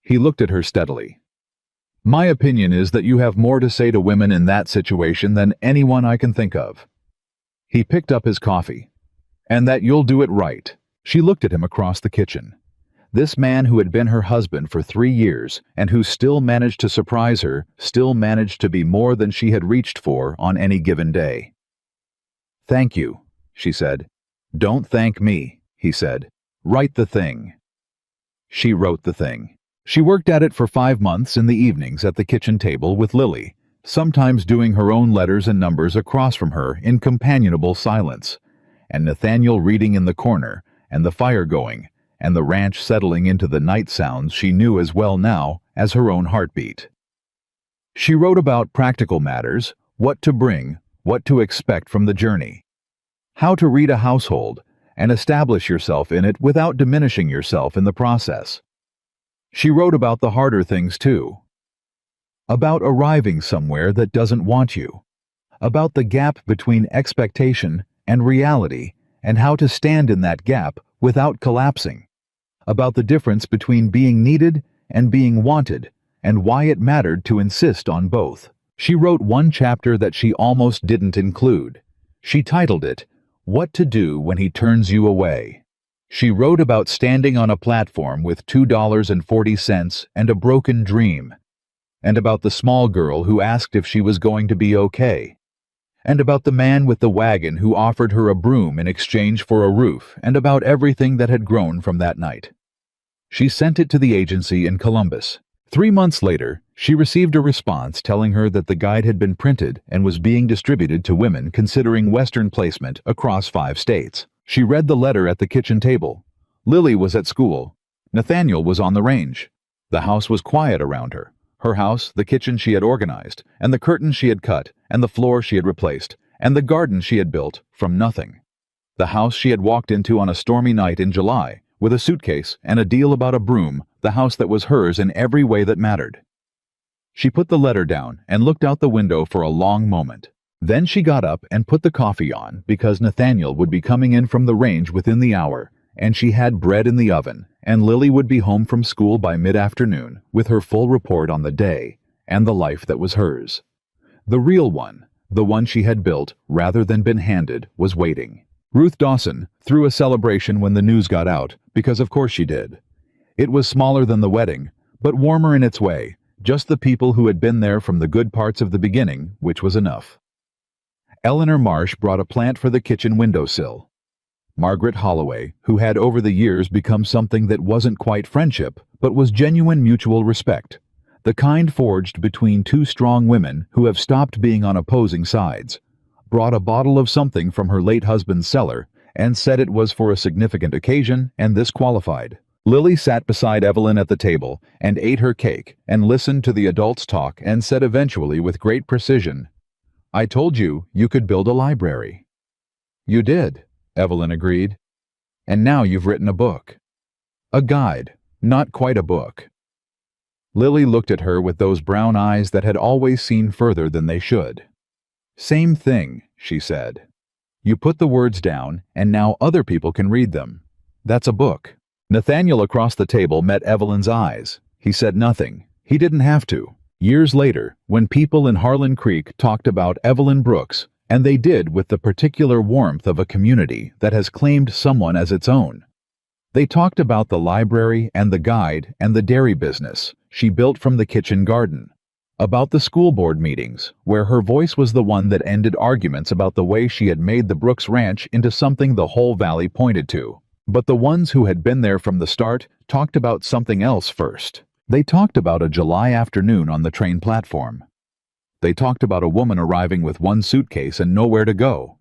He looked at her steadily. "My opinion is that you have more to say to women in that situation than anyone I can think of." He picked up his coffee. "And that you'll do it right." She looked at him across the kitchen. This man who had been her husband for 3 years and who still managed to surprise her, still managed to be more than she had reached for on any given day. "Thank you," she said. "Don't thank me," he said. "Write the thing." She wrote the thing. She worked at it for 5 months in the evenings at the kitchen table with Lily, sometimes doing her own letters and numbers across from her in companionable silence, and Nathaniel reading in the corner, and the fire going, and the ranch settling into the night sounds she knew as well now as her own heartbeat. She wrote about practical matters, what to bring, what to expect from the journey, how to read a household and establish yourself in it without diminishing yourself in the process. She wrote about the harder things too. About arriving somewhere that doesn't want you. About the gap between expectation and reality and how to stand in that gap without collapsing. About the difference between being needed and being wanted and why it mattered to insist on both. She wrote one chapter that she almost didn't include. She titled it, "What to Do When He Turns You Away." She wrote about standing on a platform with $2.40 and a broken dream, and about the small girl who asked if she was going to be okay, and about the man with the wagon who offered her a broom in exchange for a roof, and about everything that had grown from that night. She sent it to the agency in Columbus. 3 months later, she received a response telling her that the guide had been printed and was being distributed to women considering Western placement across 5 states. She read the letter at the kitchen table. Lily was at school. Nathaniel was on the range. The house was quiet around her. Her house, the kitchen she had organized, and the curtains she had cut, and the floor she had replaced, and the garden she had built from nothing. The house she had walked into on a stormy night in July, with a suitcase and a deal about a broom, the house that was hers in every way that mattered. She put the letter down and looked out the window for a long moment. Then she got up and put the coffee on because Nathaniel would be coming in from the range within the hour, and she had bread in the oven, and Lily would be home from school by mid-afternoon with her full report on the day and the life that was hers. The real one, the one she had built rather than been handed, was waiting. Ruth Dawson threw a celebration when the news got out, because of course she did. It was smaller than the wedding, but warmer in its way, just the people who had been there from the good parts of the beginning, which was enough. Eleanor Marsh brought a plant for the kitchen windowsill. Margaret Holloway, who had over the years become something that wasn't quite friendship, but was genuine mutual respect, the kind forged between 2 strong women who have stopped being on opposing sides, brought a bottle of something from her late husband's cellar and said it was for a significant occasion, and this qualified. Lily sat beside Evelyn at the table and ate her cake and listened to the adults talk and said eventually with great precision, "I told you you could build a library." "You did," Evelyn agreed. "And now you've written a book." "A guide, not quite a book." Lily looked at her with those brown eyes that had always seen further than they should. "Same thing," she said. "You put the words down, and now other people can read them. That's a book." Nathaniel across the table met Evelyn's eyes. He said nothing. He didn't have to. Years later, when people in Harlan Creek talked about Evelyn Brooks, and they did with the particular warmth of a community that has claimed someone as its own. They talked about the library and the guide and the dairy business she built from the kitchen garden, about the school board meetings, where her voice was the one that ended arguments about the way she had made the Brooks Ranch into something the whole valley pointed to. But the ones who had been there from the start talked about something else first. They talked about a July afternoon on the train platform. They talked about a woman arriving with one suitcase and nowhere to go.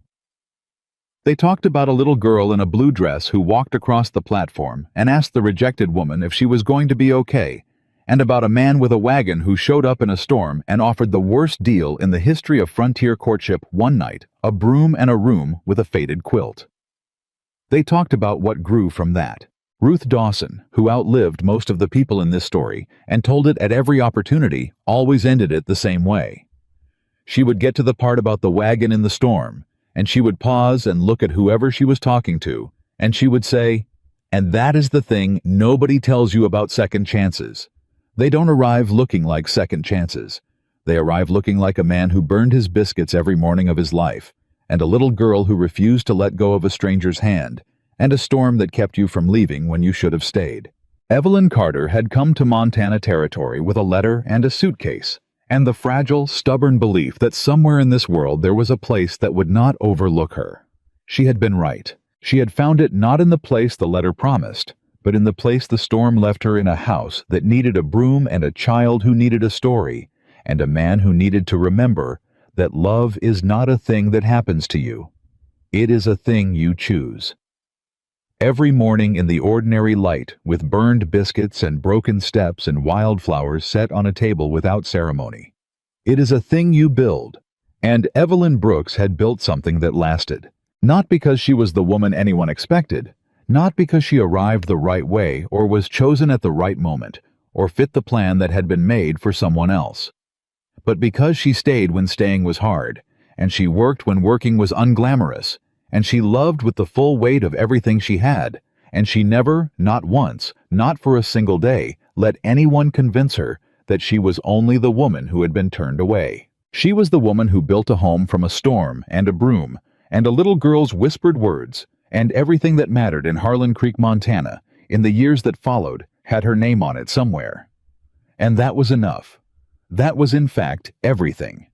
They talked about a little girl in a blue dress who walked across the platform and asked the rejected woman if she was going to be okay, and about a man with a wagon who showed up in a storm and offered the worst deal in the history of frontier courtship one night, a broom and a room with a faded quilt. They talked about what grew from that. Ruth Dawson, who outlived most of the people in this story and told it at every opportunity, always ended it the same way. She would get to the part about the wagon in the storm, and she would pause and look at whoever she was talking to, and she would say, "And that is the thing nobody tells you about second chances. They don't arrive looking like second chances. They arrive looking like a man who burned his biscuits every morning of his life, and a little girl who refused to let go of a stranger's hand, and a storm that kept you from leaving when you should have stayed." Evelyn Carter had come to Montana Territory with a letter and a suitcase, and the fragile, stubborn belief that somewhere in this world there was a place that would not overlook her. She had been right. She had found it not in the place the letter promised, but in the place the storm left her, in a house that needed a broom and a child who needed a story, and a man who needed to remember that love is not a thing that happens to you. It is a thing you choose. Every morning in the ordinary light, with burned biscuits and broken steps and wildflowers set on a table without ceremony. It is a thing you build. And Evelyn Brooks had built something that lasted. Not because she was the woman anyone expected, not because she arrived the right way or was chosen at the right moment, or fit the plan that had been made for someone else, but because she stayed when staying was hard, and she worked when working was unglamorous, and she loved with the full weight of everything she had, and she never, not once, not for a single day, let anyone convince her that she was only the woman who had been turned away. She was the woman who built a home from a storm and a broom, and a little girl's whispered words, and everything that mattered in Harlan Creek, Montana, in the years that followed, had her name on it somewhere. And that was enough. That was in fact everything.